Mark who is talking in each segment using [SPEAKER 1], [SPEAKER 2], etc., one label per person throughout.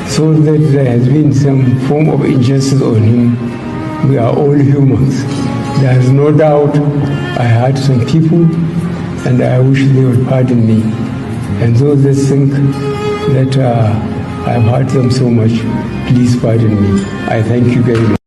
[SPEAKER 1] So that there has been some form of injustice on him. We are all humans. There is no doubt I hurt some people, and I wish they would pardon me. And those that think that I've hurt them so much, please pardon me. I thank you very much.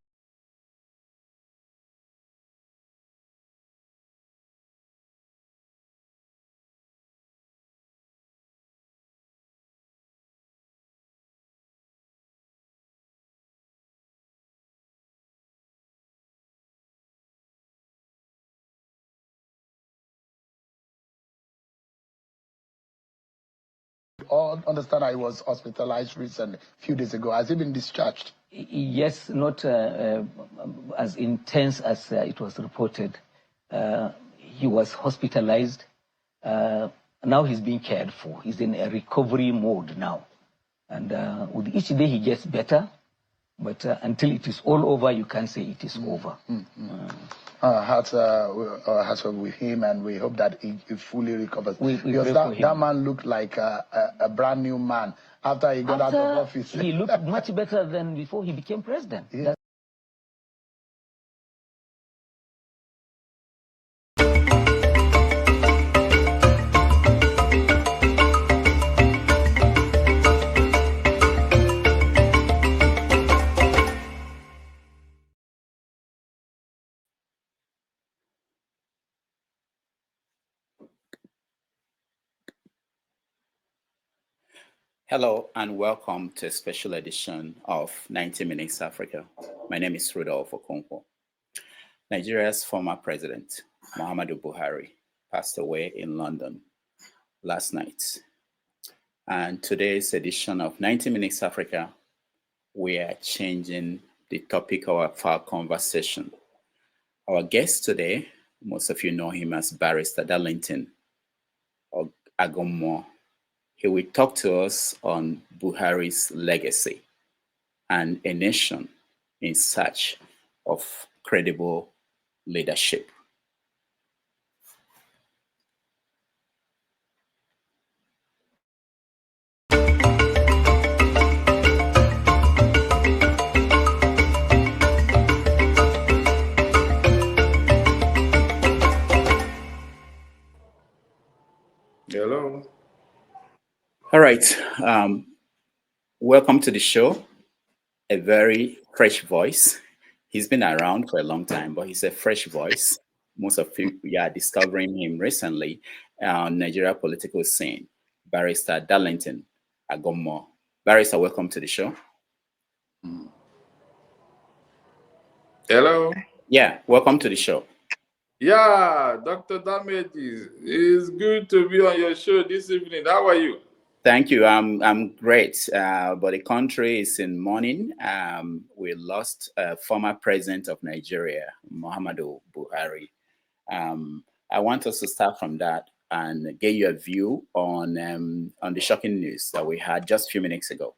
[SPEAKER 2] All understand I was hospitalized recently, a few days ago. Has he been discharged?
[SPEAKER 3] Yes, not as intense as it was reported. He was hospitalized. Now he's being cared for. He's in a recovery mode now. And with each day he gets better. But until it is all over, you can't say it is over.
[SPEAKER 2] Hearts with him, and we hope that he fully recovers. Because that man looked like a brand new man after he got out of office.
[SPEAKER 3] He looked much better than before he became president. Yeah.
[SPEAKER 4] Hello and welcome to a special edition of 90 Minutes Africa. My name is Rudolph Okonkwo. Nigeria's former president, Muhammadu Buhari, passed away in London last night. And today's edition of 90 Minutes Africa, we are changing the topic of our conversation. Our guest today, most of you know him as Barrister Darlington Agomuo. He will talk to us on Buhari's legacy and a nation in search of credible leadership.
[SPEAKER 5] Hello.
[SPEAKER 4] All right. Welcome to the show. A very fresh voice. He's been around for a long time, but he's a fresh voice. Most of you are discovering him recently on Nigeria political scene. Barrister Darlington Agomuo. Barrister, welcome to the show.
[SPEAKER 5] Hello.
[SPEAKER 4] Yeah, welcome to the show.
[SPEAKER 5] Yeah, Dr. Damages, it's good to be on your show this evening. How are you?
[SPEAKER 4] Thank you. I'm great. But the country is in mourning. We lost former president of Nigeria, Muhammadu Buhari. I want us to start from that and get your view on the shocking news that we had just a few minutes ago.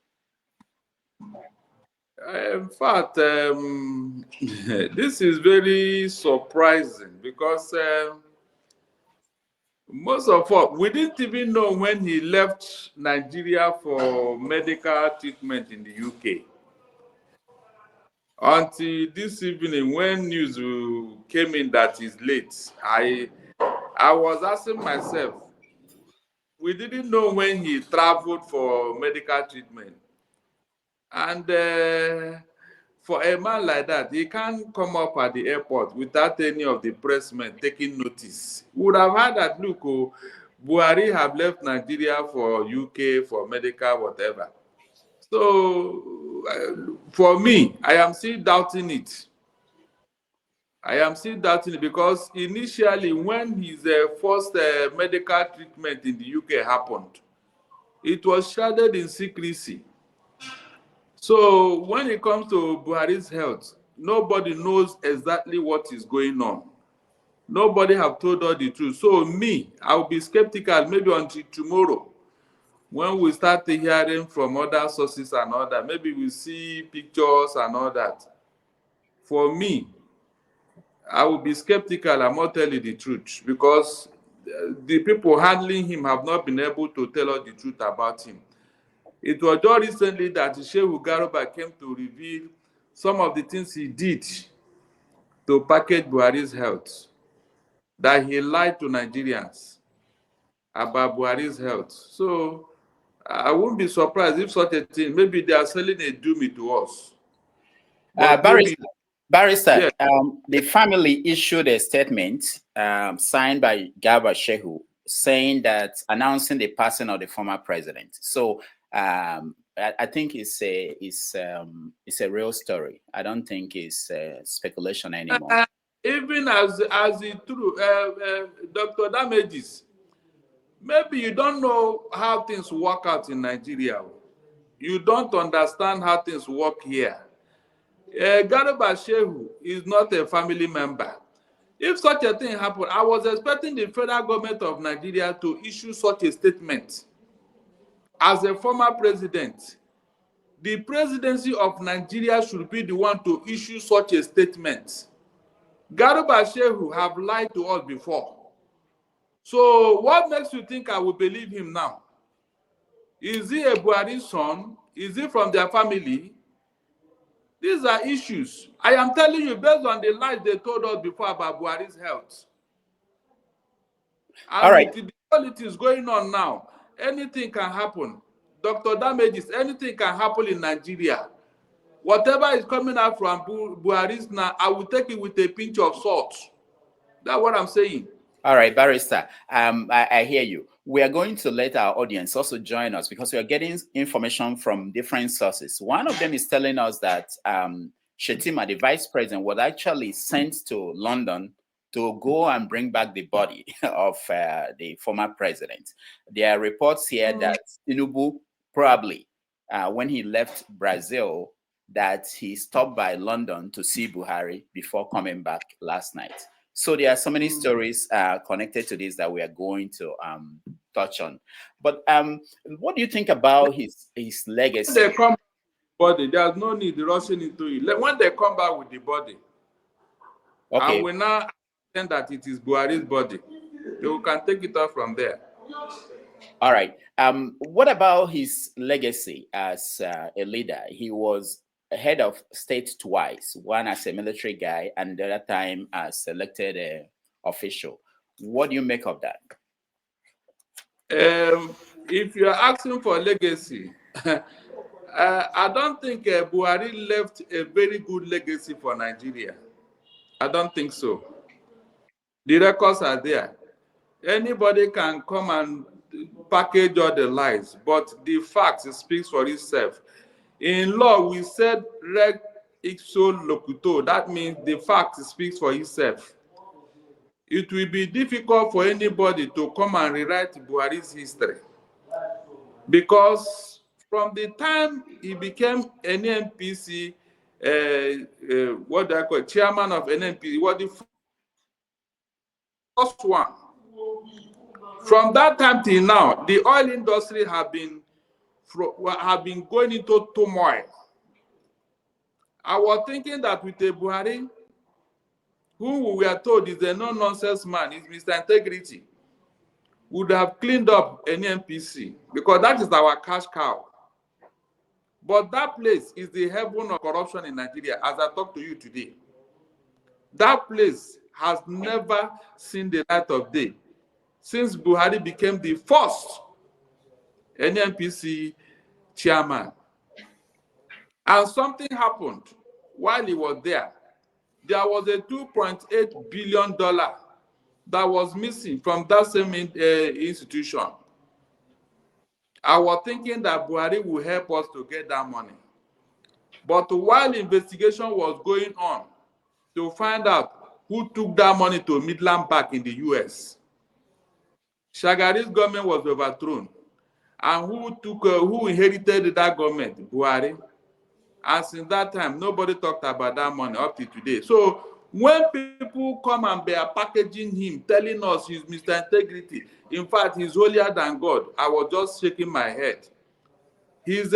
[SPEAKER 5] In fact, this is very surprising because most of us, we didn't even know when he left Nigeria for medical treatment in the UK. Until this evening, when news came in that he's late, I was asking myself, we didn't know when he traveled for medical treatment. And for a man like that, he can't come up at the airport without any of the pressmen taking notice. We would have heard that, look, Buhari have left Nigeria for UK, for medical, whatever. So for me, I am still doubting it. I am still doubting it because initially when his first medical treatment in the UK happened, it was shrouded in secrecy. So when it comes to Buhari's health, nobody knows exactly what is going on. Nobody have told us the truth. So me, I will be skeptical maybe until tomorrow when we start hearing from other sources and all that. Maybe we see pictures and all that. For me, I will be skeptical. I must tell you the truth because the people handling him have not been able to tell us the truth about him. It was just recently that Shehu Garuba came to reveal some of the things he did to package Buhari's health, that he lied to Nigerians about Buhari's health. So I wouldn't be surprised if such a thing, maybe they are selling a doomie to us. But
[SPEAKER 4] Barrister,
[SPEAKER 5] yeah.
[SPEAKER 4] The family issued a statement signed by Garba Shehu saying that announcing the passing of the former president. So I think it's a real story. I don't think it's speculation anymore.
[SPEAKER 5] Even as it true, Dr. Damages, maybe you don't know how things work out in Nigeria. You don't understand how things work here. Garba Shehu is not a family member. If such a thing happened, I was expecting the federal government of Nigeria to issue such a statement. As a former president, the presidency of Nigeria should be the one to issue such a statement. Garba Shehu have lied to us before. So what makes you think I will believe him now? Is he a Buhari son? Is he from their family? These are issues. I am telling you, based on the lies they told us before about Buhari's health. And
[SPEAKER 4] all right,
[SPEAKER 5] with the politics going on now, anything can happen. Dr. Damages, anything can happen in Nigeria. Whatever is coming out from Buhari's now, I will take it with a pinch of salt. That's what I'm saying.
[SPEAKER 4] All right, Barrister, I hear you. We are going to let our audience also join us because we are getting information from different sources. One of them is telling us that Shetima, the vice president, was actually sent to London to go and bring back the body of the former president. There are reports here that Tinubu probably, when he left Brazil, that he stopped by London to see Buhari before coming back last night. So there are so many stories connected to this that we are going to touch on. But what do you think about his legacy?
[SPEAKER 5] When they come back with the body, there's no need rushing into it. When they come back with the body,
[SPEAKER 4] okay,
[SPEAKER 5] and we now understand that it is Buhari's body, you can take it off from there.
[SPEAKER 4] All right. What about his legacy as a leader? He was head of state twice, one as a military guy and the other time as elected official. What do you make of that?
[SPEAKER 5] If you're asking for legacy, I don't think Buhari left a very good legacy for Nigeria. I don't think so. The records are there. Anybody can come and package all the lies, but the fact speaks for itself. In law, we said reg ipso locutor. That means the fact speaks for itself. It will be difficult for anybody to come and rewrite Buhari's history. Because from the time he became NNPC, what I call chairman of NNPC, he was the first one. From that time till now, the oil industry have been going into turmoil. I was thinking that with a Buhari, who we are told is a no-nonsense man, is Mr. Integrity, would have cleaned up NNPC because that is our cash cow. But that place is the heaven of corruption in Nigeria, as I talk to you today. That place has never seen the light of day since Buhari became the first NNPC chairman. And something happened while he was there. There was a $2.8 billion that was missing from that same institution. I was thinking that Buhari will help us to get that money. But while investigation was going on to find out who took that money to Midland Park in the US, Shagari's government was overthrown. And who inherited that government? Buhari. And since that time, nobody talked about that money up to today. So when people come and they are packaging him, telling us he's Mr. Integrity, in fact, he's holier than God, I was just shaking my head. His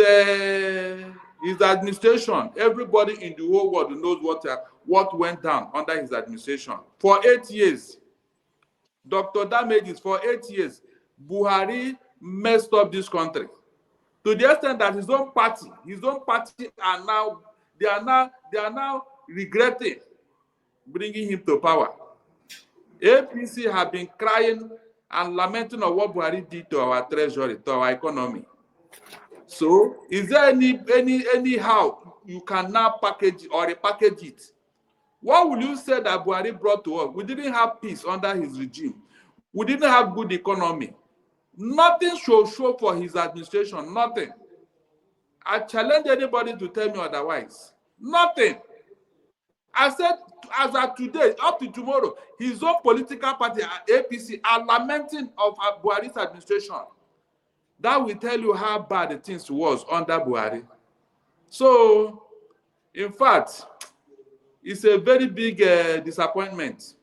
[SPEAKER 5] administration, everybody in the whole world knows what went down under his administration. For 8 years, Dr. Damages, for 8 years, Buhari messed up this country. to the extent that his own party are now regretting bringing him to power. APC have been crying and lamenting of what Buhari did to our treasury, to our economy. So, is there anyhow you can now package or repackage it? What will you say that Buhari brought to us? We didn't have peace under his regime. We didn't have good economy. Nothing should show for his administration. Nothing. I challenge anybody to tell me otherwise. Nothing. I said, as of today, up to tomorrow, his own political party, APC, are lamenting of Buhari's administration. That will tell you how bad the things was under Buhari. So, in fact, it's a very big disappointment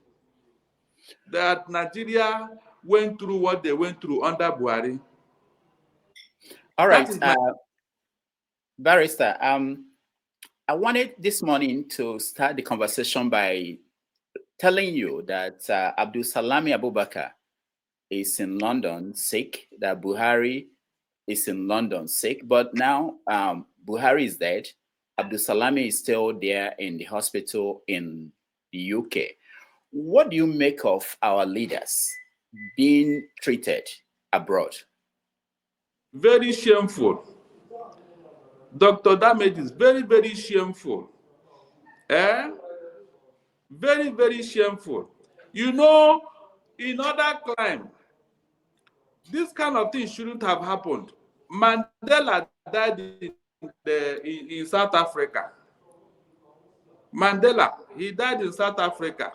[SPEAKER 5] that Nigeria went through what they went through under Buhari.
[SPEAKER 4] All right, Barrister, I wanted this morning to start the conversation by telling you that Abdul Salami Abubakar is in London sick, that Buhari is in London sick, but now Buhari is dead. Abdul Salami is still there in the hospital in the UK. What do you make of our leaders being treated abroad?
[SPEAKER 5] Very shameful. Dr. Damage is very, very shameful. Very, very shameful. You know, in other crime, this kind of thing shouldn't have happened. Mandela died in South Africa. Mandela, he died in South Africa.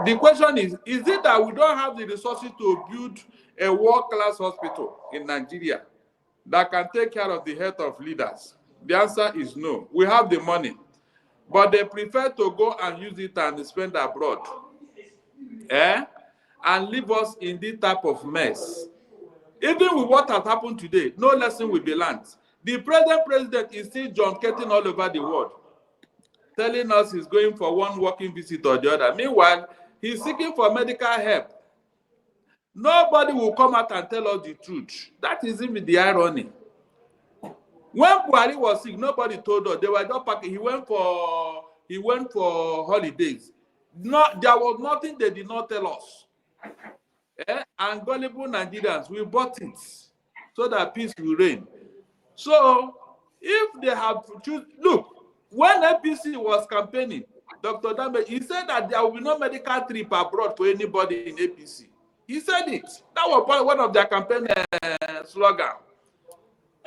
[SPEAKER 5] The question is it that we don't have the resources to build a world-class hospital in Nigeria that can take care of the health of leaders? The answer is no. We have the money, but they prefer to go and use it and spend abroad. And leave us in this type of mess. Even with what has happened today, no lesson will be learned. The present president is still John Ketting all over the world, telling us he's going for one working visit or the other. Meanwhile, he's seeking for medical help. Nobody will come out and tell us the truth. That is even the irony. When Buhari was sick, nobody told us. They were just packing. He went for holidays. No, there was nothing they did not tell us. And gullible Nigerians, we bought it so that peace will reign. So, if they have look, when APC was campaigning, Dr. Dambe, he said that there will be no medical trip abroad for anybody in APC. He said it. That was one of their campaign slogan,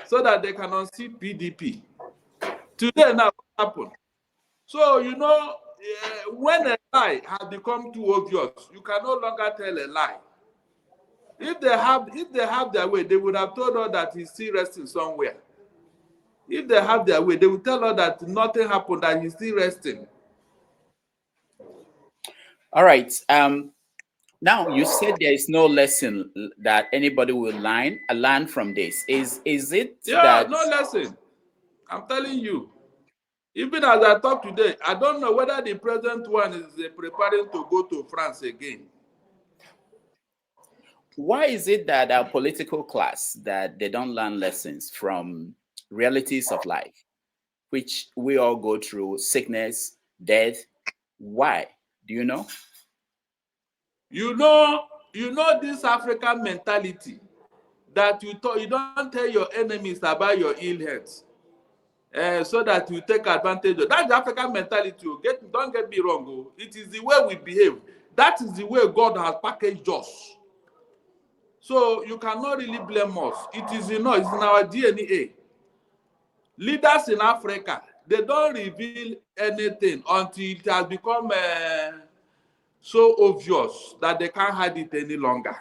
[SPEAKER 5] so that they can unseat PDP. Today, now, what happened? So, you know, when a lie has become too obvious, you can no longer tell a lie. If they have their way, they would have told us that he's still resting somewhere. If they have their way, they will tell us that nothing happened, that he's still resting.
[SPEAKER 4] All right. Now you said there is no lesson that anybody will learn from this. Is it?
[SPEAKER 5] Yeah,
[SPEAKER 4] that...
[SPEAKER 5] no lesson. I'm telling you. Even as I talk today, I don't know whether the present one is preparing to go to France again.
[SPEAKER 4] Why is it that our political class, that they don't learn lessons from realities of life, which we all go through, sickness, death? Why? Do you know?
[SPEAKER 5] You know this African mentality that you don't tell your enemies about your ill health, so that you take advantage of. That's the African mentality. Don't get me wrong. Oh. It is the way we behave. That is the way God has packaged us. So you cannot really blame us. It is in us. It's in our DNA. Leaders in Africa, they don't reveal anything until it has become so obvious that they can't hide it any longer.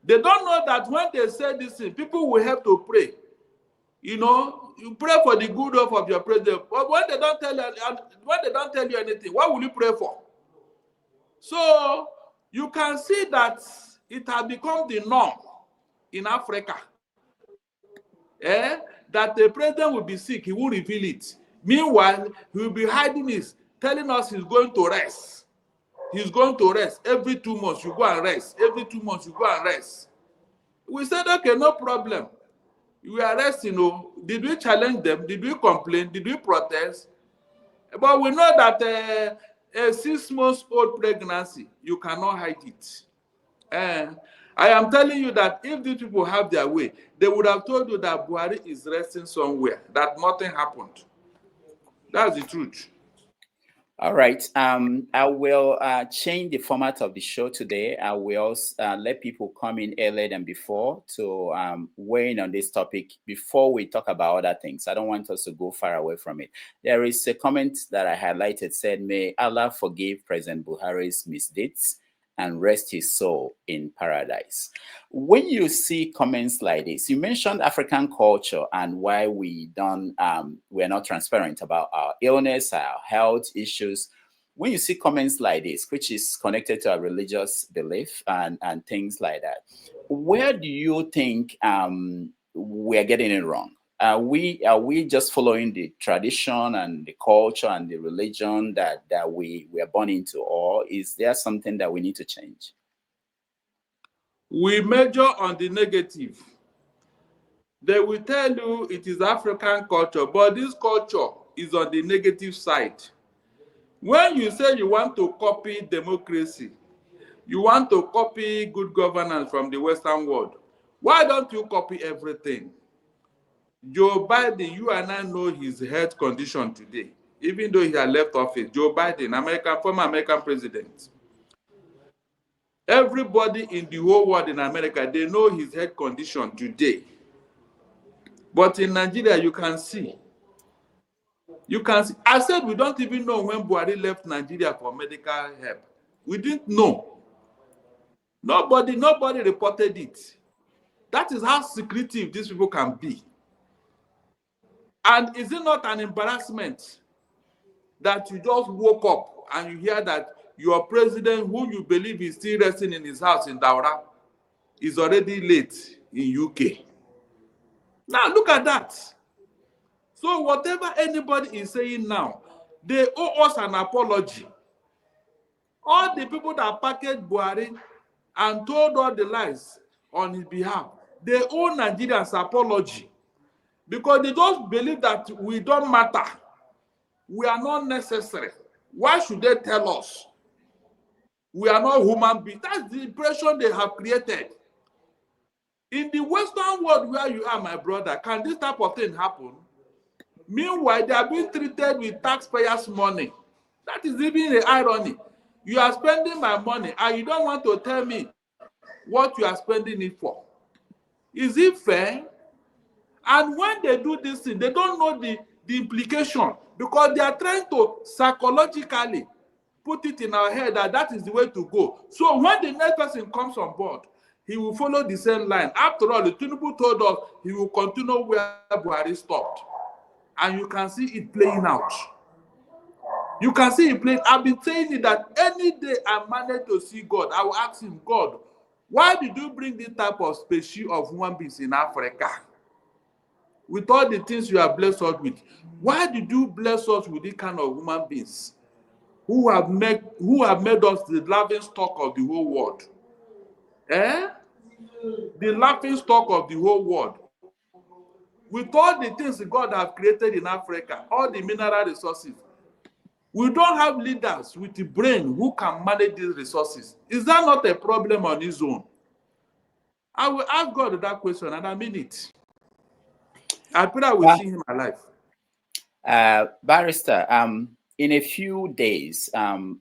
[SPEAKER 5] They don't know that when they say this thing, people will have to pray. You know, you pray for the good health of your president. But when they don't tell you anything, what will you pray for? So you can see that it has become the norm in Africa. That the president will be sick, he will reveal it. Meanwhile, he will be hiding this, telling us he's going to rest. He's going to rest. Every 2 months, you go and rest. Every 2 months, you go and rest. We said, okay, no problem. We arrest, did we challenge them? Did we complain? Did we protest? But we know that a 6 months old pregnancy, you cannot hide it. I am telling you that if these people have their way, they would have told you that Buhari is resting somewhere, that nothing happened. That's the truth.
[SPEAKER 4] All right. I will change the format of the show today. I will let people come in earlier than before to weigh in on this topic before we talk about other things. I don't want us to go far away from it. There is a comment that I highlighted, said, "May Allah forgive President Buhari's misdeeds and rest his soul in paradise." When you see comments like this, you mentioned African culture and why we're not transparent about our illness, our health issues. When you see comments like this, which is connected to our religious belief and things like that, where do you think we're getting it wrong? Are we just following the tradition and the culture and the religion that we are born into, or is there something that we need to change?
[SPEAKER 5] We measure on the negative. They will tell you it is African culture, but this culture is on the negative side. When you say you want to copy democracy, you want to copy good governance from the Western world, why don't you copy everything? Joe Biden, you and I know his health condition today, even though he had left office. Joe Biden, former American president. Everybody in the whole world in America, they know his health condition today. But in Nigeria, you can see. I said we don't even know when Buhari left Nigeria for medical help. We didn't know. Nobody reported it. That is how secretive these people can be. And is it not an embarrassment that you just woke up and you hear that your president, who you believe is still resting in his house in Daura, is already late in UK? Now look at that. So whatever anybody is saying now, they owe us an apology. All the people that packaged Buhari and told all the lies on his behalf, they owe Nigerians apology. Because they just believe that we don't matter. We are not necessary. Why should they tell us we are not human beings? That's the impression they have created. In the Western world where you are, my brother, can this type of thing happen? Meanwhile, they are being treated with taxpayers' money. That is even the irony. You are spending my money and you don't want to tell me what you are spending it for. Is it fair? And when they do this thing, they don't know the implication, because they are trying to psychologically put it in our head that that is the way to go. So when the next person comes on board, he will follow the same line. After all, the Tinubu told us he will continue where Buhari stopped. And you can see it playing out. You can see it playing. I've been saying it that any day I manage to see God, I will ask him, God, why did you bring this type of species of human beings in Africa? With all the things you have blessed us with, why did you bless us with this kind of human beings who have made us the laughing stock of the whole world? The laughing stock of the whole world. With all the things God has created in Africa, all the mineral resources, we don't have leaders with the brain who can manage these resources. Is that not a problem on its own? I will ask God that question, and I mean it. I pray I will see him alive.
[SPEAKER 4] Barrister, in a few days,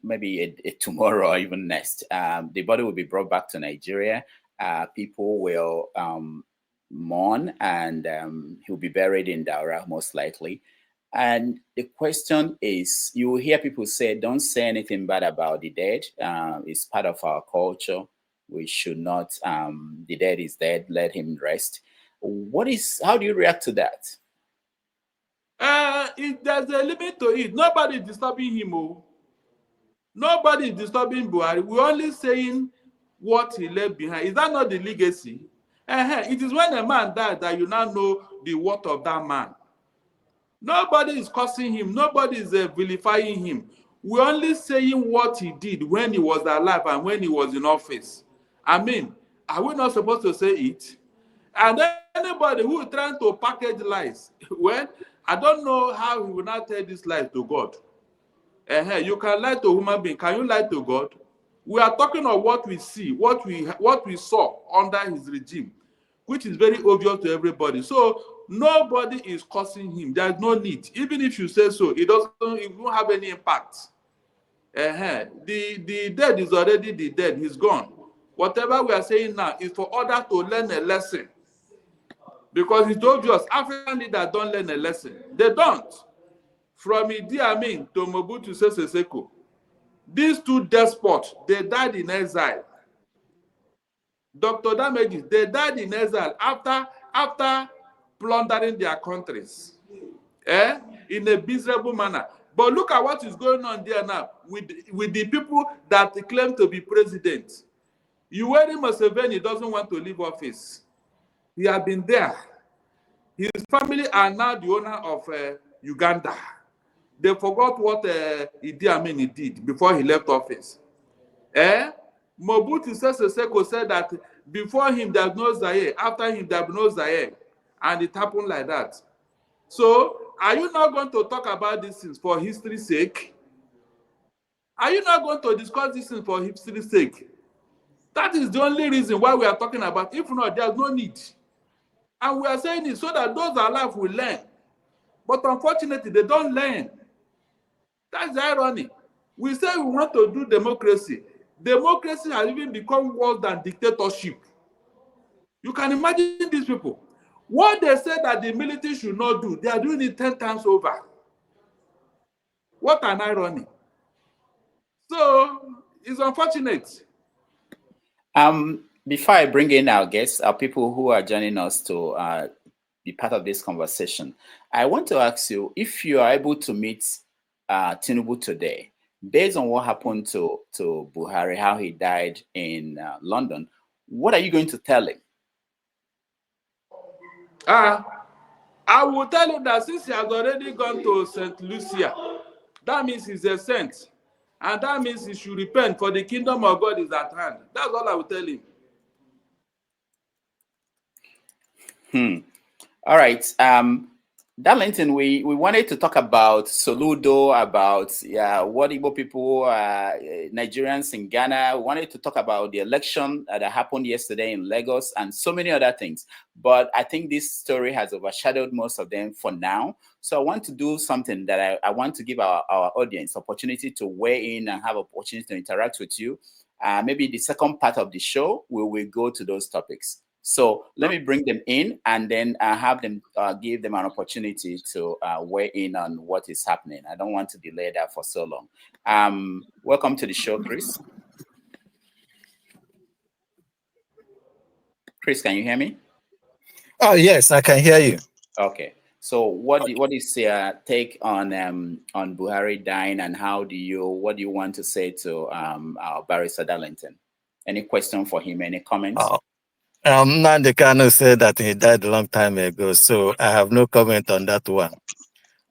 [SPEAKER 4] maybe tomorrow or even next, the body will be brought back to Nigeria. People will mourn, and he'll be buried in Daura, most likely. And the question is, you will hear people say, don't say anything bad about the dead. It's part of our culture. We should not, the dead is dead, let him rest. How do you react to that?
[SPEAKER 5] There's a limit to it. Nobody is disturbing him. Nobody is disturbing Buhari. We're only saying what he left behind. Is that not the legacy? It is when a man dies that you now know the worth of that man. Nobody is cursing him. Nobody is vilifying him. We're only saying what he did when he was alive and when he was in office. I mean, are we not supposed to say it? And anybody who is trying to package lies, well, I don't know how he will not tell this lies to God. You can lie to a human being. Can you lie to God? We are talking of what we see, what we saw under his regime, which is very obvious to everybody. So nobody is cursing him. There's no need. Even if you say so, it won't have any impact. The dead is already the dead. He's gone. Whatever we are saying now is for others to learn a lesson. Because it's obvious, African leaders don't learn a lesson. They don't. From Idi Amin to Mobutu Sese Seko, these two despots, they died in exile. Dr. Damages, they died in exile after plundering their countries in a miserable manner. But look at what is going on there now with the people that claim to be president. Yoweri Museveni doesn't want to leave office. He has been there. His family are now the owner of Uganda. They forgot what Idi Amin did before he left office. Mobutu Sese Seko said that before him there's no Zaire, after him there's no Zaire, and it happened like that. So, are you not going to talk about these things for history's sake? Are you not going to discuss these things for history's sake? That is the only reason why we are talking about. If not, there's no need. And we are saying it so that those alive will learn. But unfortunately, they don't learn. That's the irony. We say we want to do democracy. Democracy has even become worse than dictatorship. You can imagine these people. What they said that the military should not do, they are doing it 10 times over. What an irony. So, it's unfortunate.
[SPEAKER 4] Before I bring in our guests, our people who are joining us to be part of this conversation, I want to ask you, if you are able to meet Tinubu today, based on what happened to Buhari, how he died in London, what are you going to tell him?
[SPEAKER 5] I will tell him that since he has already gone to St. Lucia, that means he's a saint. And that means he should repent, for the kingdom of God is at hand. That's all I will tell him.
[SPEAKER 4] All right. Darlington, we wanted to talk about Soludo, about what Igbo people, Nigerians in Ghana. We wanted to talk about the election that happened yesterday in Lagos and so many other things. But I think this story has overshadowed most of them for now. So I want to do something that I want to give our audience opportunity to weigh in and have opportunity to interact with you. Maybe the second part of the show, we will go to those topics. So let me bring them in and then have them give them an opportunity to weigh in on what is happening. I don't want to delay that for so long. Welcome to the show, Chris. Chris, can you hear me?
[SPEAKER 6] Oh, yes, I can hear you.
[SPEAKER 4] Okay. So what is your take on Buhari dying, and what do you want to say to our Barrister Darlington? Any question for him? Any comments?
[SPEAKER 6] Nnamdi Kanu said that he died a long time ago, so I have no comment on that one.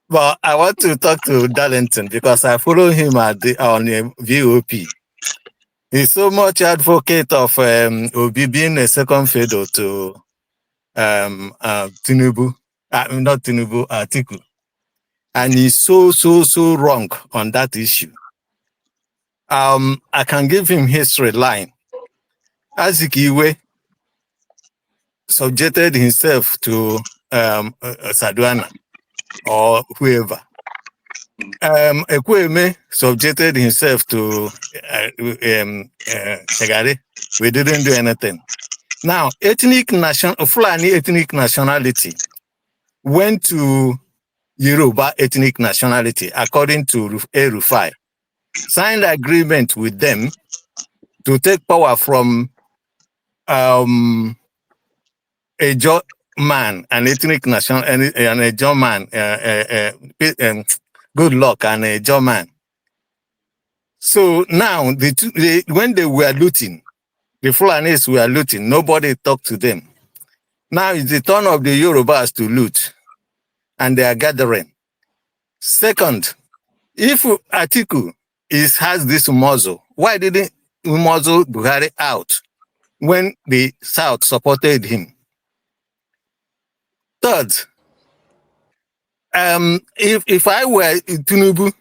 [SPEAKER 6] But I want to talk to Darlington because I follow him on VOP. He's so much advocate of Obi being a second fiddle to Tinubu, not Tinubu, Atiku. And he's so wrong on that issue. I can give him history line. Azikiwe subjected himself to Saduana or whoever. Ekweme subjected himself to Shagari. We didn't do anything. Now, Fulani ethnic nationality went to Yoruba ethnic nationality, according to Rufai, signed agreement with them to take power from a Joe man, an ethnic national, and a Joe man, good luck, and a Joe man. So now, when they were looting, the Fulanis were looting, nobody talked to them. Now it's the turn of the Yorubas to loot, and they are gathering. Second, if Atiku has this muzzle, why didn't we muzzle Buhari out when the South supported him? Third, if I were Tinubu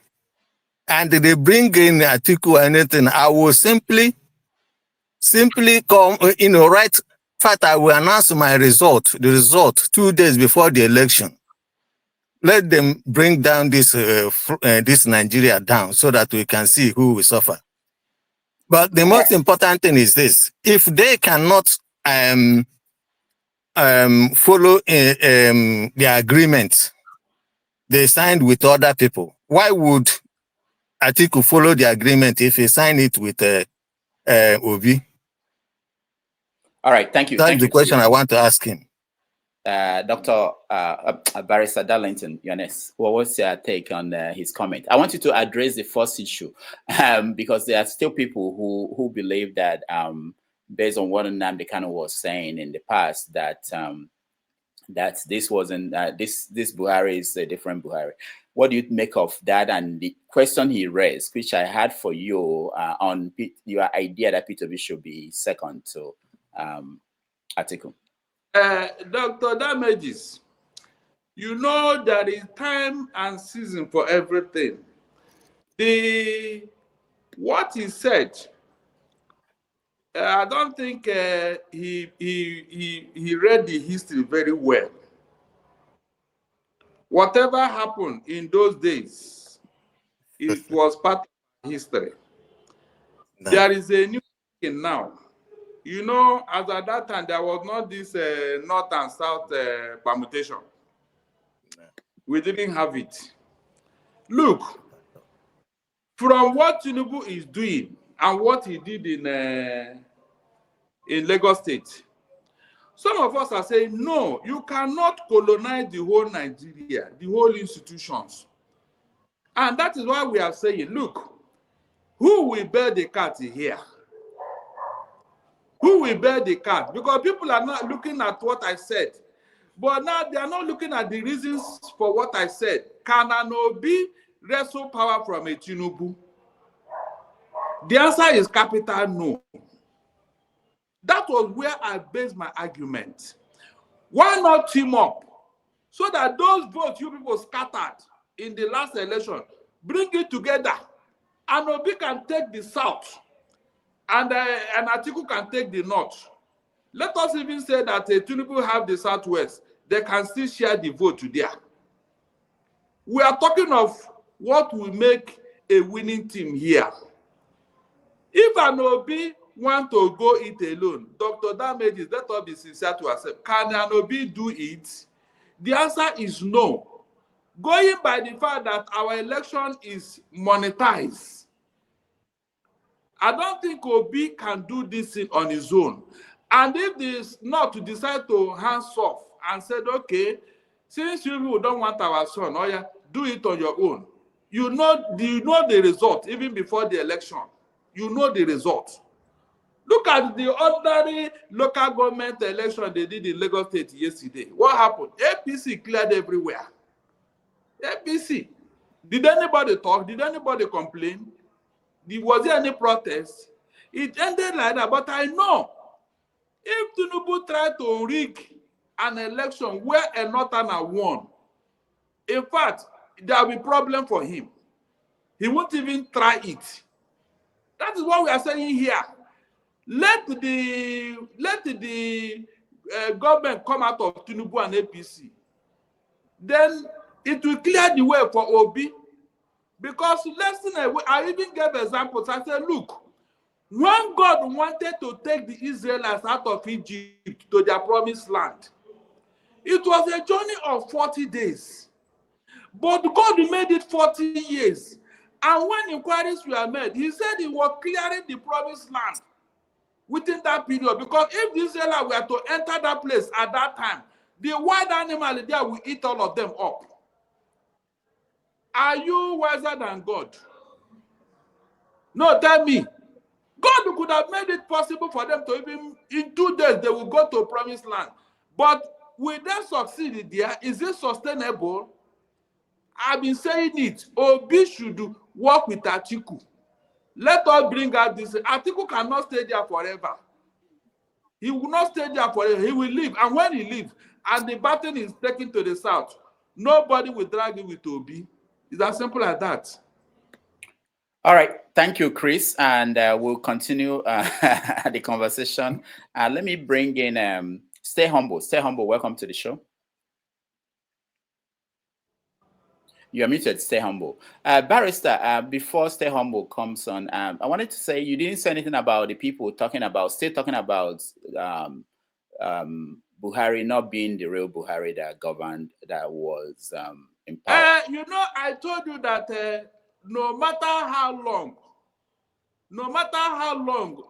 [SPEAKER 6] and they bring in Atiku or anything, I will simply come, right. In fact, I will announce the result 2 days before the election. Let them bring down this Nigeria down so that we can see who will suffer. But the most important thing is this: if they cannot follow the agreement they signed with other people, why would Atiku follow the agreement if he signed it with Obi?
[SPEAKER 4] All right, thank you.
[SPEAKER 6] That's the question I want to ask him.
[SPEAKER 4] Dr. Barrister Darlington, what was your take on his comment? I want you to address the first issue because there are still people who believe that, based on what Nnamdi Kanu was saying in the past, that that this wasn't this Buhari is a different Buhari. What do you make of that and the question he raised, which I had for you on your idea that P2B should be second to Atiku?
[SPEAKER 5] Dr. Damages, you know there is time and season for everything. What he said, I don't think he read the history very well. Whatever happened in those days, it was part of history. No. There is a new thing now. You know, as at that time, there was not this north and south permutation. We didn't have it. Look, from what Tinubu is doing and what he did in Lagos State, some of us are saying, no, you cannot colonize the whole Nigeria, the whole institutions. And that is why we are saying, look, who will bear the cat here? Who will bear the cat? Because people are not looking at what I said. But now they are not looking at the reasons for what I said. Can an Obi wrestle power from a Tinubu? The answer is capital no. That was where I based my argument. Why not team up? So that those votes you people scattered in the last election, bring it together. And Obi can take the south. And Atiku can take the north. Let us even say that Tinubu have the southwest. They can still share the vote there. We are talking of what will make a winning team here. If an Obi want to go it alone, Dr. Damages, let us be sincere to ourselves. Can an Obi do it? The answer is no. Going by the fact that our election is monetized, I don't think Obi can do this thing on his own. And if this not to decide to hands off and said, okay, since you don't want our son, oh yeah, do it on your own. You know the result even before the election. You know the result. Look at the ordinary local government election they did in Lagos State yesterday. What happened? APC cleared everywhere. APC. Did anybody talk? Did anybody complain? Was there any protest? It ended like that. But I know if Tinubu tried to rig an election where a northerner won, in fact, there will be problem for him. He won't even try it. That is what we are saying here. Let the government come out of Tinubu and APC. Then it will clear the way for Obi. Because listen, I even gave examples. I said, look, when God wanted to take the Israelites out of Egypt to their promised land, it was a journey of 40 days. But God made it 40 years. And when inquiries were made, he said he was clearing the promised land within that period. Because if the Israelites were to enter that place at that time, the wild animal there will eat all of them up. Are you wiser than God? No, tell me. God could have made it possible for them to even, in 2 days, they will go to promised land. But will they succeed there? Is it sustainable? I've been saying it. Obi should work with Atiku. Let us bring out this. Atiku cannot stay there forever. He will not stay there forever. He will leave. And when he leaves, and the baton is taken to the south, nobody will drag it with Obi. It's as simple as that.
[SPEAKER 4] All right. Thank you, Chris. And we'll continue the conversation. Let me bring in Stay Humble. Stay Humble, welcome to the show. You're muted, Stay Humble. Barrister, before Stay Humble comes on, I wanted to say you didn't say anything about the people still talking about Buhari not being the real Buhari that governed, that was in power.
[SPEAKER 5] You know, I told you that no matter how long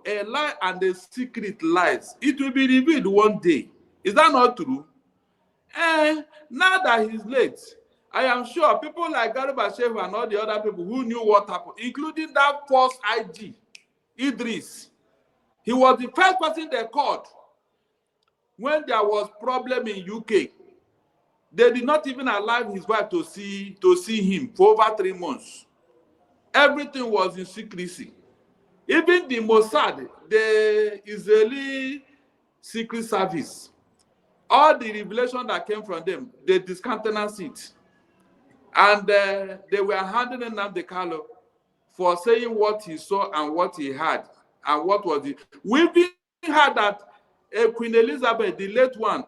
[SPEAKER 5] a lie and a secret lies, it will be revealed one day. Is that not true? Now that he's late, I am sure people like Garba Shehu and all the other people who knew what happened, including that first IG, Idris, he was the first person they called when there was problem in UK. They did not even allow his wife to see him for over 3 months. Everything was in secrecy. Even the Mossad, the Israeli secret service, all the revelation that came from them, they discountenanced it. And they were handing Nnamdi Kanu for saying what he saw and what he had and what was it. We even heard that Queen Elizabeth, the late one,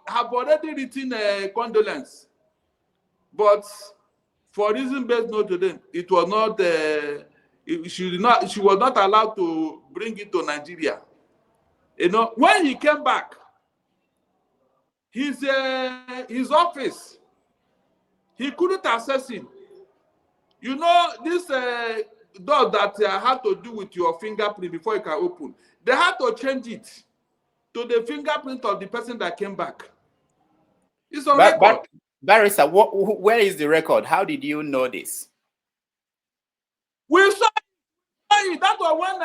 [SPEAKER 5] have already written a condolence. But for reason based known to them, it was not, she was not allowed to bring it to Nigeria. You know, when he came back, his office, he couldn't access it. You know, this door that had to do with your fingerprint before you can open, they had to change it to the fingerprint of the person that came back. It's on record.
[SPEAKER 4] Barrister, where is the record? How did you know this?
[SPEAKER 5] We saw it. That was when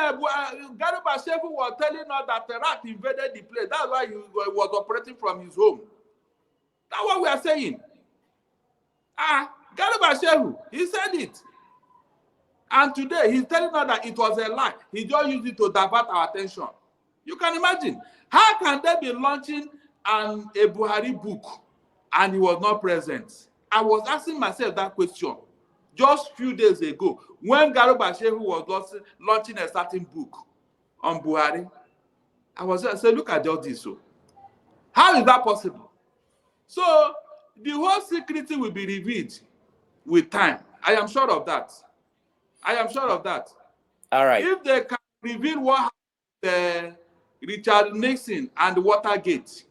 [SPEAKER 5] Garba Shehu was telling us that the rat invaded the place. That's why he was operating from his home. That's what we are saying. Garba Shehu, he said it. And today, he's telling us that it was a lie. He just used it to divert our attention. You can imagine. How can they be launching a Buhari book and he was not present? I was asking myself that question just a few days ago when Garba Shehu was launching a certain book on Buhari. I said, look at all this. So, how is that possible? So, the whole secret will be revealed with time. I am sure of that.
[SPEAKER 4] All right.
[SPEAKER 5] If they can reveal what happened Richard Nixon and Watergate,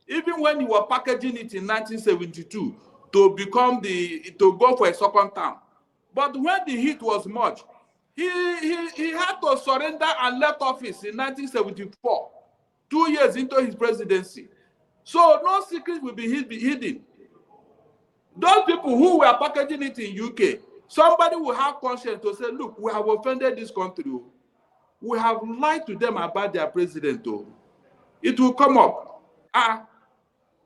[SPEAKER 5] even when you were packaging it in 1972 to go for a second term, but when the heat was much, he had to surrender and left office in 1974, 2 years into his presidency. So no secret will be hidden. Those people who were packaging it in UK, somebody will have conscience to say, look, we have offended this country. We have lied to them about their president. It will come up.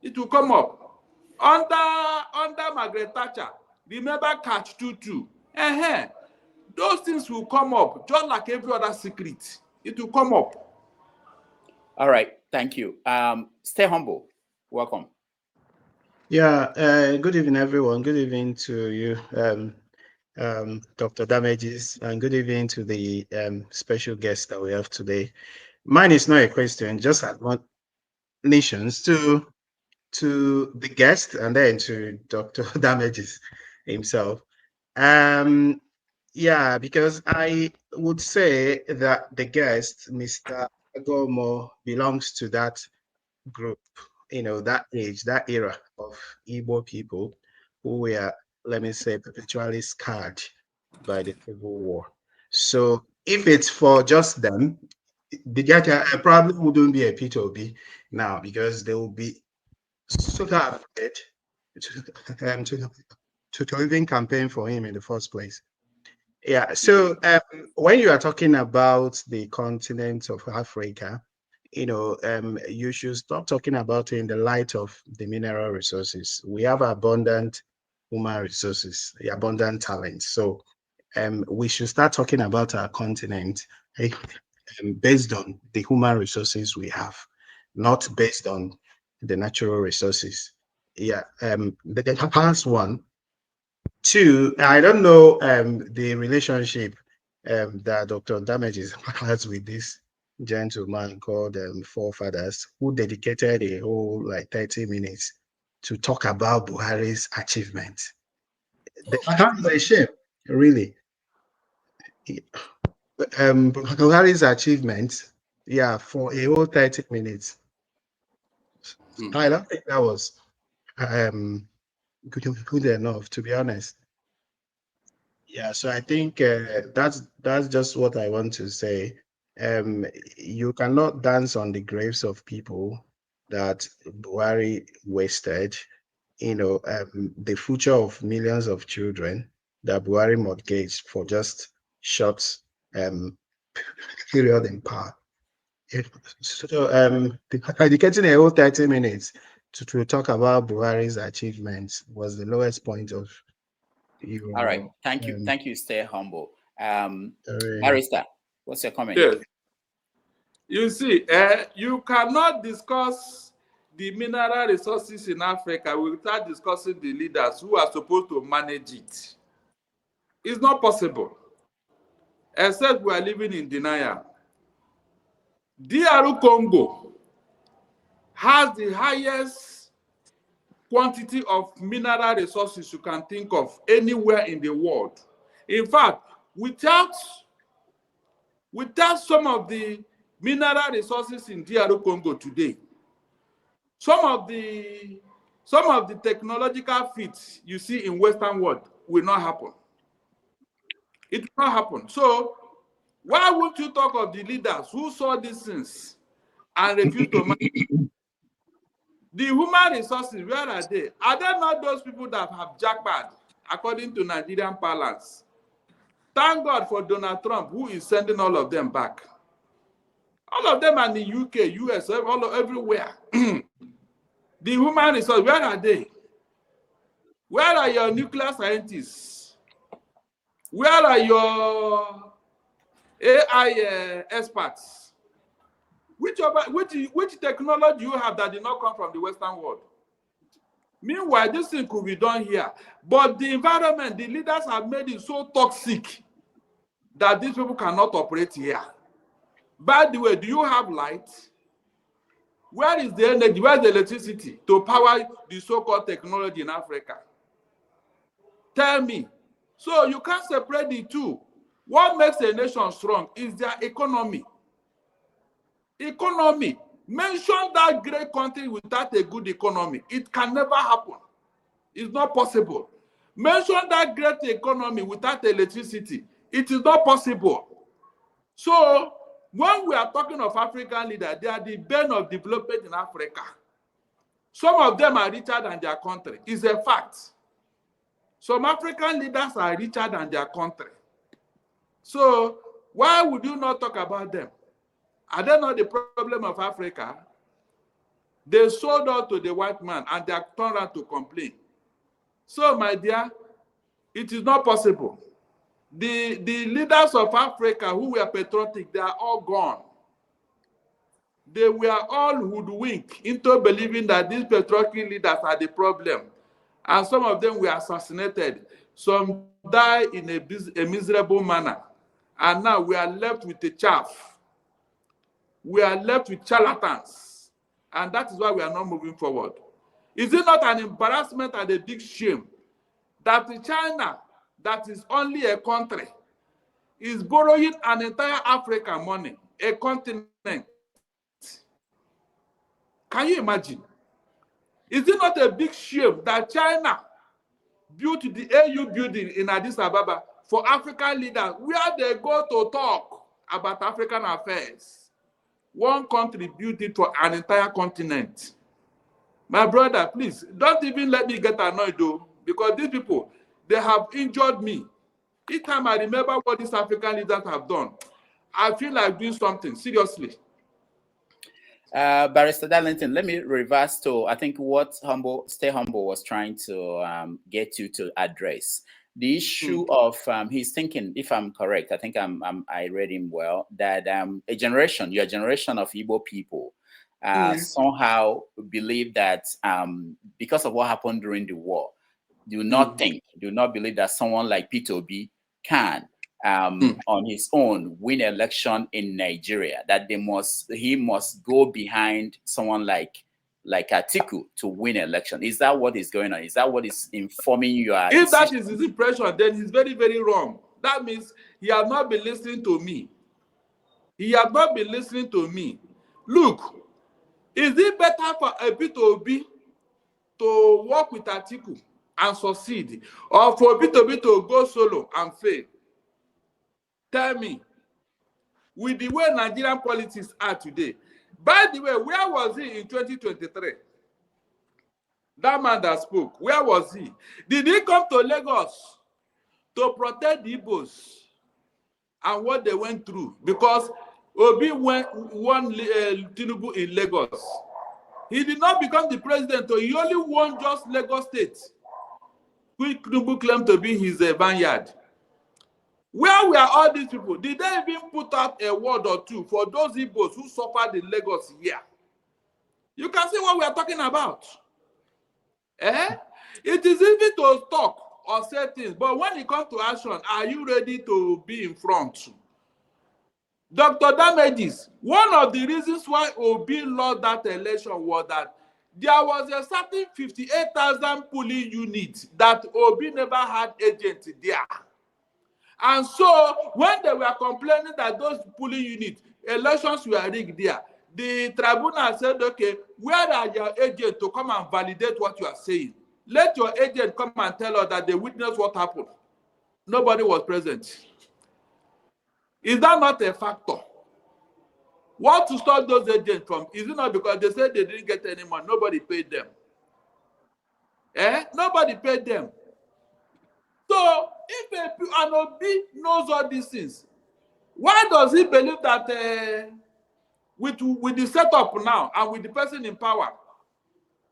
[SPEAKER 5] It will come up. Under Margaret Thatcher, remember Catch 22. Those things will come up, just like every other secret. It will come up.
[SPEAKER 4] All right. Thank you. Stay humble. Welcome.
[SPEAKER 7] Yeah. Good evening, everyone. Good evening to you, Dr. Damages, and good evening to the special guest that we have today. Mine is not a question, just admonitions to the guest and then to Dr. Damages himself. Yeah, because I would say that the guest, Mr. Agomuo, belongs to that group, that age, that era of Igbo people who were, let me say, perpetually scarred by the Civil War. So if it's for just them, the guy probably wouldn't be a P2B now because they will be so afraid to even campaign for him in the first place. Yeah. So when you are talking about the continent of Africa, you should stop talking about it in the light of the mineral resources. We have abundant human resources, abundant talent. So we should start talking about our continent based on the human resources we have, not based on the natural resources. Yeah, the past one. Two, I don't know the relationship that Dr. Damages has with this gentleman called Forefathers, who dedicated a whole like 30 minutes to talk about Buhari's achievements. That's a shame, really. Buhari's achievements, yeah, for a whole 30 minutes. I don't think that was good enough, to be honest. Yeah, so I think that's just what I want to say. You cannot dance on the graves of people that Buhari wasted. The future of millions of children that Buhari mortgaged for just short um, period in power. So dedicating a whole 30 minutes to talk about Buhari's achievements was the lowest point of your.
[SPEAKER 4] All right. Thank you. Thank you. Stay humble.
[SPEAKER 7] Sorry.
[SPEAKER 4] Barrister, what's your comment?
[SPEAKER 5] Yes. You see, you cannot discuss the mineral resources in Africa without discussing the leaders who are supposed to manage it. It's not possible, except we are living in denial. DR Congo has the highest quantity of mineral resources you can think of anywhere in the world. In fact, without some of the mineral resources in DR Congo today, some of the technological feats you see in Western world will not happen. It will not happen. So why would you talk of the leaders who saw these things and refused to manage? The human resources, where are they? Are they not those people that have jackpot according to Nigerian parlance? Thank God for Donald Trump, who is sending all of them back. All of them are in the UK, US, everywhere. The human resources, where are they? Where are your nuclear scientists? Where are your AI experts? Which technology you have that did not come from the Western world? Meanwhile, this thing could be done here. But the environment, the leaders have made it so toxic that these people cannot operate here. By the way, do you have light? Where is the energy? Where is the electricity to power the so-called technology in Africa? Tell me. So you can't separate the two. What makes a nation strong is their economy. Economy. Mention that great country without a good economy. It can never happen. It's not possible. Mention that great economy without electricity. It is not possible. So when we are talking of African leaders, they are the bane of development in Africa. Some of them are richer than their country. It's a fact. Some African leaders are richer than their country. So why would you not talk about them? Are they not the problem of Africa? They sold out to the white man and they are turned around to complain. So, my dear, it is not possible. The leaders of Africa who were patriotic, they are all gone. They were all hoodwinked into believing that these patriotic leaders are the problem. And some of them were assassinated. Some died in a miserable manner. And now we are left with the chaff. We are left with charlatans. And that is why we are not moving forward. Is it not an embarrassment and a big shame that China, that is only a country, is borrowing an entire African money, a continent? Can you imagine? Is it not a big shame that China built the AU building in Addis Ababa for African leaders, where they go to talk about African affairs? One country built it for an entire continent. My brother, please, don't even let me get annoyed though, because these people, they have injured me. Each time I remember what these African leaders have done, I feel like doing something, seriously.
[SPEAKER 4] Barrister Darlington, let me reverse to, I think, what Stay Humble was trying to get you to address. The issue of he's thinking, if I'm correct, I think I read him well, that your generation of Igbo people somehow believe that because of what happened during the war, do not believe that someone like Peter Obi can on his own win election in Nigeria, that he must go behind someone like Atiku to win election. Is that what is going on? Is that what is informing your
[SPEAKER 5] If
[SPEAKER 4] decision?
[SPEAKER 5] that is his impression, then he's very, very wrong. That means he has not been listening to me. He has not been listening to me. Look, is it better for Peter Obi to work with Atiku and succeed, or for Peter Obi to go solo and fail? Tell me, with the way Nigerian politics are today. By the way, where was he in 2023? That man that spoke, where was he? Did he come to Lagos to protect the Igbos and what they went through? Because Obi won Tinubu in Lagos. He did not become the president, so he only won just Lagos State, which Tinubu claimed to be his vineyard. Where were all these people? Did they even put out a word or two for those Igbos who suffered in Lagos here? You can see what we are talking about. It is easy to talk or say things, but when it comes to action, are you ready to be in front? Dr. Damages, one of the reasons why Obi lost that election was that there was a certain 58,000 polling units that Obi never had agents there. And so when they were complaining that those polling units, elections were rigged there, the tribunal said, okay, where are your agents to come and validate what you are saying? Let your agent come and tell us that they witnessed what happened. Nobody was present. Is that not a factor? What to stop those agents from? Is it not because they said they didn't get any money? Nobody paid them. Nobody paid them. So if an Obi knows all these things, why does he believe that with the setup now and with the person in power,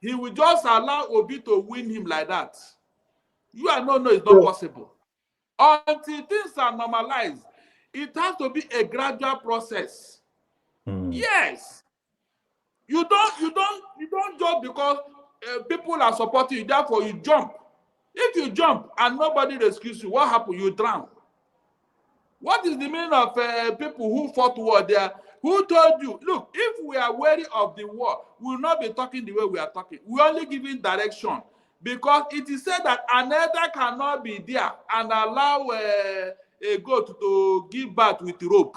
[SPEAKER 5] he will just allow Obi to win him like that? You are no, it's not possible. Until things are normalized, it has to be a gradual process. Yes. You don't jump because people are supporting you, therefore you jump. If you jump and nobody rescues you, what happens? You drown. What is the meaning of people who fought war there? Who told you, look, if we are wary of the war, we will not be talking the way we are talking. We are only giving direction. Because it is said that an elder cannot be there and allow a goat to give birth with rope.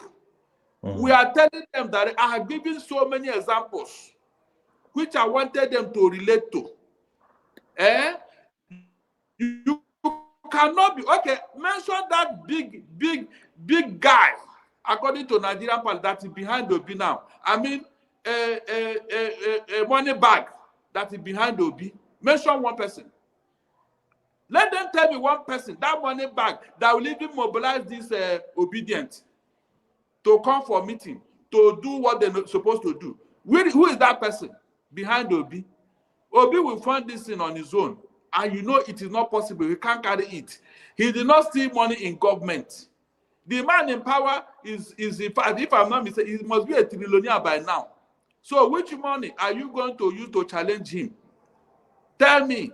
[SPEAKER 5] We are telling them that I have given so many examples which I wanted them to relate to. You cannot be, okay, mention that big guy, according to Nigerian politics, that is behind Obi now. I mean, a money bag that is behind Obi. Mention one person. Let them tell me one person, that money bag, that will even mobilize these obedient to come for meeting, to do what they're supposed to do. Who is that person behind Obi? Obi will fund this thing on his own, and you know it is not possible. He can't carry it. He did not steal money in government. The man in power is in fact, if I'm not mistaken, he must be a trillionaire by now. So which money are you going to use to challenge him? Tell me.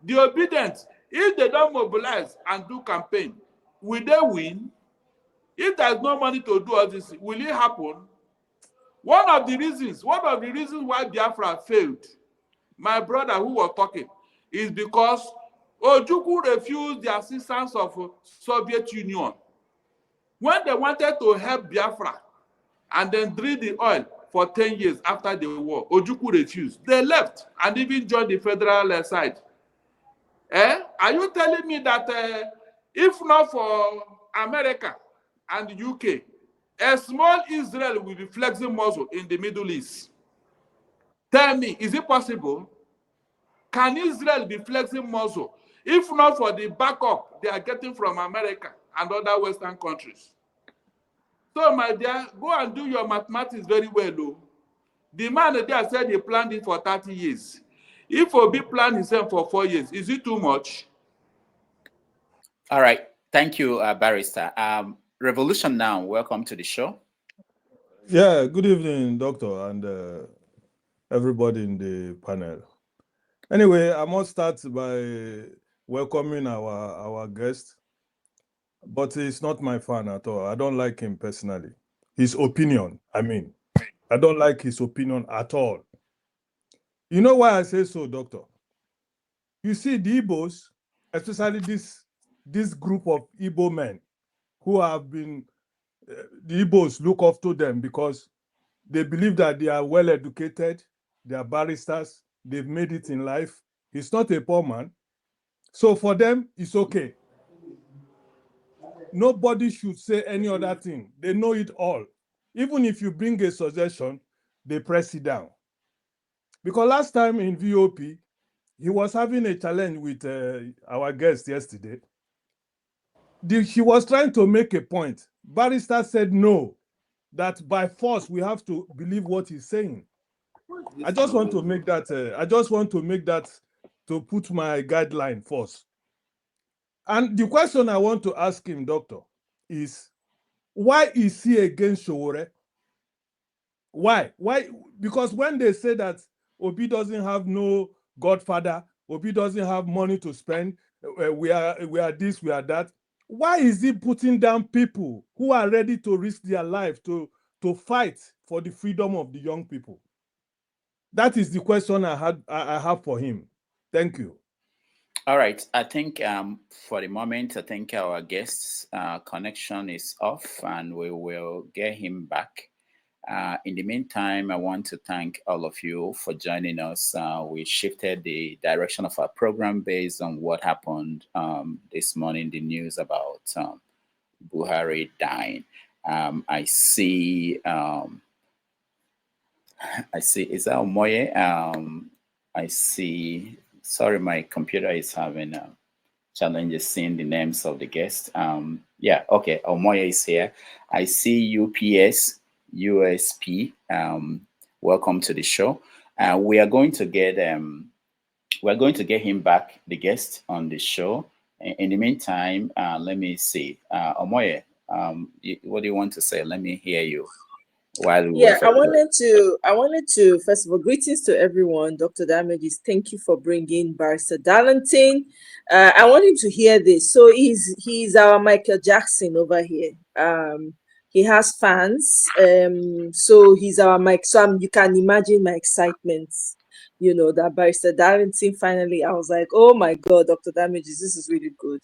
[SPEAKER 5] The obedient, if they don't mobilize and do campaign, will they win? If there's no money to do all this, will it happen? One of the reasons why Biafra failed, my brother who was talking, is because Ojukwu refused the assistance of Soviet Union. When they wanted to help Biafra and then drill the oil for 10 years after the war, Ojukwu refused. They left and even joined the federal side. Are you telling me that if not for America and the UK, a small Israel will be flexing muscle in the Middle East? Tell me, is it possible? Can Israel be flexing muscle if not for the backup they are getting from America and other Western countries? So, my dear, go and do your mathematics very well, though. The man there said he planned it for 30 years. If Obi planned himself for 4 years, is it too much?
[SPEAKER 4] All right. Thank you, Barrister. Revolution Now, welcome to the show.
[SPEAKER 8] Yeah, good evening, Doctor, and everybody in the panel. Anyway, I must start by welcoming our guest, but he's not my fan at all. I don't like him personally. His opinion, I mean, I don't like his opinion at all. You know why I say so, Doctor? You see, the Igbos, especially this group of Igbo men who have been, the Igbos look up to them because they believe that they are well educated, they are barristers, they've made it in life. He's not a poor man. So for them, it's okay. Nobody should say any other thing. They know it all. Even if you bring a suggestion, they press it down. Because last time in VOP, he was having a challenge with our guest yesterday. He was trying to make a point. Barrister said no, that by force we have to believe what he's saying. I just want to make that. To put my guideline first. And the question I want to ask him, Doctor, is why is he against Sowore? Why? Why? Because when they say that Obi doesn't have no godfather, Obi doesn't have money to spend, we are this, we are that. Why is he putting down people who are ready to risk their life to fight for the freedom of the young people? That is the question I have for him. Thank you.
[SPEAKER 4] All right. I think for the moment, I think our guest's connection is off and we will get him back. In the meantime, I want to thank all of you for joining us. We shifted the direction of our program based on what happened this morning, the news about Buhari dying. I see, is that Omoye? I see, sorry, my computer is having challenges seeing the names of the guests. Yeah, okay, Omoye is here. I see UPS, USP. Welcome to the show. We are going to get him back, the guest on the show. In the meantime, let me see. Omoye, what do you want to say? Let me hear you.
[SPEAKER 9] I wanted to first of all, greetings to everyone. Dr. Damages, thank you for bringing Barrister Darlington. I want him to hear this. So he's our Michael Jackson over here. He has fans, so he's our Mike. So you can imagine my excitement, that Barrister Darlington finally. I was like, oh my God, Dr. Damages, this is really good.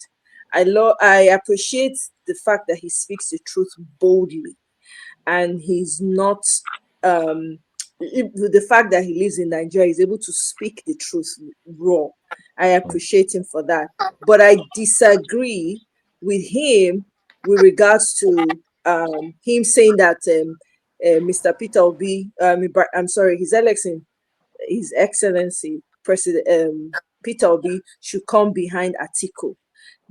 [SPEAKER 9] I appreciate the fact that he speaks the truth boldly. And he's not, the fact that he lives in Nigeria, he's able to speak the truth raw. I appreciate him for that. But I disagree with him with regards to him saying that Mr. Peter Obi, His Excellency President Peter Obi should come behind Atiku.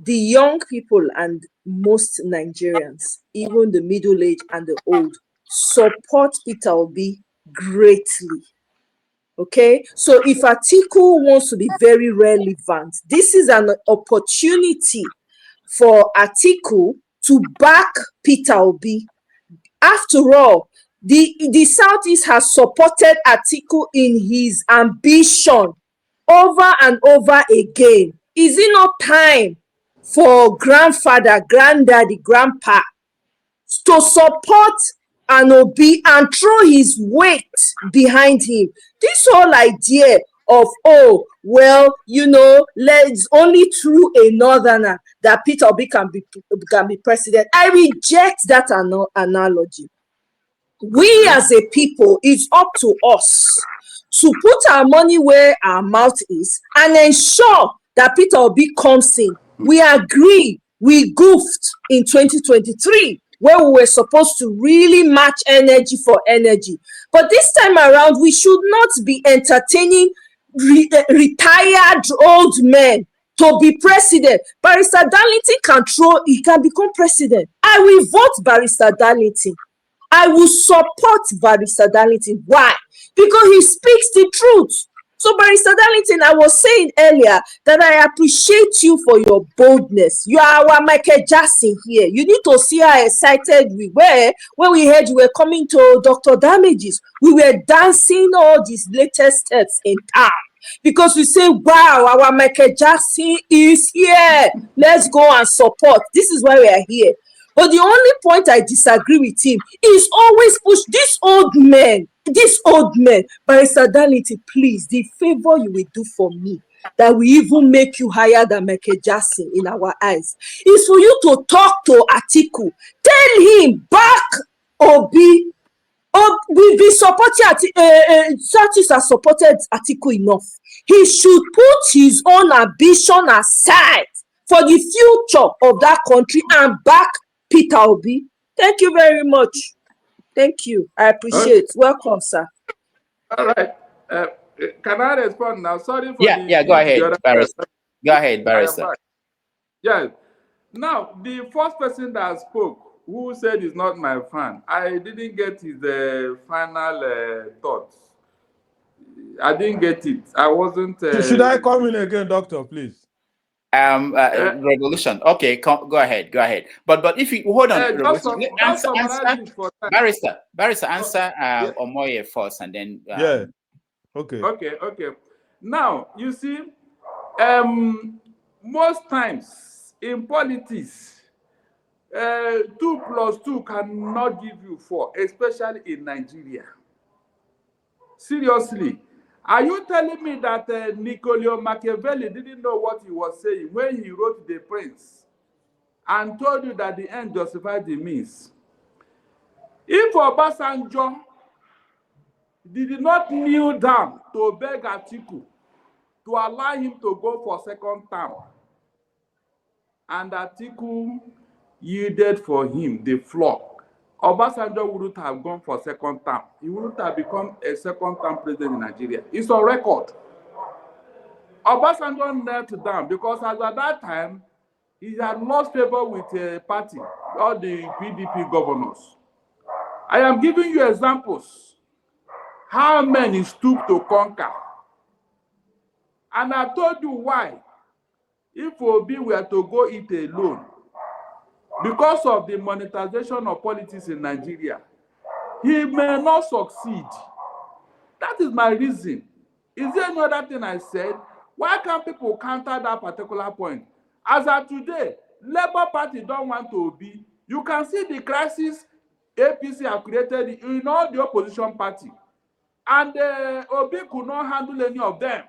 [SPEAKER 9] The young people and most Nigerians, even the middle-aged and the old, support Peter Obi greatly. Okay? So if Atiku wants to be very relevant, this is an opportunity for Atiku to back Peter Obi. After all, the Southeast has supported Atiku in his ambition over and over again. Is it not time for grandfather, granddaddy, grandpa to support an Obi and throw his weight behind him? This whole idea of, let's only through a northerner that Peter Obi can be president. I reject that analogy. We as a people, it's up to us to put our money where our mouth is and ensure that Peter Obi comes in. We agree we goofed in 2023 where we were supposed to really match energy for energy. But this time around, we should not be entertaining retired old men to be president. Barrister Darlington can become president. I will vote Barrister Darlington. I will support Barrister Darlington. Why? Because he speaks the truth. So, Barrister Darlington, I was saying earlier that I appreciate you for your boldness. You are our Michael Jackson here. You need to see how excited we were when we heard you were coming to Dr. Damages. We were dancing all these latest steps in town because we say, wow, our Michael Jackson is here. Let's go and support. This is why we are here. But the only point I disagree with him is always push this old man, Barrister Darlington, please, the favor you will do for me, that will even make you higher than Michael Jackson in our eyes, is for you to talk to Atiku. Tell him back Obi. We be supporting churches have supported Atiku enough. He should put his own ambition aside for the future of that country and back Peter Obi. Thank you very much. Thank you. I appreciate it. Welcome, sir.
[SPEAKER 5] All right. Can I respond now? Sorry for
[SPEAKER 4] yeah. Go ahead, Barrister. Go ahead, Barrister.
[SPEAKER 5] Yeah. Now, the first person that spoke, who said he's not my fan, I didn't get his final thoughts. I didn't get it. I wasn't.
[SPEAKER 8] Should I come in again, Doctor, please?
[SPEAKER 4] Revolution. Okay, go ahead. But if you hold on, Barrister, answer Omoye first, and then
[SPEAKER 8] yeah. Okay.
[SPEAKER 5] Now you see, most times in politics, 2 + 2 cannot give you 4, especially in Nigeria. Seriously. Are you telling me that Niccolò Machiavelli didn't know what he was saying when he wrote The Prince and told you that the end justifies the means? If Obasanjo did not kneel down to beg Atiku to allow him to go for second term, and Atiku yielded for him the floor, Obasanjo wouldn't have gone for second term. He wouldn't have become a second term president in Nigeria. It's on record. Obasanjo knelt down because as at that time, he had lost favor with a party, all the PDP governors. I am giving you examples. How many stooped to conquer? And I told you why. If Obi were to go it alone, because of the monetization of politics in Nigeria, he may not succeed. That is my reason. Is there any other thing I said? Why can't people counter that particular point? As of today, Labour Party don't want to be. You can see the crisis APC have created in all the opposition party. And Obi could not handle any of them.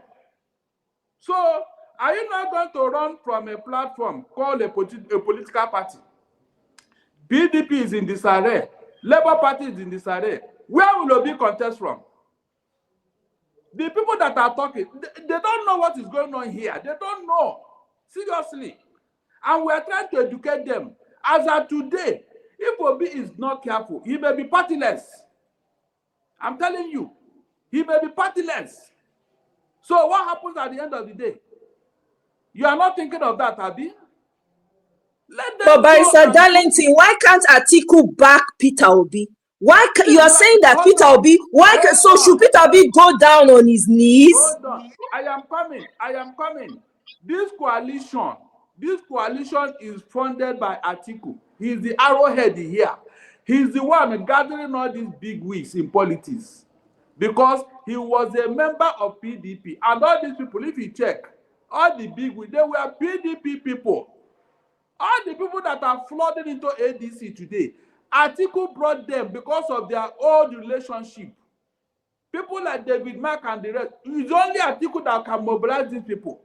[SPEAKER 5] So, are you not going to run from a platform called a political party? PDP is in disarray. Labour Party is in disarray. Where will Obi contest from? The people that are talking, they don't know what is going on here. They don't know. Seriously. And we are trying to educate them. As of today, if Obi is not careful, he may be partyless. I'm telling you, he may be partyless. So what happens at the end of the day? You are not thinking of that, Abi?
[SPEAKER 9] But Barrister Darlington, why can't Atiku back Peter Obi? Why you are saying that Peter Obi? So should Peter Obi go down on his knees?
[SPEAKER 5] Hold on. I am coming. This coalition is funded by Atiku. He is the arrowhead here. He is the one gathering all these big wigs in politics because he was a member of PDP. And all these people, if you check, all the big wigs, they were PDP people. All the people that are flooding into ADC today, Atiku brought them because of their old relationship. People like David Mark and the rest, it's only Atiku that can mobilize these people.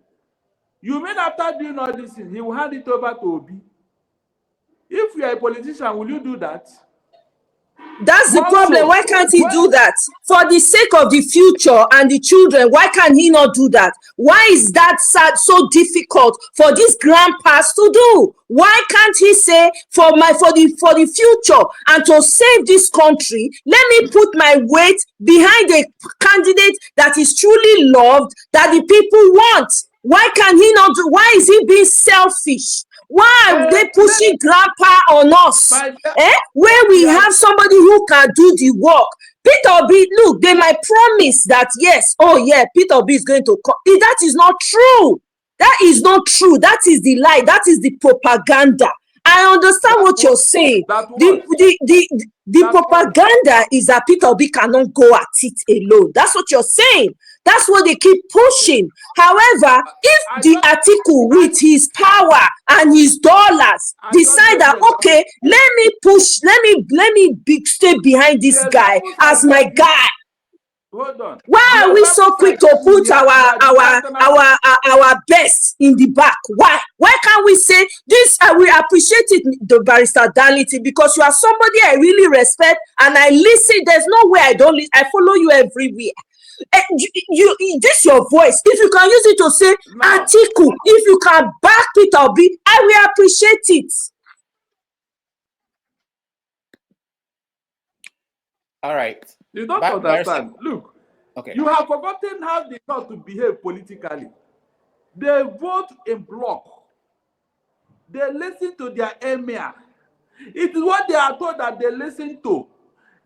[SPEAKER 5] You mean after doing all this, he will hand it over to Obi? If you are a politician, will you do that?
[SPEAKER 9] That's the problem. Why can't he do that? For the sake of the future and the children, why can he not do that? Why is that so difficult for these grandpas to do? Why can't he say for the future and to save this country, let me put my weight behind a candidate that is truly loved, that the people want? Why can he not do? Why is he being selfish? Why are they pushing grandpa on us? Where we have somebody who can do the work. Peter Obi, look, they might promise that, yes, oh yeah, Peter Obi is going to come. That is not true. That is not true. That is the lie. That is the propaganda. I understand what you're saying. The propaganda is that Peter Obi cannot go at it alone. That's what you're saying. That's what they keep pushing. However, if the Atiku with his power and his dollars decide that, okay, let me push, let me stay behind this guy as my guy.
[SPEAKER 5] Hold on.
[SPEAKER 9] Why are we so quick to put our best in the back? Why can't we say this? We appreciate it, the Barrister Darlington, because you are somebody I really respect and I listen. There's no way I don't listen. I follow you everywhere. This your voice. If you can use it to say Atiku, if you can back Peter Obi, I will appreciate it.
[SPEAKER 4] All right.
[SPEAKER 5] You don't understand. Look, okay. You have forgotten how they thought to behave politically. They vote in block. They listen to their emir. It is what they are told that they listen to.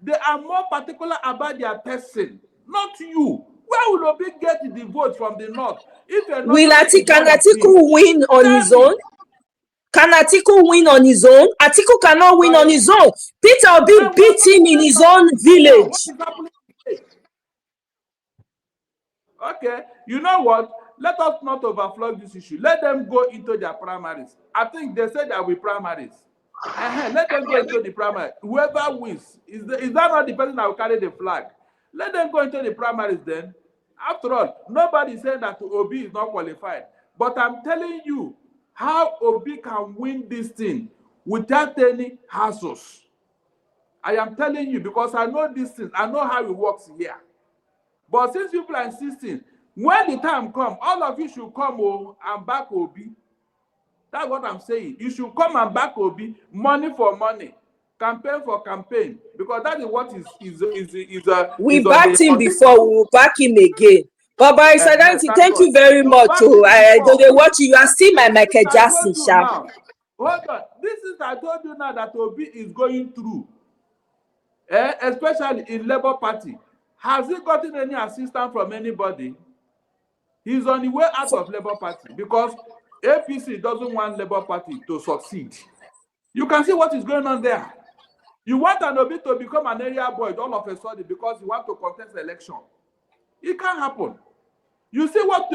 [SPEAKER 5] They are more particular about their person, not you. Where will Obi get the vote from the north? If you're not
[SPEAKER 9] can Atiku win on his own? Can Atiku win on his own? Atiku cannot win on his own. Peter Obi beat him in his own village.
[SPEAKER 5] Okay, you know what? Let us not overflow this issue. Let them go into their primaries. I think they said there will be primaries. Let them go into the primary. Whoever wins, is that not the person that will carry the flag? Let them go into the primaries then. After all, nobody is saying that Obi is not qualified. But I'm telling you how Obi can win this thing without any hassles. I am telling you because I know these things. I know how it works here. But since people are insisting, when the time comes, all of you should come and back Obi. That's what I'm saying. You should come and back Obi, money for money, campaign for campaign, because that is what is
[SPEAKER 9] we backed him before, we will back him again. But Barrister Darlington, thank you very much. I don't watch you. You are still my Michael Jackson, Sha.
[SPEAKER 5] Hold on. This is I told you now that Obi is going through, especially in Labour Party. Has he gotten any assistance from anybody? He's on the way out of Labour Party because APC doesn't want Labour Party to succeed. You can see what is going on there. You want an Obi to become an area boy all of a sudden because you want to contest the election. It can't happen. You see what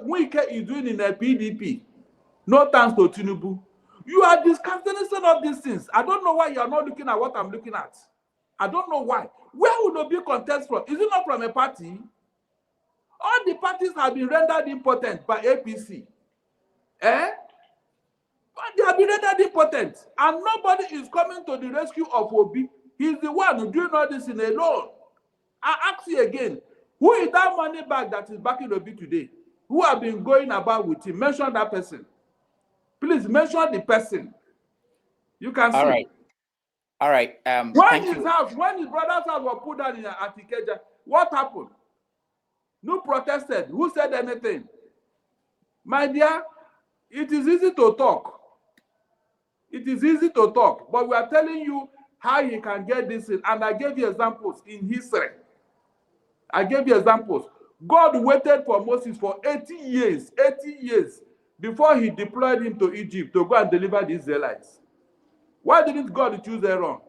[SPEAKER 5] Wike is doing in the PDP. No thanks to Tinubu. You are discussing some of these things. I don't know why you are not looking at what I'm looking at. I don't know why. Where would Obi contest from? Is it not from a party? All the parties have been rendered impotent by APC. But they have been rendered impotent. And nobody is coming to the rescue of Obi. He's the one who doing all this in alone. I ask you again, who is that money bag that is backing Obi today? Who have been going about with him? Mention that person. Please mention the person. You can see.
[SPEAKER 4] All right. All right.
[SPEAKER 5] When his brother's house was put down in Atikeja, what happened? Who protested? Who said anything? My dear, it is easy to talk. It is easy to talk, but we are telling you how you can get this in. And I gave you examples in history. I gave you examples. God waited for Moses for 80 years before he deployed him to Egypt to go and deliver the Israelites. Why didn't God choose Aaron?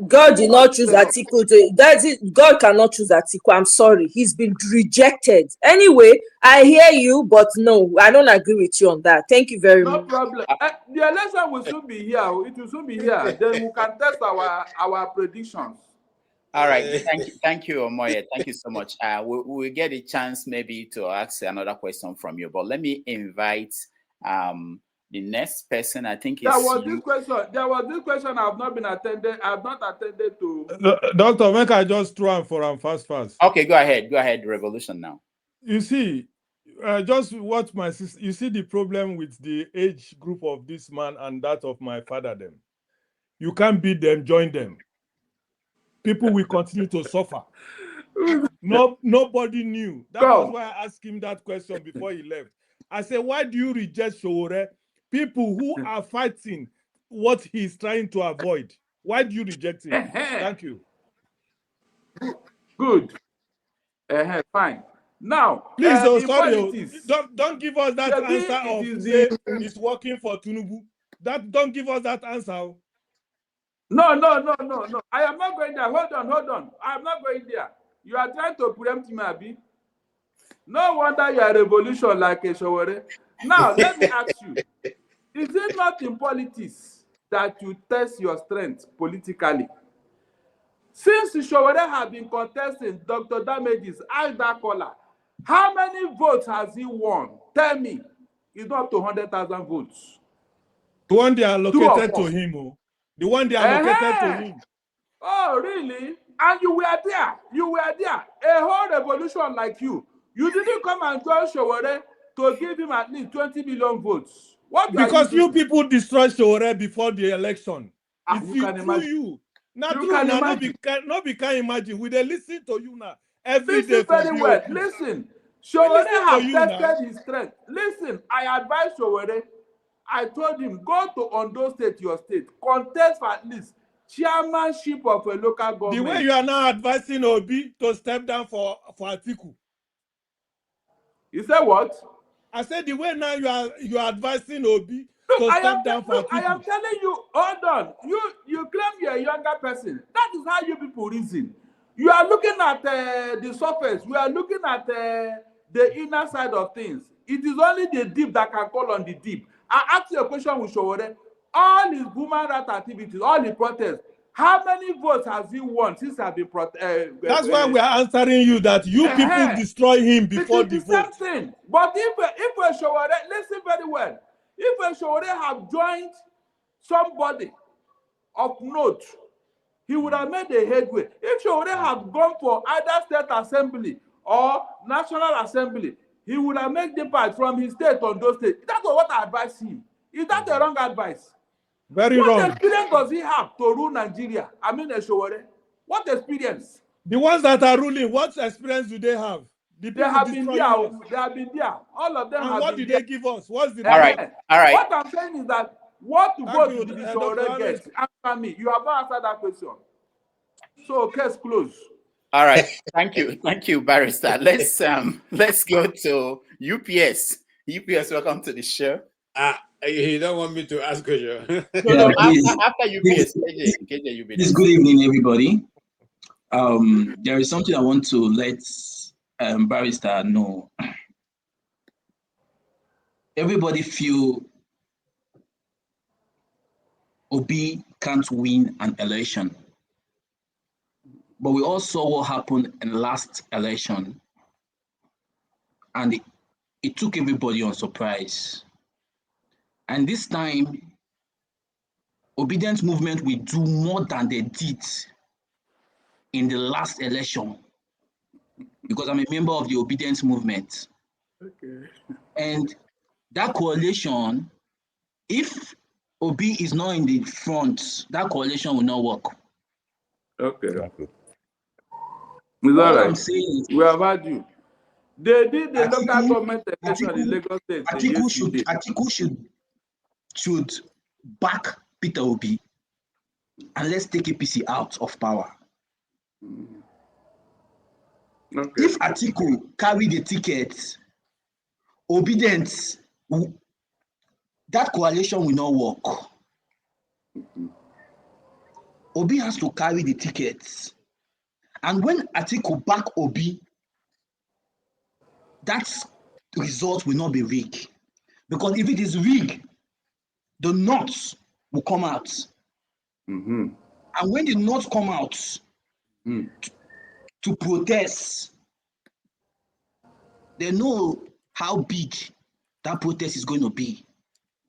[SPEAKER 9] God did not choose Atiku. That's it. God cannot choose Atiku. I'm sorry. He's been rejected. Anyway, I hear you, but no, I don't agree with you on that. Thank you very much.
[SPEAKER 5] No problem. The election will soon be here. It will soon be here. Then we can test our predictions.
[SPEAKER 4] All right. Thank you, Omoye. Thank you so much. We'll get a chance maybe to ask another question from you, but let me invite the next person. I think
[SPEAKER 5] there was this question I have not attended to.
[SPEAKER 8] Doctor, make I just throw for him fast.
[SPEAKER 4] Okay, go ahead. Revolution now.
[SPEAKER 8] You see, just what my sister. You see the problem with the age group of this man and that of my father. Them, you can't beat them. Join them. People will continue to suffer. Nobody knew. That was why I asked him that question before he left. I said, why do you reject Sowore? People who are fighting what he's trying to avoid. Why do you reject him? Thank you.
[SPEAKER 5] Good. Fine. Now,
[SPEAKER 8] please,
[SPEAKER 5] in
[SPEAKER 8] sorry,
[SPEAKER 5] politics,
[SPEAKER 8] don't give us that answer of say it's working for Tinubu. Don't give us that answer.
[SPEAKER 5] No. I am not going there. Hold on. I am not going there. You are trying to preempt me, Abi. No wonder you are a revolution like a Showore. Now, let me ask you, is it not in politics that you test your strength politically? Since Showore has been contesting, Dr. Damages, ask that caller, how many votes has he won? Tell me. It's not up to 100,000 votes.
[SPEAKER 8] The one they allocated to him. Oh. The one they allocated to him.
[SPEAKER 5] Oh, really? And you were there. A whole revolution like you. You didn't come and join Showore to give him at least 20 million votes.
[SPEAKER 8] Because you people destroyed Showore before the election.
[SPEAKER 5] If you can imagine.
[SPEAKER 8] You. Now, nobody can imagine. We they listen to you now every
[SPEAKER 5] listen
[SPEAKER 8] day.
[SPEAKER 5] Very well. Listen, Showore has tested his strength. Listen, I advised Showore. I told him, go to Ondo State, your state, contest for at least chairmanship of a local government.
[SPEAKER 8] The way you are now advising Obi to step down for Atiku.
[SPEAKER 5] You said what?
[SPEAKER 8] I said the way now you are advising Obi to step down for Atiku.
[SPEAKER 5] I am telling you, hold on. You claim you're a younger person. That is how you people reason. You are looking at the surface. We are looking at the inner side of things. It is only the deep that can call on the deep. I ask you a question with Showore. All his human rights activities, all the protests, how many votes has he won since he has been
[SPEAKER 8] That's why we are answering you that you people destroy him before the vote.
[SPEAKER 5] Thing. But if a Showore, listen very well, if a Showore have joined somebody of note, he would have made a headway. If Showore have gone for either state assembly or national assembly, he would have made the part from his state on those states. That's what I advise him. Is that a wrong advice?
[SPEAKER 8] Very wrong.
[SPEAKER 5] What experience does he have to rule Nigeria? I mean, Showore. What experience?
[SPEAKER 8] The ones that are ruling, what experience do they have?
[SPEAKER 5] They have been there. They have been there. All of them
[SPEAKER 8] and
[SPEAKER 5] have
[SPEAKER 8] what
[SPEAKER 5] been
[SPEAKER 8] did they give us? What's the
[SPEAKER 4] all right.
[SPEAKER 5] What I'm saying is that what vote did Showore get? Answer me. You have not answered that question. So case closed.
[SPEAKER 4] All right. Thank you, Barrister. Let's go to UPS. UPS, welcome to the show.
[SPEAKER 10] You don't want me to ask question.
[SPEAKER 4] No, after UPS, KJ, you be next.
[SPEAKER 11] Good evening, everybody. There is something I want to let Barrister know. Everybody feel Obi can't win an election. But we all saw what happened in the last election. And it took everybody on surprise. And this time, Obedience Movement will do more than they did in the last election. Because I'm a member of the Obedience Movement.
[SPEAKER 5] Okay.
[SPEAKER 11] And that coalition, if Obi is not in the front, that coalition will not work.
[SPEAKER 5] Okay. Is that right? We have had you. They did the local government election in Lagos State.
[SPEAKER 11] Atiku should back Peter Obi and let's take APC out of power.
[SPEAKER 5] Okay.
[SPEAKER 11] If Atiku carry the ticket, Obedience, that coalition will not work. Obi has to carry the tickets. And when Atiku back Obi, that result will not be rigged. Because if it is rigged, the North will come out.
[SPEAKER 5] Mm-hmm.
[SPEAKER 11] And when the North come out to protest, they know how big that protest is going to be.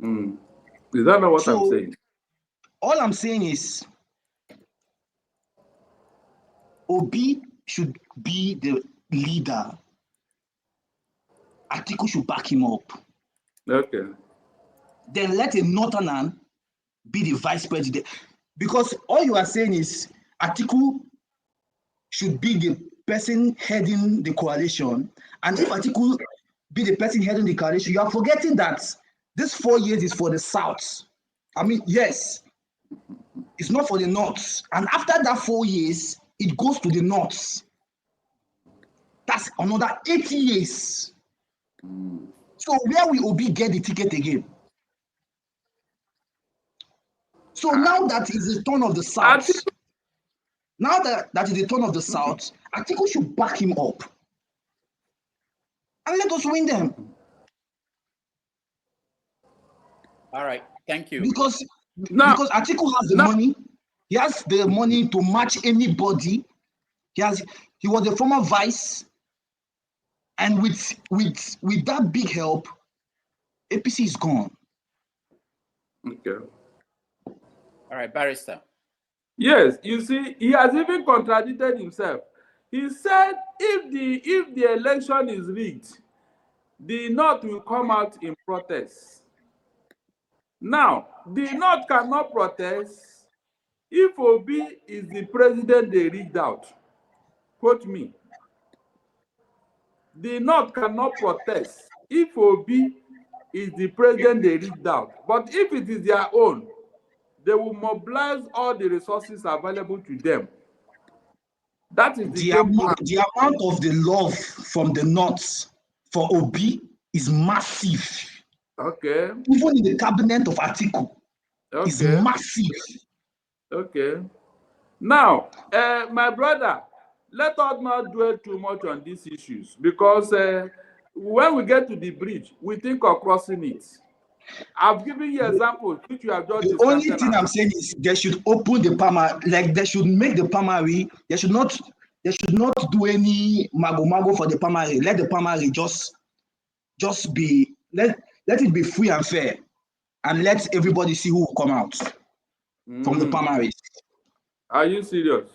[SPEAKER 5] Is that not what I'm saying?
[SPEAKER 11] All I'm saying is Obi should be the leader. Atiku should back him up.
[SPEAKER 5] Okay.
[SPEAKER 11] Then let a Northerner be the vice president. Because all you are saying is Atiku should be the person heading the coalition. And if Atiku be the person heading the coalition, you are forgetting that this 4 years is for the South. I mean, yes, It's not for the North. And after that 4 years, it goes to the North. That's another 8 years. So where will Obi get the ticket again? So now that is the turn of the South. Now that is the turn of the South, Atiku should back him up. And let us win them.
[SPEAKER 4] All right, thank you.
[SPEAKER 11] Because Atiku has the money. He has the money to match anybody. He was a former vice. And with that big help, APC is gone.
[SPEAKER 5] Okay.
[SPEAKER 4] All right, Barrister.
[SPEAKER 5] Yes, you see, he has even contradicted himself. He said if the election is rigged, the North will come out in protest. Now, the North cannot protest if Obi is the president they rigged out. Quote me. The North cannot protest if Obi is the president they rigged out. But if it is their own, they will mobilize all the resources available to them. That is the game plan.
[SPEAKER 11] The amount of the love from the North for Obi is massive.
[SPEAKER 5] Okay.
[SPEAKER 11] Even in the cabinet of Atiku, is massive.
[SPEAKER 5] Okay. Now, my brother, let us not dwell too much on these issues because when we get to the bridge, we think of crossing it. I've given you examples which you have just
[SPEAKER 11] discussed. The only thing I'm saying is they should open the primary, like they should make the primary. They should not do any mago for the primary. Let the primary just be let it be free and fair, and let everybody see who will come out from the primaries.
[SPEAKER 5] Are you serious?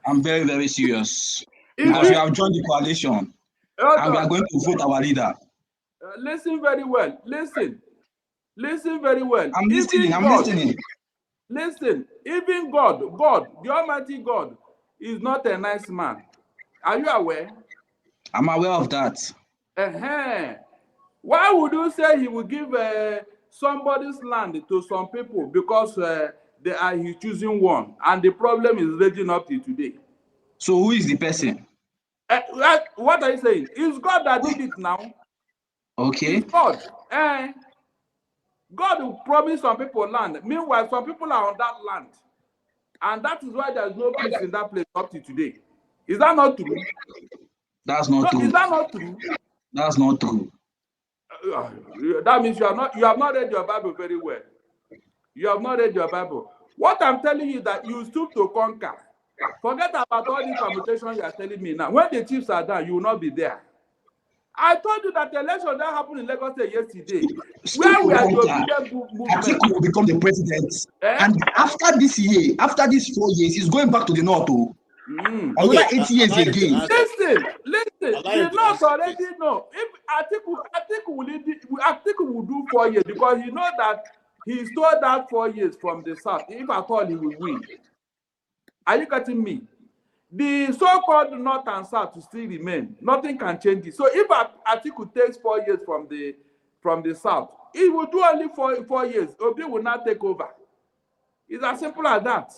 [SPEAKER 11] I'm very, very serious. Because we have joined the coalition and we are going to vote our leader.
[SPEAKER 5] Listen very well. Listen very well.
[SPEAKER 11] I'm listening.
[SPEAKER 5] Listen, even God, the Almighty God, is not a nice man. Are you aware?
[SPEAKER 11] I'm aware of that.
[SPEAKER 5] Why would you say he will give somebody's land to some people because they are his choosing one, and the problem is raging up to today?
[SPEAKER 11] So who is the person?
[SPEAKER 5] What are you saying? It's God that did it now.
[SPEAKER 11] Okay.
[SPEAKER 5] It's God. God will promise some people land. Meanwhile, some people are on that land. And that is why there's no peace in that place up to today. Is that not true?
[SPEAKER 11] That's not true.
[SPEAKER 5] Is that not true?
[SPEAKER 11] That's not true.
[SPEAKER 5] That means you have not read your Bible very well. You have not read your Bible. What I'm telling you is that you stoop to conquer. Forget about all this permutation you are telling me now. When the chiefs are done, you will not be there. I told you that the election that happened in Lagos State yesterday, where we are the obedient movement.
[SPEAKER 11] Atiku will become the president. And after this 4 years, he's going back to the North. Another 8 years again.
[SPEAKER 5] Listen. The North already know. If Atiku will do 4 years because he knows that he stole that 4 years from the South. If at all, he will win. Are you getting me? The so-called North and South will still remain. Nothing can change it. So if Atiku takes 4 years from the South, he will do only 4 years. Obi will not take over. It's as simple as that.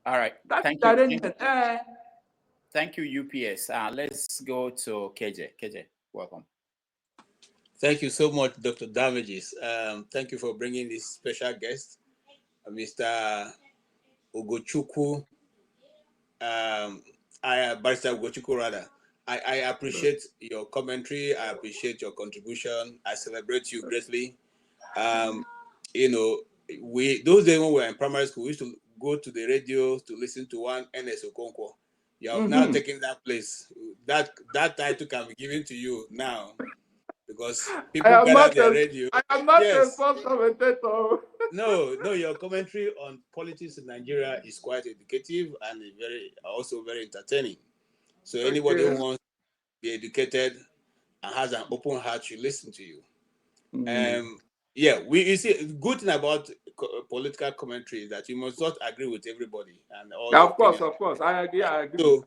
[SPEAKER 4] All right.
[SPEAKER 5] Thank
[SPEAKER 4] you, UPS. Let's go to KJ. KJ, welcome.
[SPEAKER 10] Thank you so much, Dr. Damages. Thank you for bringing this special guest, Mr. Ogochukwu. Barrister Ogochukwu, rather. I appreciate your commentary. I appreciate your contribution. I celebrate you greatly. Those days when we were in primary school, we used to go to the radio to listen to one NS Okonkwo. You have now taken that place. That title can be given to you now because people gather their radio.
[SPEAKER 5] I am not a sports commentator.
[SPEAKER 10] No, your commentary on politics in Nigeria is quite educative and also very entertaining. So anybody who wants to be educated and has an open heart should listen to you. You see, good thing about political commentary is that you must not agree with everybody and all.
[SPEAKER 5] Of course, I agree.
[SPEAKER 10] So,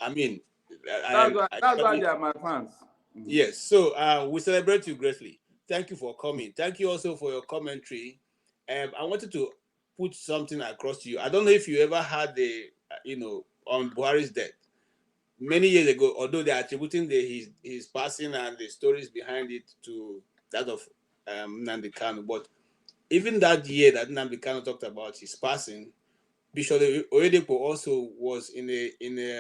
[SPEAKER 10] I mean,
[SPEAKER 5] that's why they are my fans.
[SPEAKER 10] Yes. So we celebrate you greatly. Thank you for coming. Thank you also for your commentary. I wanted to put something across to you. I don't know if you ever had the, on Buhari's death many years ago, although they are attributing his passing and the stories behind it to that of Nnamdi Kanu. But even that year that Nnamdi Kanu talked about his passing, Bishop Oyedepo also was in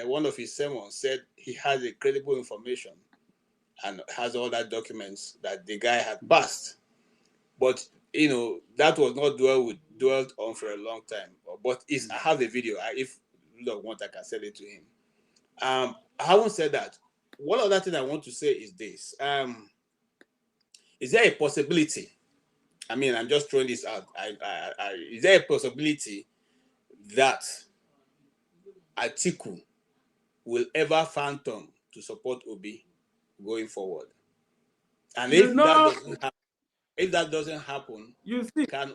[SPEAKER 10] one of his sermons said he has a credible information and has all that documents that the guy had passed. But that was not dwelt on for a long time. But I have the video. If you don't want, I can send it to him. I haven't said that. One other thing I want to say is this. Is there a possibility? I mean, I'm just throwing this out. Is there a possibility that Atiku will ever phantom to support Obi going forward? And if that doesn't happen,
[SPEAKER 5] you see,
[SPEAKER 10] can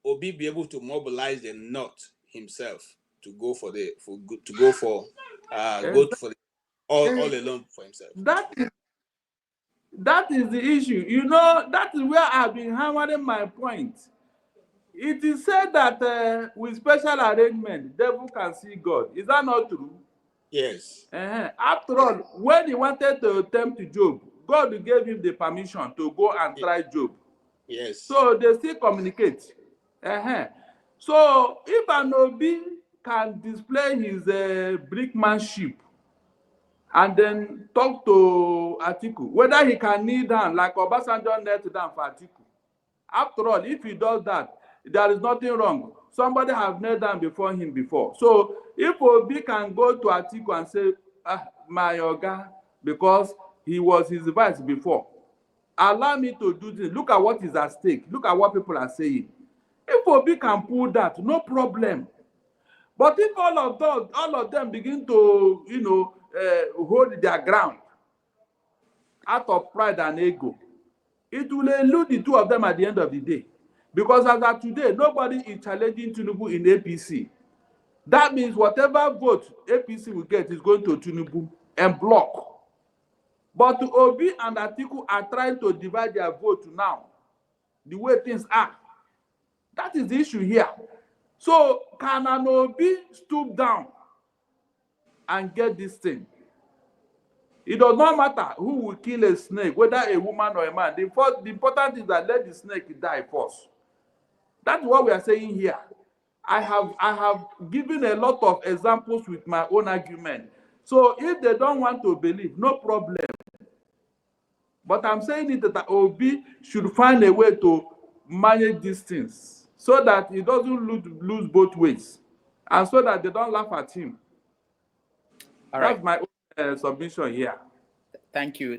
[SPEAKER 10] Obi be able to mobilize the North himself to go for all alone for himself?
[SPEAKER 5] That is the issue. That is where I've been hammering my point. It is said that with special arrangement, devil can see God. Is that not true?
[SPEAKER 10] Yes.
[SPEAKER 5] After all, when he wanted to tempt Job, God gave him the permission to go and try Job.
[SPEAKER 10] Yes.
[SPEAKER 5] So they still communicate. So if an Obi can display his brickmanship and then talk to Atiku, whether he can kneel down like Obasanjo knelt down for Atiku. After all, if he does that, there is nothing wrong. Somebody have knelt down before him before. So if Obi can go to Atiku and say, my Oga, because he was his vice before, allow me to do this. Look at what is at stake. Look at what people are saying. If Obi can pull that, no problem. But if all of them begin to, hold their ground out of pride and ego, it will elude the two of them at the end of the day. Because as of today, nobody is challenging Tinubu in APC. That means whatever vote APC will get is going to Tinubu and block. But Obi and Atiku are trying to divide their vote now, the way things are. That is the issue here. So can an Obi stoop down and get this thing? It does not matter who will kill a snake, whether a woman or a man. The important is that let the snake die first. That's what we are saying here. I have given a lot of examples with my own argument. So if they don't want to believe, no problem. But I'm saying it that Obi should find a way to manage these things so that he doesn't lose both ways, and so that they don't laugh at him. That's my own submission here.
[SPEAKER 4] Thank you,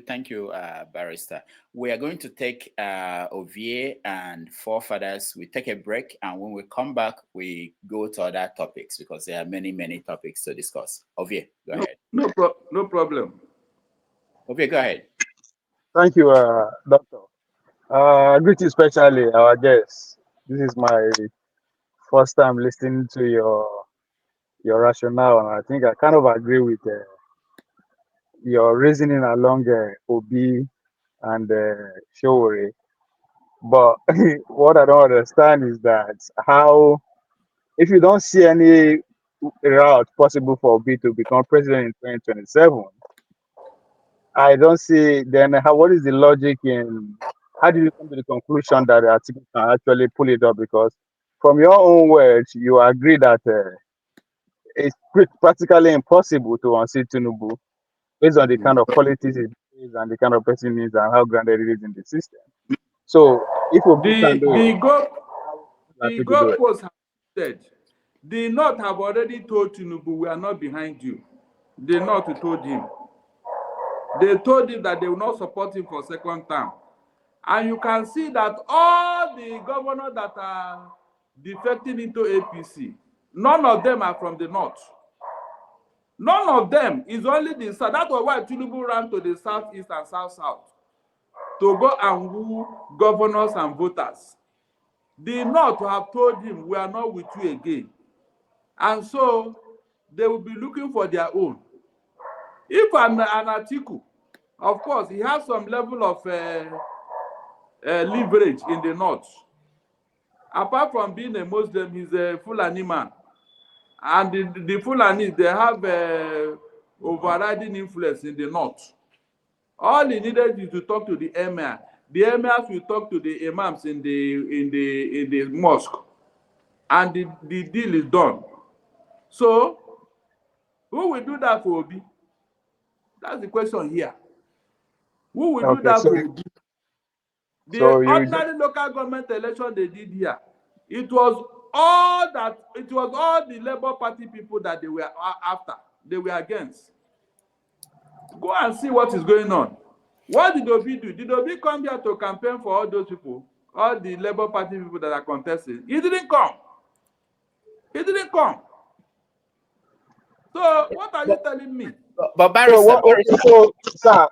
[SPEAKER 4] Barrister. We are going to take Ovie and Forefathers. We take a break, and when we come back, we go to other topics because there are many topics to discuss. Ovie, go ahead.
[SPEAKER 5] No problem.
[SPEAKER 4] Ovie, go ahead.
[SPEAKER 12] Thank you, Doctor. Greet especially our guests. This is my first time listening to your rationale, and I think I kind of agree with your reasoning along Obi and Showore. But what I don't understand is that how, if you don't see any route possible for Obi to become president in 2027, I don't see then what is the logic in, how do you come to the conclusion that the article can actually pull it up? Because from your own words, you agree that it's practically impossible to unseat Tinubu based on the kind of qualities it is and the kind of person he is and how grounded it is in the system. So if Obi can do it,
[SPEAKER 5] the goalposts have said, the North have already told Tinubu, we are not behind you. The North told him. They told him that they will not support him for second term. And you can see that all the governors that are defecting into APC, none of them are from the North. None of them is only the South. That was why Tinubu ran to the Southeast and South to go and woo governors and voters. The North have told him, we are not with you again. And so they will be looking for their own. If an Atiku, of course, he has some level of leverage in the North. apart from being a Muslim, he's a Fulani man. And the Fulani, they have overriding influence in the north. All he needed is to talk to the emir. The emirs will talk to the imams in the mosque, and the deal is done. So, who will do that for Obi? That's the question here. Who will do that for Obi? The ordinary local government election they did here, it was all the Labour Party people that they were after. They were against. Go and see what is going on. What did Obi do? Did Obi come here to campaign for all those people, all the Labour Party people that are contesting? He didn't come. He didn't come. So what are you telling me?
[SPEAKER 4] But Barrister,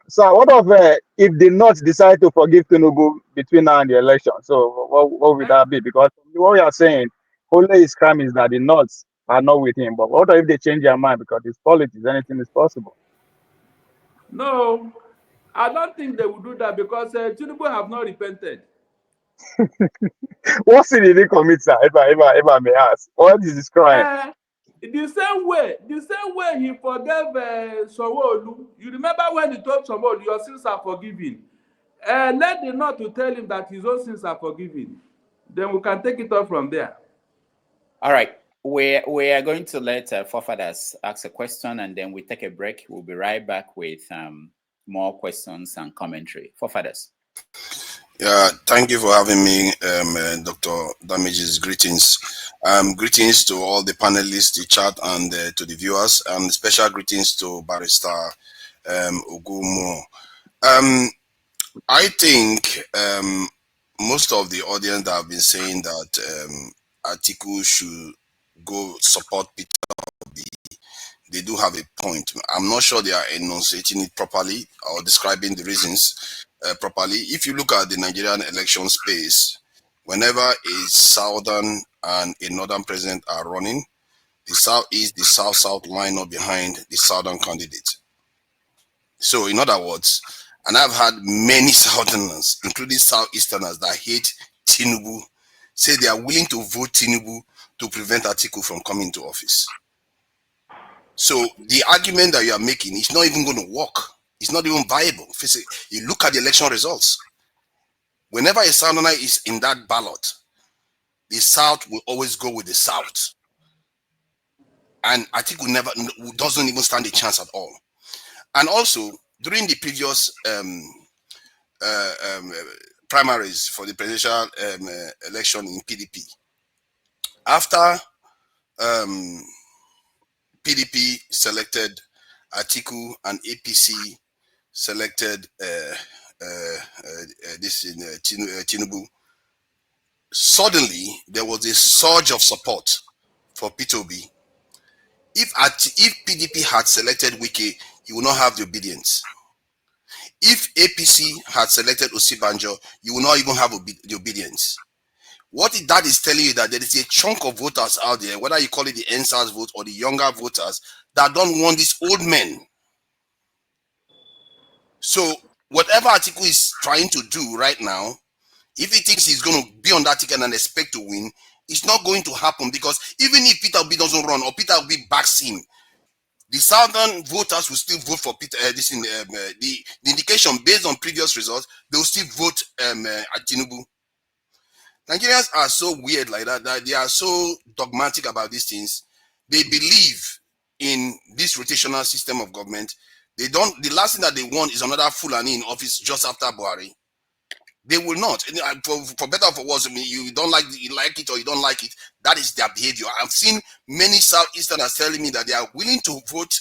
[SPEAKER 12] sir, what of if the North decide to forgive Tinubu between now and the election? So what would that be? Because what we are saying, only his crime is that the North are not with him. But what if they change their mind? Because it's politics, anything is possible.
[SPEAKER 5] No, I don't think they will do that because Tinubu have not repented.
[SPEAKER 12] What sin did he commit, sir? If I may ask, what is his crime?
[SPEAKER 5] The same way he forgave Sanwo-Olu. You remember when he told Sanwo-Olu, your sins are forgiven. Let the North to tell him that his own sins are forgiven. Then we can take it off from there.
[SPEAKER 4] All right. We are going to let forefathers ask a question, and then we take a break. We'll be right back with more questions and commentary. Forefathers.
[SPEAKER 13] Yeah, thank you for having me, Dr. Damages. Greetings. Greetings to all the panelists, the chat, and to the viewers, and special greetings to Barrister Agomuo. I think most of the audience that have been saying that Atiku should go support Peter Obi, they do have a point. I'm not sure they are enunciating it properly or describing the reasons properly. If you look at the Nigerian election space, whenever a southern and a northern president are running, the southeast, the south line up behind the southern candidate. So in other words, and I've had many southerners, including southeasterners, that hate Tinubu, say they are willing to vote Tinubu to prevent Atiku from coming to office. So the argument that you are making is not even going to work. It's not even viable. You look at the election results. Whenever a southerner is in that ballot, the South will always go with the South. And Atiku doesn't even stand a chance at all. And also, during the previous primaries for the presidential election in PDP, after PDP selected Atiku and APC selected Tinubu, suddenly there was a surge of support for Peter Obi. If PDP had selected Wike, he would not have the obedience. If APC had selected Osibanjo, you will not even have the obedience. What that is telling you that there is a chunk of voters out there, whether you call it the NSAS vote or the younger voters, that don't want these old men. So whatever Atiku is trying to do right now, if he thinks he's going to be on that ticket and expect to win, it's not going to happen, because even if Peter Obi doesn't run or Peter Obi backs him, the southern voters will still vote for Peter. The indication based on previous results, they will still vote at Tinubu. Nigerians are so weird like that they are so dogmatic about these things. They believe in this rotational system of government. They don't. The last thing that they want is another Fulani in office just after Buhari. They will not. For better or for worse, I mean, you like it or you don't like it. That is their behavior. I've seen many Southeasterners telling me that they are willing to vote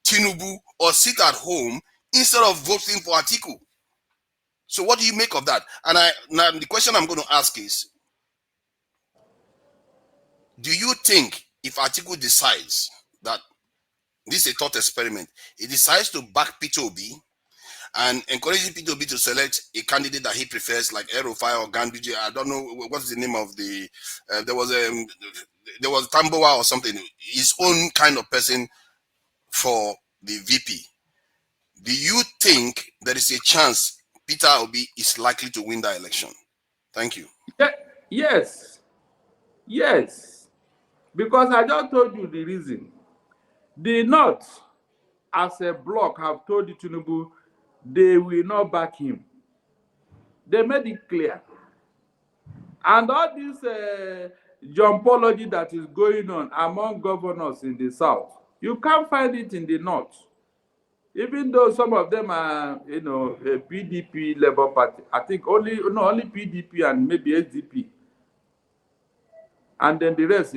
[SPEAKER 13] Tinubu or sit at home instead of voting for Atiku. So what do you make of that? And now the question I'm going to ask is, do you think if Atiku decides that this is a thought experiment, he decides to back Peter Obi and encouraging Peter Obi to select a candidate that he prefers, like El-Rufai or Ganduje? I don't know what's the name of the. There was Tambowa or something. His own kind of person for the VP. Do you think there is a chance Peter Obi is likely to win that election? Thank you.
[SPEAKER 5] Yes. Yes, because I just told you the reason. The North, as a bloc, have told the Tinubu they will not back him. They made it clear. And all this jumpology that is going on among governors in the South, you can't find it in the North. Even though some of them are, a PDP, Labour Party, I think only PDP and maybe SDP. And then the rest,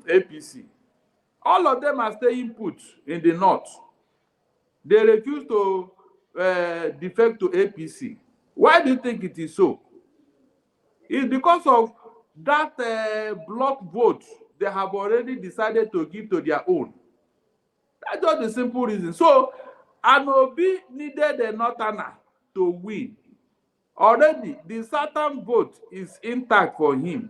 [SPEAKER 5] APC. All of them are staying put in the North. They refuse to defect to APC. Why do you think it is so? It's because of that block vote they have already decided to give to their own. That's just the simple reason. So, Anobi needed a Northerner to win. Already, the Southern vote is intact for him.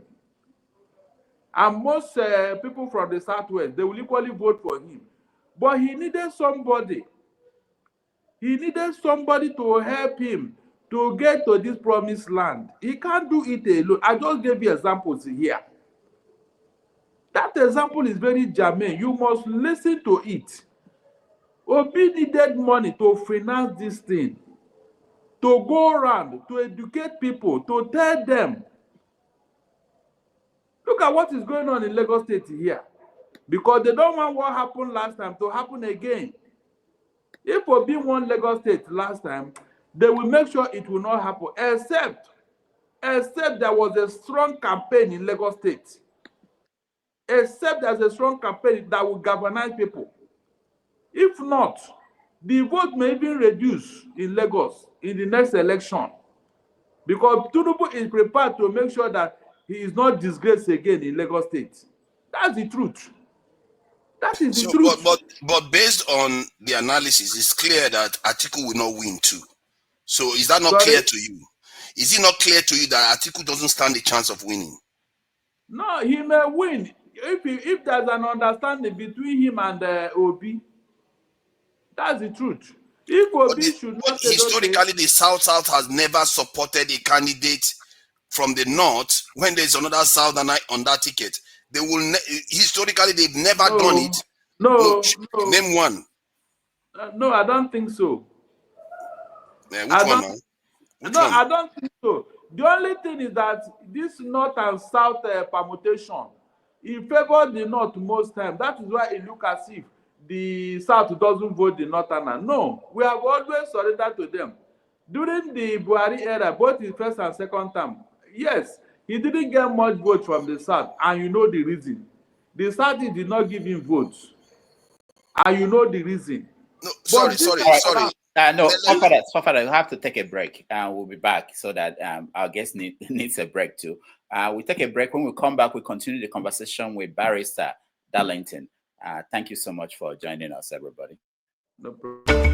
[SPEAKER 5] And most people from the Southwest, they will equally vote for him. But he needed somebody. He needed somebody to help him to get to this promised land. He can't do it alone. I just gave you examples here. That example is very germane. You must listen to it. Obi needed money to finance this thing, to go around, to educate people, to tell them. Look at what is going on in Lagos State here. Because they don't want what happened last time to happen again. If Obi won Lagos State last time, they will make sure it will not happen, except there was a strong campaign in Lagos State. Except there's a strong campaign that will galvanize people. If not, the vote may even reduce in Lagos in the next election. Because Tinubu is prepared to make sure that he is not disgraced again in Lagos State. That's the truth. That is the truth.
[SPEAKER 13] But based on the analysis, it's clear that Atiku will not win too. So is that not clear to you? Is it not clear to you that Atiku doesn't stand a chance of winning?
[SPEAKER 5] No, he may win if there's an understanding between him and Obi. That's the truth. If Obi should not
[SPEAKER 13] historically, the South has never supported a candidate from the North when there's another Southerner on that ticket. They will historically they've never done it.
[SPEAKER 5] No.
[SPEAKER 13] Name one.
[SPEAKER 5] No, I don't think so.
[SPEAKER 13] Yeah, which one?
[SPEAKER 5] I don't think so. The only thing is that this North and South permutation, it favors the North most times. That is why it looks as if the South doesn't vote the Northerner. No, we have always surrendered to them. During the Buhari era, both his first and second term, yes, he didn't get much vote from the South, and you know the reason. The South did not give him votes, and you know the reason.
[SPEAKER 13] No, sorry.
[SPEAKER 4] No, Father, we have to take a break, and we'll be back so that our guest needs a break too. We take a break. When we come back, we continue the conversation with Barrister Darlington. Thank you so much for joining us, everybody.
[SPEAKER 5] No problem.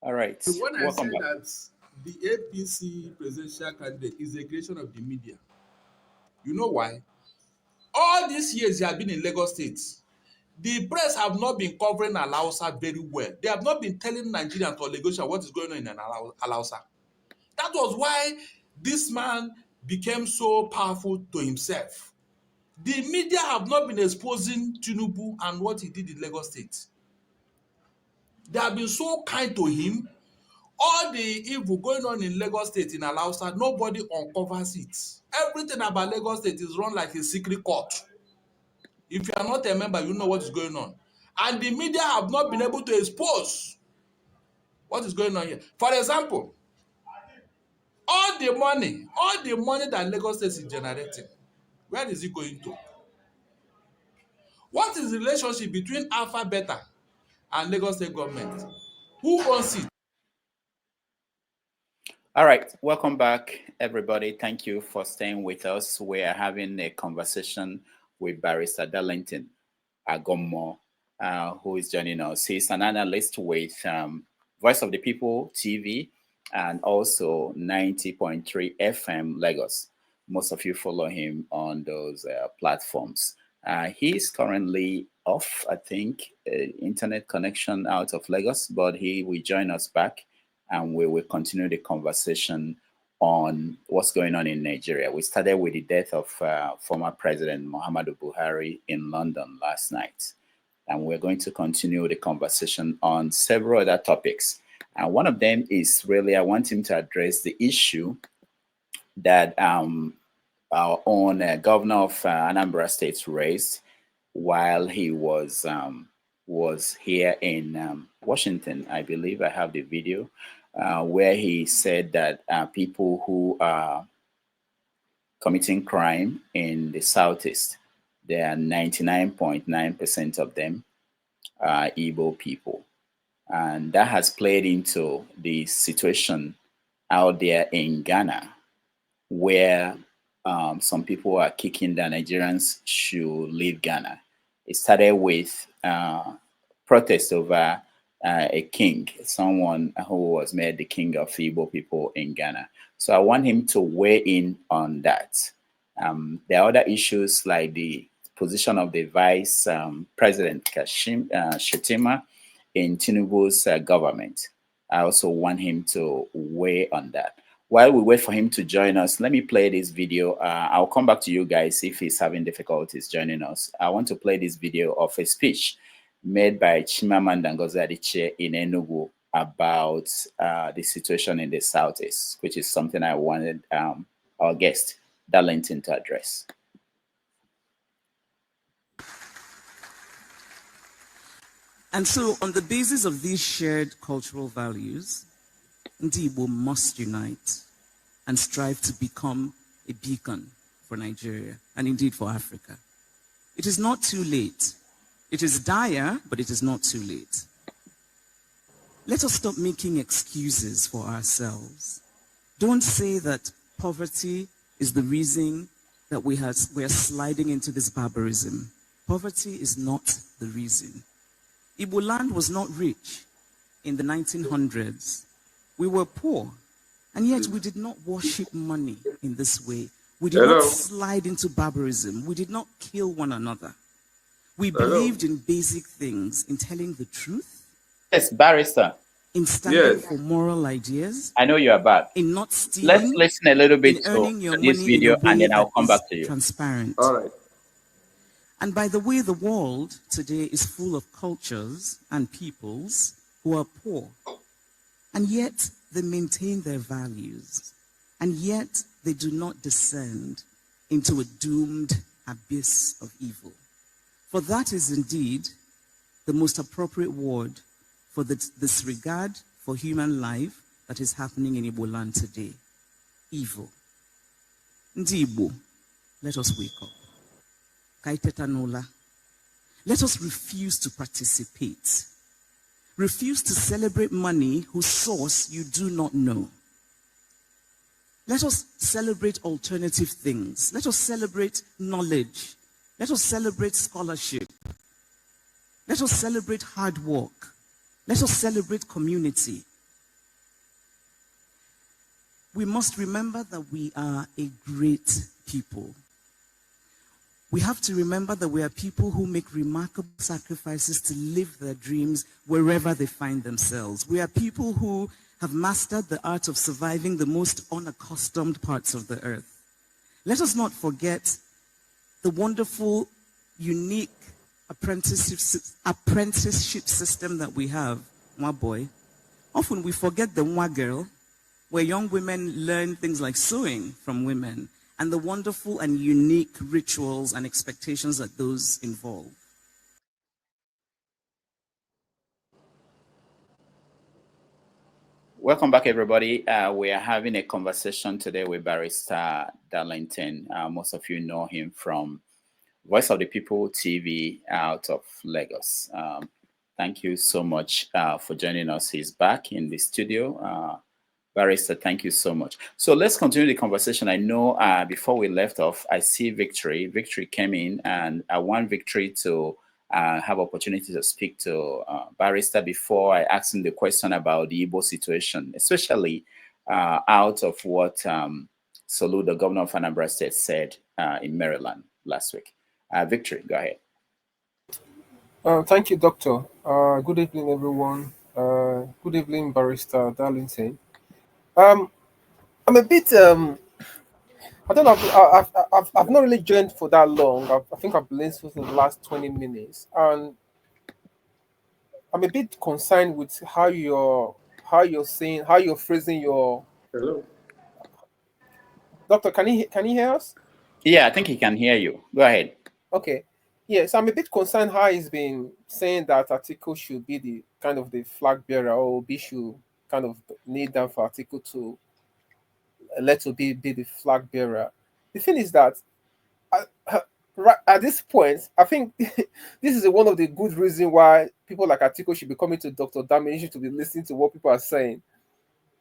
[SPEAKER 4] All right.
[SPEAKER 14] So when I
[SPEAKER 4] Welcome
[SPEAKER 14] say
[SPEAKER 4] back.
[SPEAKER 14] that the APC presidential candidate is a creation of the media, you know why? All these years he has been in Lagos State, the press have not been covering Alausa very well. They have not been telling Nigerians or Lagosians what is going on in Alausa. That was why this man became so powerful to himself. The media have not been exposing Tinubu and what he did in Lagos State. They have been so kind to him. All the evil going on in Lagos State in Alausa, nobody uncovers it. Everything about Lagos State is run like a secret court. If you are not a member, you know what is going on. And the media have not been able to expose what is going on here. For example, all the money that Lagos State is generating, where is it going to? What is the relationship between Alpha Beta and Lagos State government? Who owns it?
[SPEAKER 4] All right, welcome back, everybody. Thank you for staying with us. We are having a conversation with Barrister Darlington Agomuo, who is joining us. He's an analyst with Voice of the People TV and also 90.3 FM Lagos. Most of you follow him on those platforms. He is currently off, I think, internet connection out of Lagos, but he will join us back and we will continue the conversation on what's going on in Nigeria. We started with the death of former President Muhammadu Buhari in London last night. And we're going to continue the conversation on several other topics. And one of them is really, I want him to address the issue that our own governor of Anambra State raised while he was here in Washington. I believe I have the video where he said that people who are committing crime in the Southeast, there are 99.9% of them are Igbo people. And that has played into the situation out there in Ghana, where some people are kicking that Nigerians should leave Ghana. It started with protest over a king, someone who was made the king of Igbo people in Ghana. So I want him to weigh in on that. There are other issues like the position of the Vice President Shettima in Tinubu's government. I also want him to weigh on that. While we wait for him to join us, let me play this video. I'll come back to you guys if he's having difficulties joining us. I want to play this video of a speech made by Chimamanda Ngozi Adichie in Enugu about the situation in the Southeast, which is something I wanted our guest, Darlington, to address.
[SPEAKER 15] And so, on the basis of these shared cultural values, Igbo must unite and strive to become a beacon for Nigeria and indeed for Africa. It is not too late. It is dire, but it is not too late. Let us stop making excuses for ourselves. Don't say that poverty is the reason that we are sliding into this barbarism. Poverty is not the reason. Igbo land was not rich in the 1900s. We were poor, and yet we did not worship money in this way. We did not slide into barbarism. We did not kill one another. We believed in basic things, in telling the truth.
[SPEAKER 4] Yes, Barrister.
[SPEAKER 15] In standing for moral ideas.
[SPEAKER 4] I know you are back.
[SPEAKER 15] In not stealing.
[SPEAKER 4] Let's listen a little bit to this video and then I'll come back to you.
[SPEAKER 15] Transparent.
[SPEAKER 14] All right.
[SPEAKER 15] And by the way, the world today is full of cultures and peoples who are poor. And yet they maintain their values. And yet they do not descend into a doomed abyss of evil. For that is indeed the most appropriate word for the disregard for human life that is happening in Igbo land today. Evil. Ndi Igbo, let us wake up. Kaitetanola. Let us refuse to participate. Refuse to celebrate money whose source you do not know. Let us celebrate alternative things. Let us celebrate knowledge. Let us celebrate scholarship. Let us celebrate hard work. Let us celebrate community. We must remember that we are a great people. We have to remember that we are people who make remarkable sacrifices to live their dreams wherever they find themselves. We are people who have mastered the art of surviving the most unaccustomed parts of the earth. Let us not forget the wonderful, unique apprenticeship system that we have, Mwa boy. Often we forget the Mwa girl, where young women learn things like sewing from women, and the wonderful and unique rituals and expectations that those involve.
[SPEAKER 4] Welcome back, everybody. We are having a conversation today with Barrister Darlington. Most of you know him from Voice of the People TV out of Lagos. Thank you so much for joining us. He's back in the studio. Barrister, thank you so much. So let's continue the conversation. I know before we left off, I see Victory. Victory came in, and I want Victory to have opportunity to speak to Barrister before I ask him the question about the Igbo situation, especially out of what Solu, the governor of Anambra State, said in Maryland last week. Victory, go ahead.
[SPEAKER 16] Thank you, Doctor. Good evening, everyone. Good evening, Barrister Darlington. I'm a bit. I don't know. I've not really joined for that long. I think I've been listening for the last 20 minutes, and I'm a bit concerned with how you're phrasing your. Hello. Doctor, can you hear us?
[SPEAKER 4] Yeah, I think he can hear you. Go ahead.
[SPEAKER 16] Okay. Yeah, so I'm a bit concerned how he's been saying that Article should be the kind of the flag bearer, or Obi should kind of kneel down for Article to let Obi be the flag bearer. The thing is that right at this point, I think this is one of the good reasons why people like Article should be coming to Dr. Damage to be listening to what people are saying.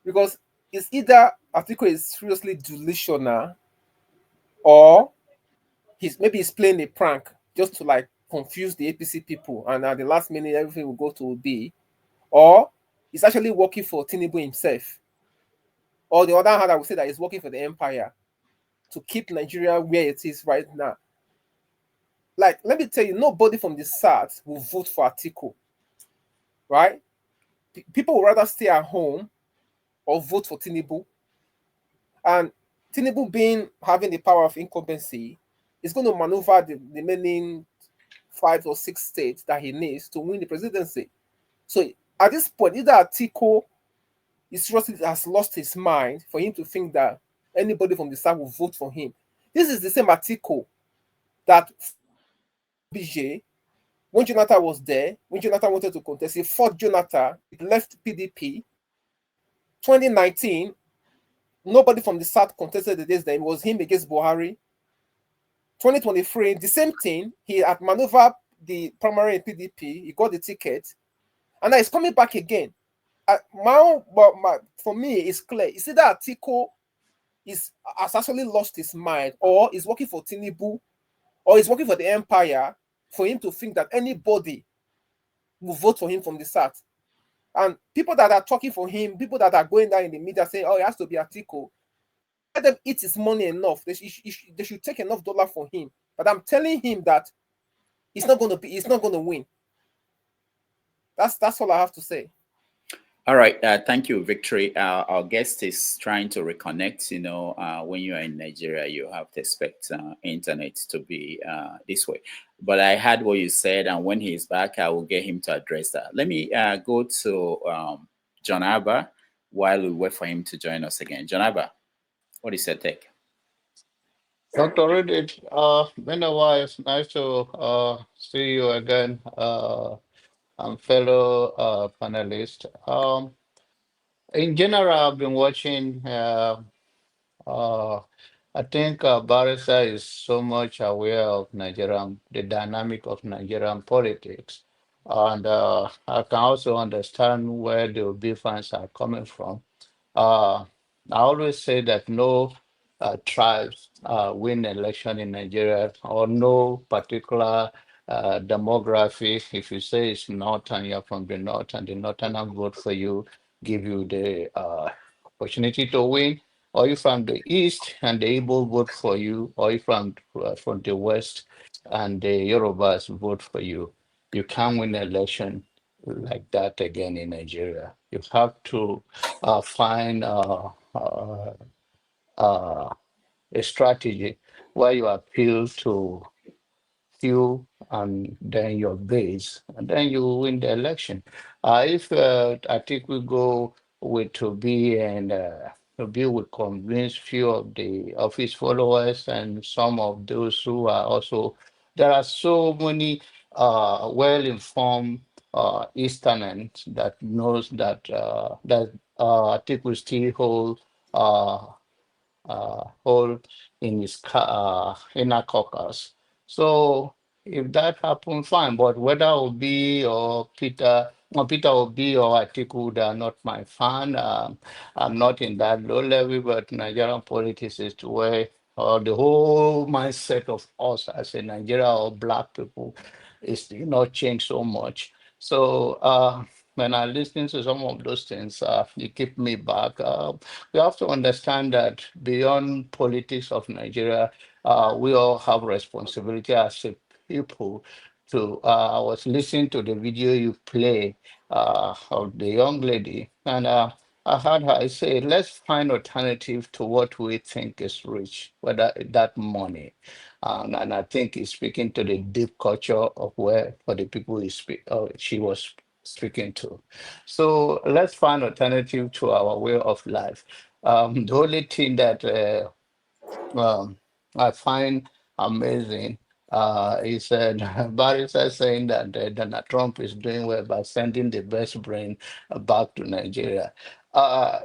[SPEAKER 16] Because it's either Article is seriously delusional, or maybe he's playing a prank just to like confuse the APC people, and at the last minute everything will go to Obi, or he's actually working for Tinubu himself. Or the other hand, I would say that he's working for the empire to keep Nigeria where it is right now. Like, let me tell you, nobody from the South will vote for Atiku, right? People would rather stay at home or vote for Tinubu. And Tinubu having the power of incumbency is going to maneuver the remaining 5 or 6 states that he needs to win the presidency. So at this point, either Atiku has lost his mind for him to think that anybody from the South will vote for him. This is the same Atiku that BJ, when Jonathan was there, when Jonathan wanted to contest, he fought Jonathan, he left PDP. 2019, nobody from the South contested the days then. It was him against Buhari. 2023, the same thing. He had maneuvered the primary in PDP. He got the ticket. And now he's coming back again. For me, it's clear. It's either Atiku has actually lost his mind, or is working for Tinubu, or is working for the empire for him to think that anybody will vote for him from the South. And people that are talking for him, people that are going down in the media saying, oh, it has to be Atiku, let them eat his money enough. They should take enough dollar for him. But I'm telling him that he's not going to win. That's all I have to say.
[SPEAKER 4] All right. Thank you, Victory. Our guest is trying to reconnect. You know, when you are in Nigeria, you have to expect internet to be this way. But I heard what you said, and when he's back, I will get him to address that. Let me go to John Abba while we wait for him to join us again. John Abba, what is your take?
[SPEAKER 17] Dr. Reddit, been a while. It's nice to see you again, and fellow panelists. In general, I've been watching. I think Barrister is so much aware of the dynamic of Nigerian politics, and I can also understand where the Obi fans are coming from. I always say that no tribes win election in Nigeria, or no particular demography. If you say it's North and you're from the North and the Northerners vote for you, give you the opportunity to win. or you from the east and the Igbo vote for you, or you from the west and the Yorubas vote for you, you can't win an election like that again in Nigeria. You have to find a strategy where you appeal to you and then your base, and then you win the election. If I think we go with Toby and Toby would convince few of his followers and some of those who are also, there are so many well-informed Easterners that knows that I think we still uh, hold in his inner caucus. So if that happens, fine. But whether Obi or Peter Obi or Atiku, they are not my fan. I'm not in that low level, but Nigerian politics is to where the whole mindset of us as a Nigeria or black people is not changed so much. So when I listen to some of those things, it keep me back. We have to understand that beyond politics of Nigeria, we all have responsibility as a people to. I was listening to the video you play of the young lady, and I heard her say, "Let's find alternative to what we think is rich, whether that money." And I think it's speaking to the deep culture of where for the people she was speaking to. So let's find alternative to our way of life. The only thing that I find amazing is Barrister saying that Donald Trump is doing well by sending the best brain back to Nigeria. That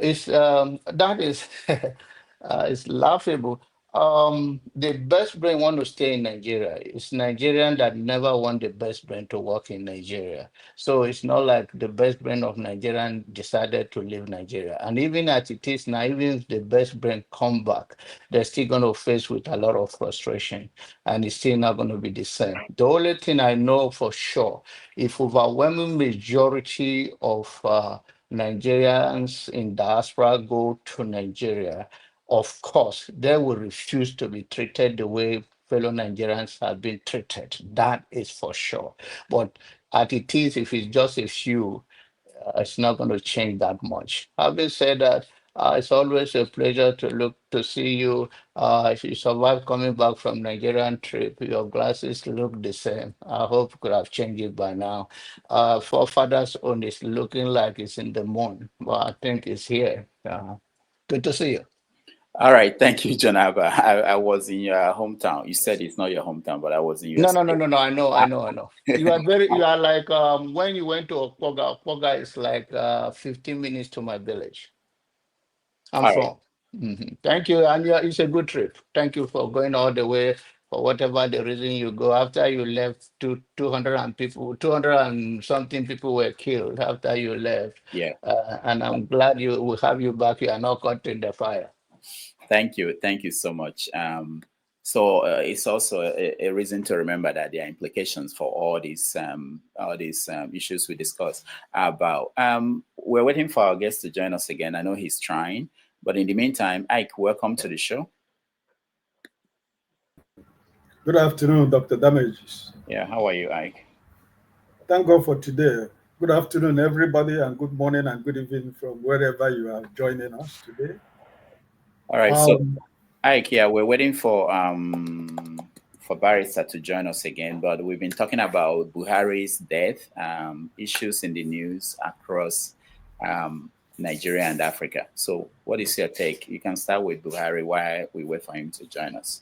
[SPEAKER 17] is it's laughable. The best brain want to stay in Nigeria. It's Nigerian that never want the best brain to work in Nigeria. So it's not like the best brain of Nigerian decided to leave Nigeria. And even as it is now, even if the best brain come back, they're still going to face with a lot of frustration, and it's still not going to be the same. The only thing I know for sure, if overwhelming majority of Nigerians in diaspora go to Nigeria, of course, they will refuse to be treated the way fellow Nigerians have been treated. That is for sure. But as it is, if it's just a few, it's not going to change that much. Having said that, it's always a pleasure to see you. If you survive coming back from Nigerian trip, your glasses look the same. I hope you could have changed it by now. Forefathers own is looking like it's in the moon, but I think it's here. Good to see you.
[SPEAKER 4] All right, thank you, Janaba. I was in your hometown. You said it's not your hometown, but I was in your
[SPEAKER 17] No. I know. You are like when you went to Okpoga. Okpoga is like 15 minutes to my village. I'm
[SPEAKER 4] All right.
[SPEAKER 17] from. Thank you, and it's a good trip. Thank you for going all the way for whatever the reason you go. After you left, 200 and people, 200 and something people were killed after you left.
[SPEAKER 4] Yeah.
[SPEAKER 17] And I'm glad you will have you back. You are not caught in the fire.
[SPEAKER 4] Thank you so much. So it's also a reason to remember that there are implications for all these issues we discussed about. We're waiting for our guest to join us again. I know he's trying, but in the meantime, Ike, welcome to the show.
[SPEAKER 18] Good afternoon, Dr. Damages.
[SPEAKER 4] Yeah, how are you, Ike?
[SPEAKER 18] Thank God for today. Good afternoon, everybody, and good morning and good evening from wherever you are joining us today.
[SPEAKER 4] All right, so Ike, yeah, we're waiting for Barrister to join us again, but we've been talking about Buhari's death, issues in the news across Nigeria and Africa. So what is your take? You can start with Buhari while we wait for him to join us.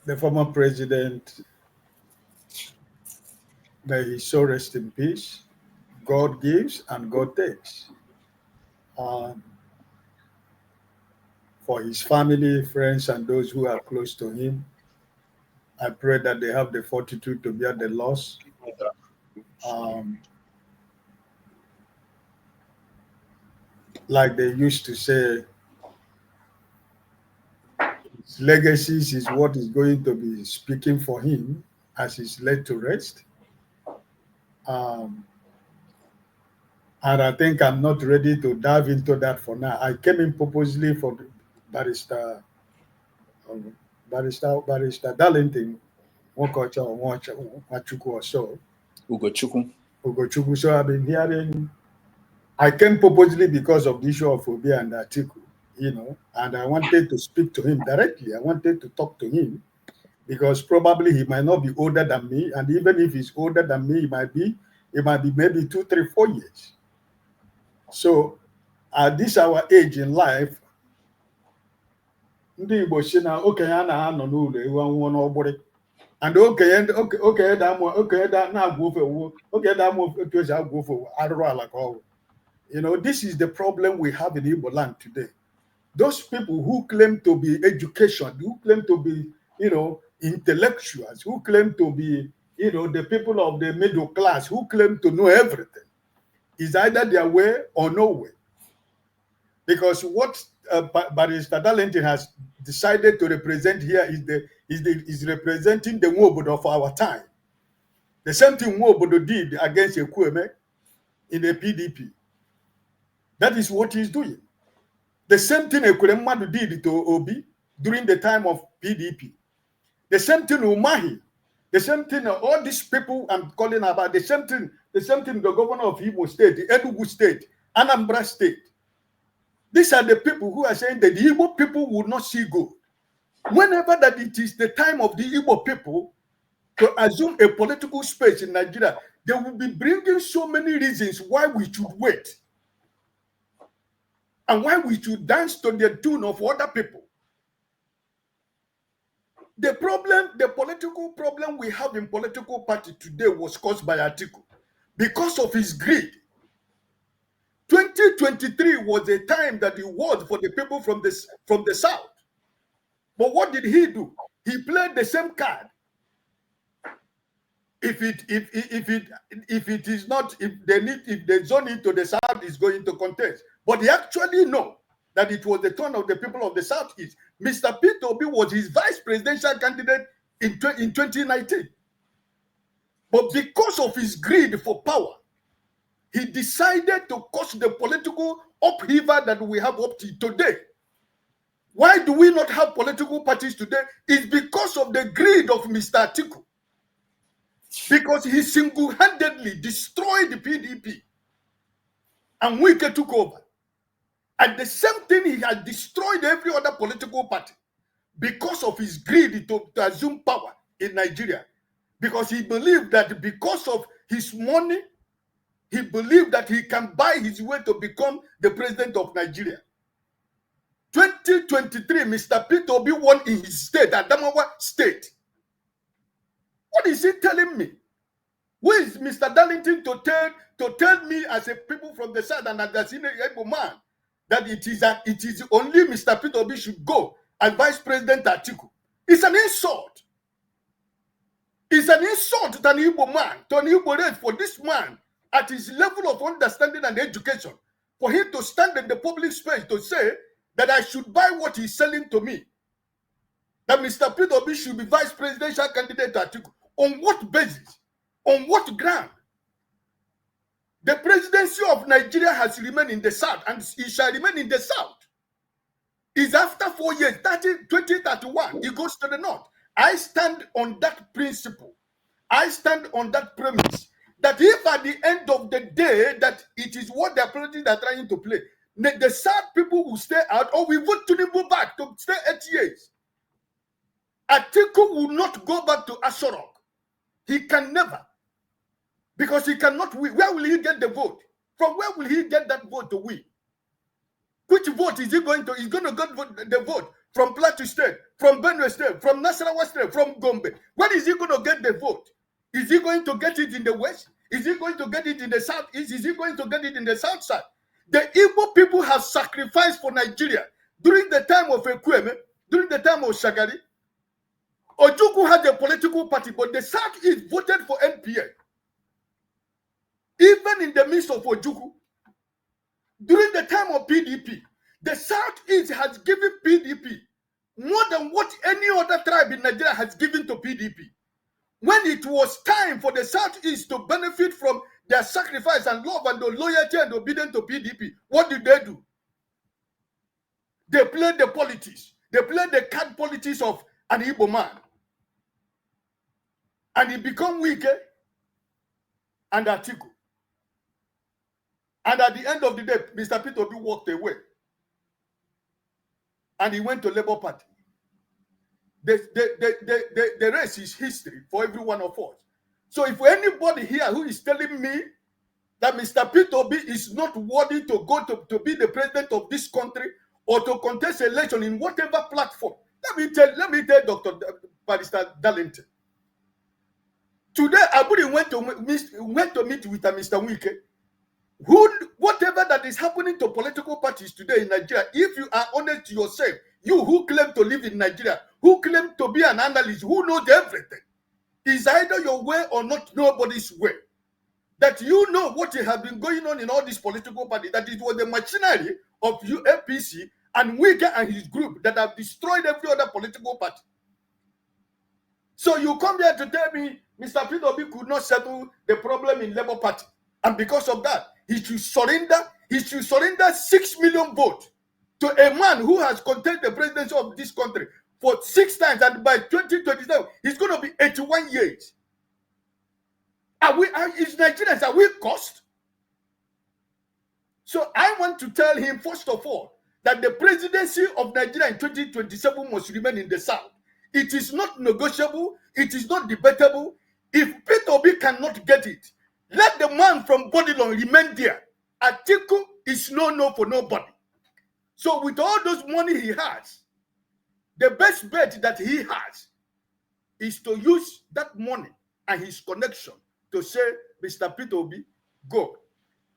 [SPEAKER 18] The former president, may his soul rest in peace. God gives and God takes. For his family, friends, and those who are close to him, I pray that they have the fortitude to bear the loss. Like they used to say, his legacies is what is going to be speaking for him as he's laid to rest. And I think I'm not ready to dive into that for now. I came in purposely for Barrister Darlington Agomuo or so. Ugochukwu. So I've been hearing. I came purposely because of the issue of Obi and Atiku, and I wanted to speak to him directly. I wanted to talk to him because probably he might not be older than me, and even if he's older than me, it might be maybe 2, 3, 4 years. So at this our age in life, ndị Igbo si na okenye a na-anọ n'ụlọ ewu anwụọ n'ọgbụrị, and okenye na-agwa ofe owu, okenye na-ama otu esi agwa ofe owu arụrụ ala ka ọgwụ. This is the problem we have in Igbo land today. Those people who claim to be education, who claim to be, intellectuals, who claim to be, the people of the middle class, who claim to know everything, is either their way or no way. Because what Barrister Darlington has decided to represent here is representing the Nwobodo of our time. The same thing Nwobodo did against Ekwueme in the PDP. That is what he's doing. The same thing Ekwueme did to Obi during the time of PDP. The same thing Umahi. The same thing all these people I'm calling about. The same thing the governor of Imo State, the Enugu State, Anambra State. These are the people who are saying that the Igbo people will not see good. Whenever that it is the time of the Igbo people to assume a political space in Nigeria, they will be bringing so many reasons why we should wait and why we should dance to the tune of other people. The political problem we have in political party today was caused by Atiku because of his greed. 2023 was a time that he was for the people from the south. But what did he do? He played the same card. If the zone into the south is going to contest, but he actually know that it was the turn of the people of the southeast. Mr. Peter Obi was his vice presidential candidate in 2019, but because of his greed for power, he decided to cause the political upheaval that we have up to today. Why do we not have political parties today? It's because of the greed of Mr. Atiku. Because he single-handedly destroyed the PDP and Wike took over. And the same thing, he has destroyed every other political party because of his greed to assume power in Nigeria. Because he believed that because of his money, he believed that he can buy his way to become the president of Nigeria. 2023, Mr. Peter Obi won in his state, Adamawa State. What is he telling me? Who is Mr. Darlington to tell me as a people from the south and as an able man that it is only Mr. Peter Obi should go as Vice President Atiku? It's an insult. It's an insult to an Igbo man, to an Igbo race, for this man at his level of understanding and education, for him to stand in the public space to say that I should buy what he's selling to me, that Mr. Peter Obi should be vice presidential candidate Atiku. On what basis? On what ground? The presidency of Nigeria has remained in the south and it shall remain in the south. It's after 4 years, 2031, it goes to the north. I stand on that principle. I stand on that premise that if at the end of the day that it is what their politics are trying to play, the South people will stay out or we vote to them back to stay 8 years. Atiku will not go back to Asorok. He can never. Because he cannot win. Where will he get the vote? From where will he get that vote to win? Which vote is he going to? He's going to get the vote from Plateau State, from Benue State, from Nasarawa State, from Gombe. Where is he going to get the vote? Is he going to get it in the west? Is he going to get it in the southeast? Is he going to get it in the south side? The Igbo people have sacrificed for Nigeria during the time of Ekwueme, during the time of Shagari. Ojukwu had a political party, but the southeast voted for NPA. Even in the midst of Ojukwu, during the time of PDP, the southeast has given PDP more than what any other tribe in Nigeria has given to PDP. when it was time for the Southeast to benefit from their sacrifice and love and the loyalty and obedience to PDP, what did they do? They played the politics. They played the card politics of an Igbo man. And he became weak and Atiku. And at the end of the day, Mr. Peter Obi walked away. And he went to Labour Party. The race is history for every one of us. So if anybody here who is telling me that Mr. Peter Obi is not worthy to go to be the president of this country or to contest election in whatever platform, let me tell Dr. Barrister Darlington. Today, Abudi went to meet with Mr. Wike. Whatever that is happening to political parties today in Nigeria, if you are honest to yourself, you who claim to live in Nigeria, who claim to be an analyst, who knows everything, is either your way or not nobody's way. That you know what has been going on in all these political parties, that it was the machinery of APC and Wike and his group that have destroyed every other political party. So you come here to tell me Mr. Peter Obi could not settle the problem in Labour Party. And because of that, he should surrender 6 million votes to a man who has contested the presidency of this country for 6 times, and by 2027, he's going to be 81 years. Is Nigerians, are we cursed? So I want to tell him, first of all, that the presidency of Nigeria in 2027 must remain in the South. It is not negotiable. It is not debatable. If Peter Obi cannot get it, let the man from Bodilon remain there. Atiku is no for nobody. So with all those money he has, the best bet that he has is to use that money and his connection to say, Mr. Peter Obi, go.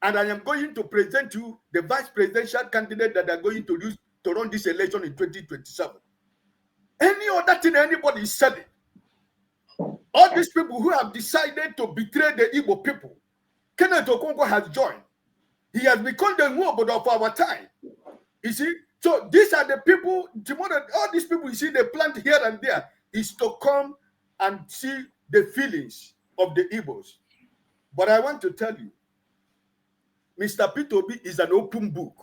[SPEAKER 18] And I am going to present you the vice presidential candidate that are going to use to run this election in 2027. Any other thing anybody is selling, all these people who have decided to betray the Igbo people, Kenneth Okonkwo has joined. He has become the Nwobodo of our time. You see? So these are the people, all these people you see they plant here and there is to come and see the feelings of the Igbos. But I want to tell you, Mr. Peter Obi is an open book.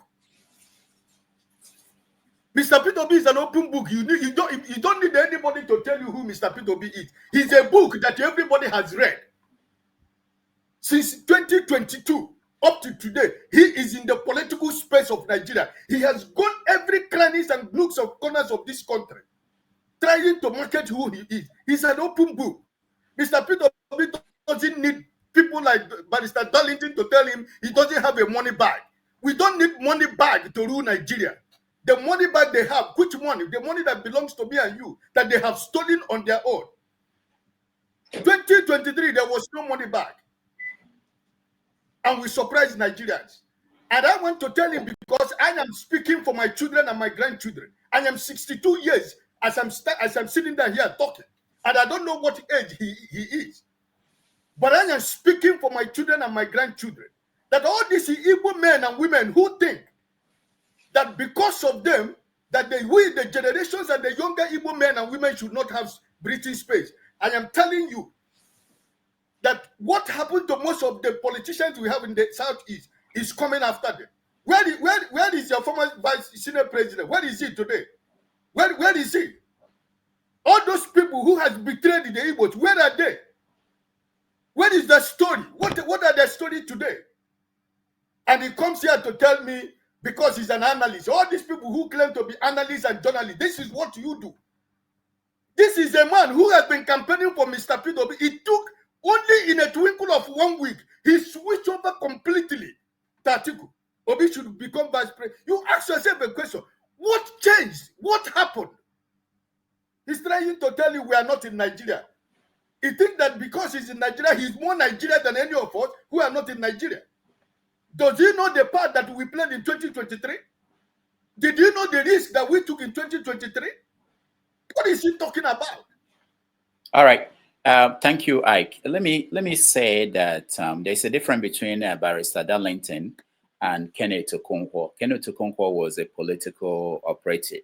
[SPEAKER 18] Mr. Peter Obi is an open book. You don't need anybody to tell you who Mr. Peter Obi is. He's a book that everybody has read. Since 2022 up to today, he is in the political space of Nigeria. He has gone every crannies and nooks of corners of this country, trying to market who he is. He's an open book. Mr. Peter Obi doesn't need people like Barrister Darlington to tell him he doesn't have a money bag. We don't need money bag to rule Nigeria. The money bag they have, which money? The money that belongs to me and you, that they have stolen on their own. 2023, there was no money bag. And we surprised Nigerians. And I want to tell him, because I am speaking for my children and my grandchildren. I am 62 years as I'm sitting down here talking. And I don't know what age he is. But I am speaking for my children and my grandchildren. That all these Igbo men and women who think that because of them, that we, the generations and the younger Igbo men and women, should not have breathing space. I am telling you that what happened to most of the politicians we have in the Southeast is coming after them. Where is your former vice senate president? Where is he today? Where is he? All those people who has betrayed the Igbos, where are they? Where is the story? What are their story today? And he comes here to tell me, because he's an analyst, all these people who claim to be analysts and journalists, this is what you do. This is a man who has been campaigning for Mr. Peter Obi. It took only in a twinkle of 1 week, he switched over completely to Atiku. Obi should become vice president. You ask yourself a question, what changed? What happened? He's trying to tell you we are not in Nigeria. He thinks that because he's in Nigeria, he's more Nigeria than any of us who are not in Nigeria. Does he know the part that we played in 2023? Did you know the risk that we took in 2023? What is he talking about?
[SPEAKER 4] All right. Thank you, Ike. Let me say that there's a difference between Barrister Darlington and Kenneth Okonkwo. Kenneth Okonkwo was a political operative,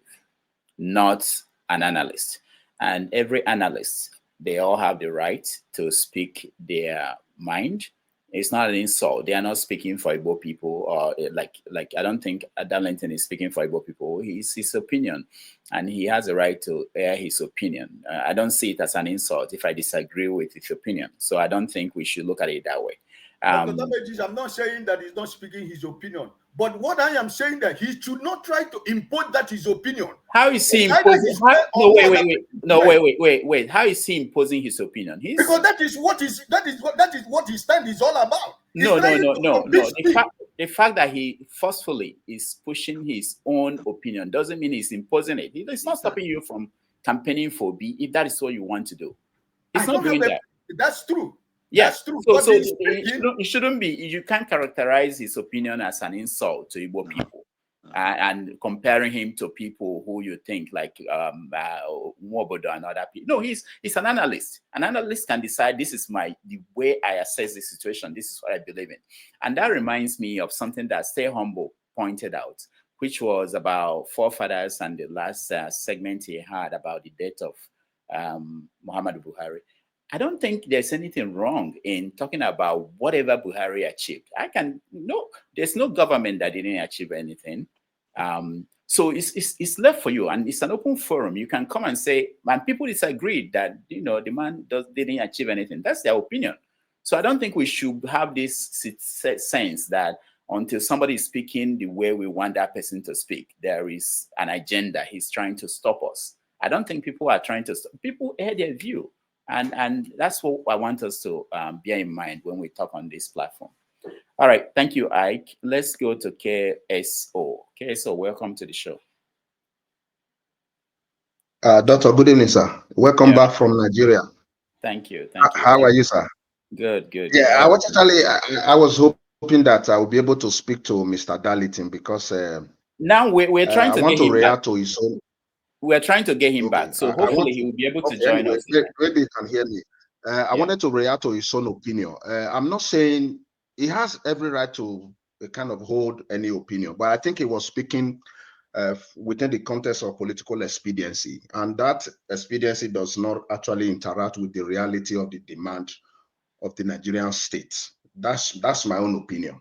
[SPEAKER 4] not an analyst. And every analyst They all have the right to speak their mind. It's not an insult. They are not speaking for Igbo people, or like I don't think Darlington is speaking for Igbo people. It's his opinion, and he has a right to air his opinion. I don't see it as an insult if I disagree with his opinion. So I don't think we should look at it that way.
[SPEAKER 18] Dr. Damages, I'm not saying that he's not speaking his opinion, but what I am saying that he should not try to impose that his opinion.
[SPEAKER 4] How is he imposing? Wait. How is he imposing his opinion?
[SPEAKER 18] Because that is what his stand is all about.
[SPEAKER 4] No. The fact that he forcefully is pushing his own opinion doesn't mean he's imposing it. It's not stopping you from campaigning for B if that is what you want to do. It's not doing that.
[SPEAKER 18] That's true.
[SPEAKER 4] Yes,
[SPEAKER 18] true.
[SPEAKER 4] So it shouldn't be. You can't characterize his opinion as an insult to Igbo people, and comparing him to people who you think like Mwobodo and other people. No, he's an analyst. An analyst can decide this is the way I assess the situation. This is what I believe in, and that reminds me of something that Stay Humble pointed out, which was about forefathers and the last segment he had about the death of Muhammadu Buhari. I don't think there's anything wrong in talking about whatever Buhari achieved. There's no government that didn't achieve anything. So it's left for you, and it's an open forum. You can come and say, and people disagree that the man didn't achieve anything. That's their opinion. So I don't think we should have this sense that until somebody is speaking the way we want that person to speak, there is an agenda. He's trying to stop us. I don't think people are trying to stop. People air their view. And that's what I want us to bear in mind when we talk on this platform. All right, thank you, Ike. Let's go to KSO. KSO, welcome to the show.
[SPEAKER 19] Doctor, good evening, sir. Welcome back from Nigeria.
[SPEAKER 4] Thank you.
[SPEAKER 19] How are you, sir?
[SPEAKER 4] Good.
[SPEAKER 19] Yeah, I was hoping that I will be able to speak to Mr. Darlington because
[SPEAKER 4] now we're trying to get him back.
[SPEAKER 19] To his own.
[SPEAKER 4] We're trying to get him back, so hopefully he will be able to join us.
[SPEAKER 19] Maybe you can hear me. I wanted to react to his own opinion. I'm not saying he has every right to kind of hold any opinion, but I think he was speaking within the context of political expediency, and that expediency does not actually interact with the reality of the demand of the Nigerian state. That's my own opinion.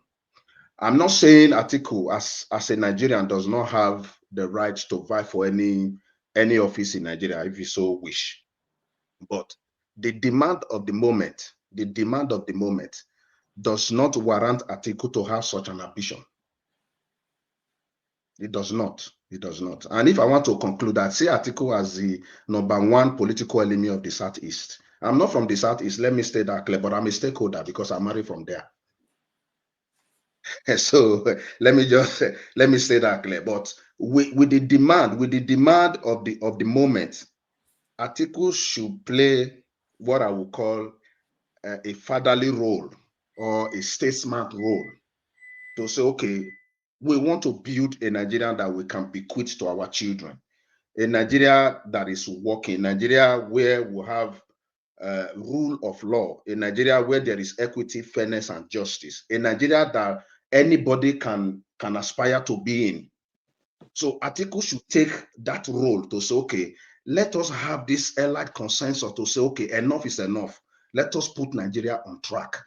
[SPEAKER 19] I'm not saying Atiku as a Nigerian does not have the right to vie for any office in Nigeria if you so wish. But the demand of the moment does not warrant Atiku to have such an ambition. It does not. And if I want to conclude, I see Atiku as the #1 political enemy of the Southeast. I'm not from the Southeast, let me stay that clear, but I'm a stakeholder because I'm married from there. So let me say that clear. But with the demand of the moment, Atiku should play what I would call a fatherly role or a statesman role to say, okay, we want to build a Nigeria that we can bequeath to our children, a Nigeria that is working, Nigeria where we have rule of law, a Nigeria where there is equity, fairness, and justice, a Nigeria that anybody can aspire to be in. So Atiku should take that role to say, okay, let us have this allied consensus to say, okay, enough is enough. Let us put Nigeria on track.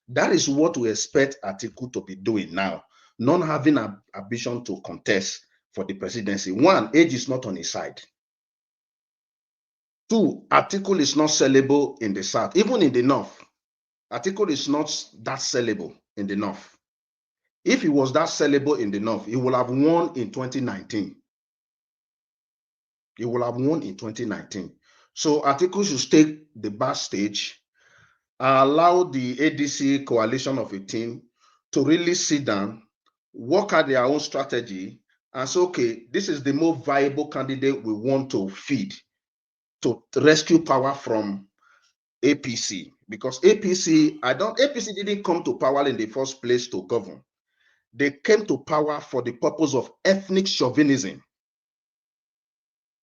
[SPEAKER 19] That is what we expect Atiku to be doing now, not having an ambition to contest for the presidency. One, age is not on his side. Two, Atiku is not sellable in the South, even in the North. Atiku is not that sellable in the North. If he was that sellable in the North, he would have won in 2019. He will have won in 2019. So Atiku should take the backstage, allow the ADC coalition of 18 to really sit down, work out their own strategy, and say, okay, this is the most viable candidate we want to feed to rescue power from APC. Because APC didn't come to power in the first place to govern. They came to power for the purpose of ethnic chauvinism.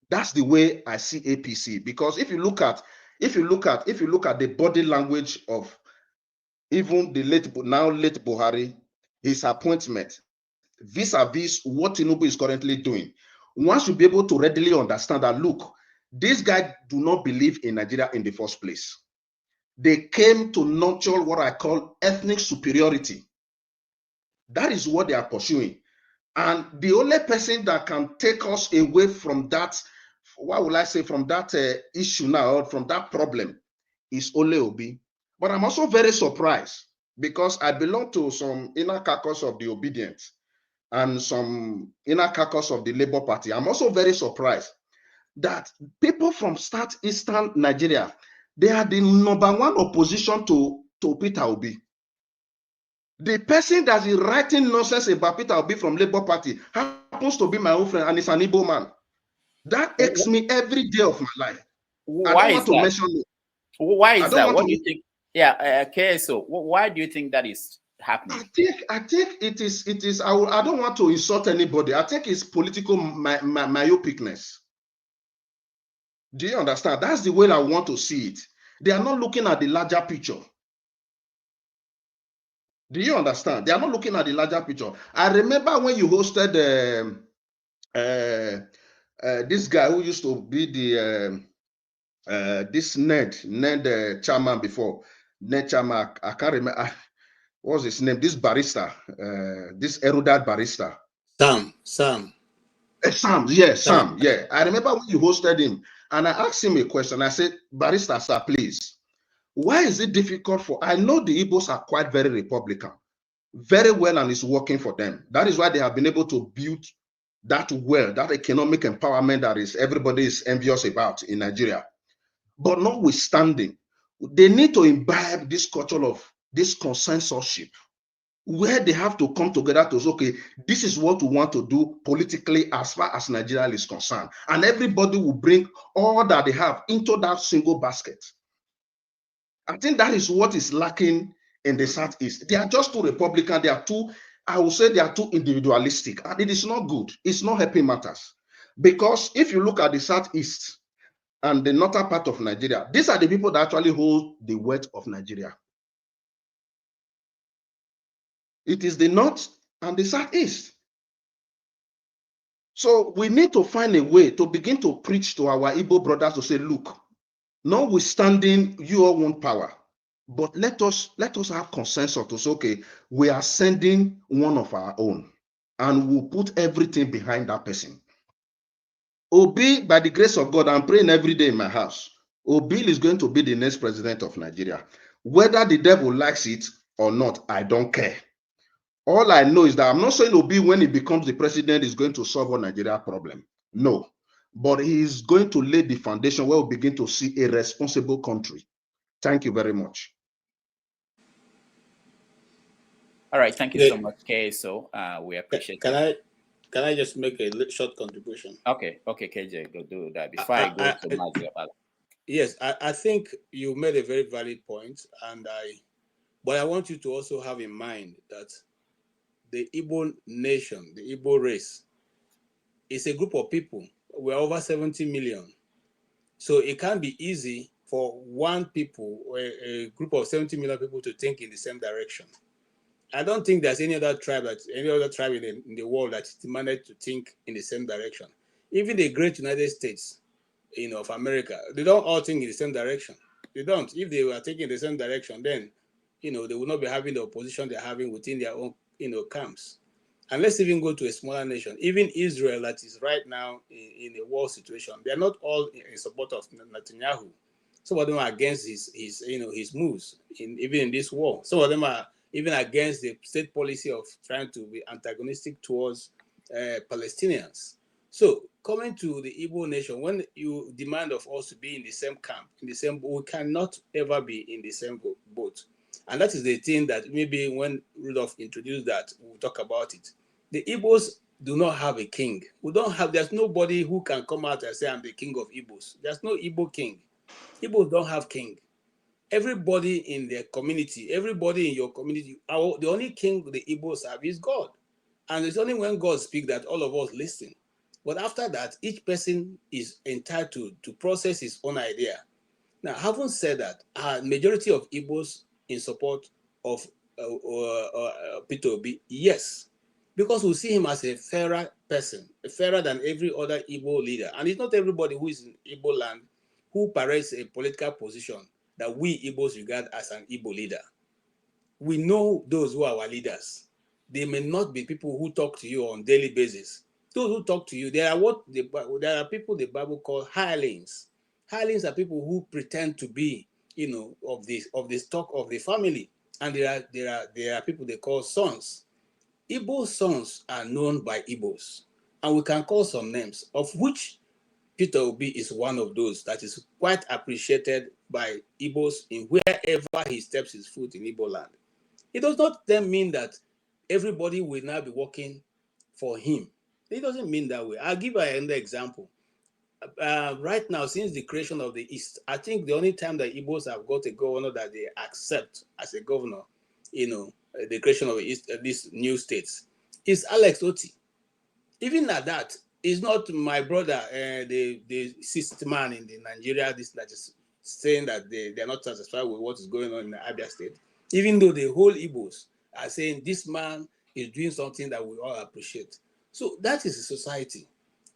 [SPEAKER 19] That's the way I see APC. Because if you look at the body language of even the late Buhari, his appointment, vis-a-vis what Tinubu is currently doing, one should be able to readily understand that, look, These guys do not believe in Nigeria in the first place. They came to nurture what I call ethnic superiority. That is what they are pursuing. And the only person that can take us away from that, what will I say, from that issue now, or from that problem, is Ole Obi. But I'm also very surprised because I belong to some inner caucus of the obedient and some inner caucus of the Labour Party. I'm also very surprised that people from southeastern Nigeria, they are the #1 opposition to Peter Obi. The person that is writing nonsense about Peter Obi from Labour Party happens to be my own friend, and it's an Igbo man. That aches me every day of my life. I
[SPEAKER 4] Why
[SPEAKER 19] don't
[SPEAKER 4] is
[SPEAKER 19] want to
[SPEAKER 4] that?
[SPEAKER 19] mention it.
[SPEAKER 4] Why
[SPEAKER 19] I
[SPEAKER 4] is
[SPEAKER 19] don't
[SPEAKER 4] that?
[SPEAKER 19] want
[SPEAKER 4] What do
[SPEAKER 19] to.
[SPEAKER 4] you think? Yeah, KSO. Why do you think that is happening?
[SPEAKER 19] I think it is. I don't want to insult anybody. I think it's political myopicness. Do you understand? That's the way I want to see it. They are not looking at the larger picture. Do you understand? They are not looking at the larger picture. I remember when you hosted this guy who used to be the this Ned chairman before. Ned chairman, I can't remember. What's his name? This barrister, this erudite barrister.
[SPEAKER 10] Sam.
[SPEAKER 19] Sam, yeah. I remember when you hosted him, and I asked him a question. I said, Barrister, sir, please, why is it difficult for? I know the Igbos are quite very Republican, very well, and it's working for them. That is why they have been able to build that well, that economic empowerment that is everybody is envious about in Nigeria. But notwithstanding, they need to imbibe this culture of this consensusship, where they have to come together to say, okay, this is what we want to do politically as far as Nigeria is concerned. And everybody will bring all that they have into that single basket. I think that is what is lacking in the Southeast. They are just too Republican. They are too, I will say they are too individualistic. And it is not good. It's not helping matters. Because if you look at the Southeast and the northern part of Nigeria, these are the people that actually hold the weight of Nigeria. It is the North and the Southeast. So we need to find a way to begin to preach to our Igbo brothers to say, look, notwithstanding you all want power, but let us have consensus to say, okay, we are sending one of our own, and we'll put everything behind that person. Obi, by the grace of God, I'm praying every day in my house. Obi is going to be the next president of Nigeria. Whether the devil likes it or not, I don't care. All I know is that I'm not saying Obi, when he becomes the president, is going to solve all Nigeria problem. No. But he is going to lay the foundation where we begin to see a responsible country. Thank you very much.
[SPEAKER 4] All right, thank you so much, KSO. We appreciate it.
[SPEAKER 10] Can I just make a short contribution?
[SPEAKER 4] Okay, KJ, go do that before I go to Mazi.
[SPEAKER 10] Yes, I think you made a very valid point, but I want you to also have in mind that the Igbo nation, the Igbo race, is a group of people. We're over 70 million. So it can't be easy for one people, or a group of 70 million people, to think in the same direction. I don't think there's any other tribe in the world that managed to think in the same direction. Even the great United States, of America, they don't all think in the same direction. They don't. If they were taking the same direction, then, they would not be having the opposition they're having within their own, camps. And let's even go to a smaller nation. Even Israel, that is right now in a war situation, they're not all in support of Netanyahu. Some of them are against his moves, even in this war. Some of them are even against the state policy of trying to be antagonistic towards Palestinians. So, coming to the Igbo nation, when you demand of us to be in the same camp, in the same boat, we cannot ever be in the same boat. And that is the thing that maybe when Rudolph introduced that, we'll talk about it. The Igbos do not have a king. There's nobody who can come out and say, I'm the king of Igbos. There's no Igbo king. Igbos don't have king. Everybody in their community, everybody in your community, the only king the Igbos have is God. And it's only when God speaks that all of us listen. But after that, each person is entitled to process his own idea. Now, having said that, majority of Igbos in support of Peter Obi, yes. because we see him as a fairer person, fairer than every other Igbo leader. And it's not everybody who is in Igbo land who parades a political position that we Igbos regard as an Igbo leader. We know those who are our leaders. They may not be people who talk to you on daily basis. Those who talk to you, there are people the Bible call hirelings. Hirelings are people who pretend to be, of the stock of the family, and there are people they call sons. Igbo sons are known by Igbos, and we can call some names, of which Peter Obi is one of those that is quite appreciated by Igbos in wherever he steps his foot in Igbo land. It does not then mean that everybody will now be working for him. It doesn't mean that way. I'll give you another example. Right now, since the creation of the East, I think the only time that Igbos have got a governor that they accept as a governor, the creation of the East, these new states, is Alex Otti. Even at that, is not my brother, the sixth man in the Nigeria, this that is saying that they're not satisfied with what is going on in the Abia state. Even though the whole Igbos are saying this man is doing something that we all appreciate. So that is a society.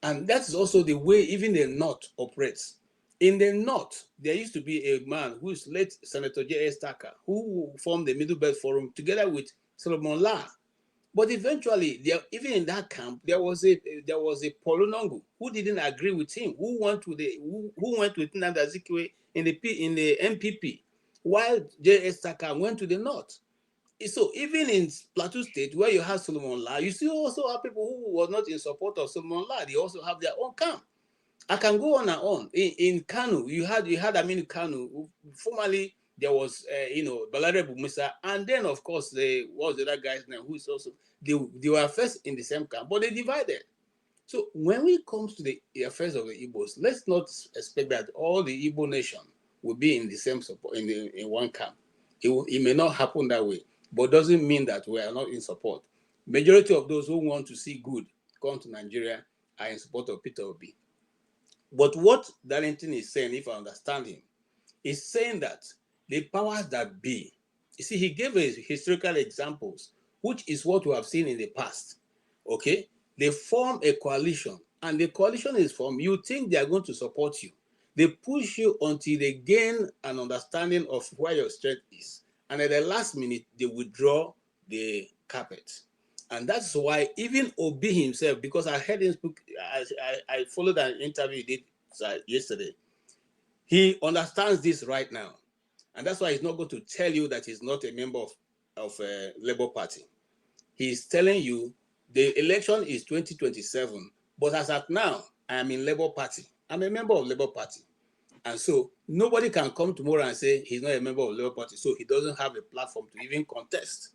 [SPEAKER 10] And that is also the way even the North operates. In the North, there used to be a man who is late Senator J.S. Tucker, who formed the Middle Belt Forum together with Solomon La. But eventually, even in that camp, there was a Polonongo who didn't agree with him, who went with Nnamdi Azikiwe in the MPP, while J.S. Tucker went to the North. So even in Plateau State, where you have Solomon La, you still also have people who were not in support of Solomon La. They also have their own camp. I can go on and on. In Kanu, you had Aminu Kanu. Formerly, there was Balare Bumisa, and then of course what was the other guy's name who is also they were first in the same camp, but they divided. So when it comes to the affairs of the Igbos, let's not expect that all the Igbo nation will be in the same support in one camp. It may not happen that way, but doesn't mean that we are not in support. Majority of those who want to see good come to Nigeria are in support of Peter Obi. But what Darlington is saying, if I understand him, is saying that the powers that be, you see, he gave us historical examples, which is what we have seen in the past. Okay? They form a coalition, and the coalition is formed. You think they are going to support you. They push you until they gain an understanding of where your strength is. And at the last minute, they withdraw the carpet. And that's why even Obi himself, because I heard him speak, I followed an interview he did yesterday. He understands this right now. And that's why he's not going to tell you that he's not a member of a Labour Party. He's telling you the election is 2027, but as at now, I am in Labour Party. I'm a member of Labour Party. And so nobody can come tomorrow and say he's not a member of Labour Party, so he doesn't have a platform to even contest.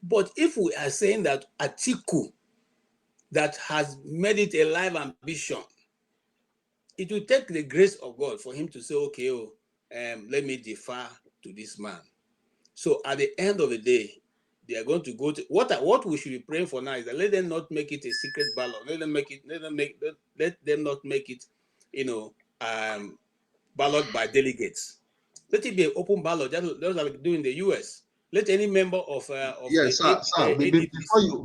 [SPEAKER 10] But if we are saying that Atiku, that has made it a life ambition, it will take the grace of God for him to say, okay, let me defer to this man. So at the end of the day, they are going to go to what we should be praying for now is that let them not make it a secret ballot. Let them not make it, ballot by delegates. Let it be an open ballot. Those are doing in the US. Let any member of
[SPEAKER 19] yes,
[SPEAKER 10] the
[SPEAKER 19] sir.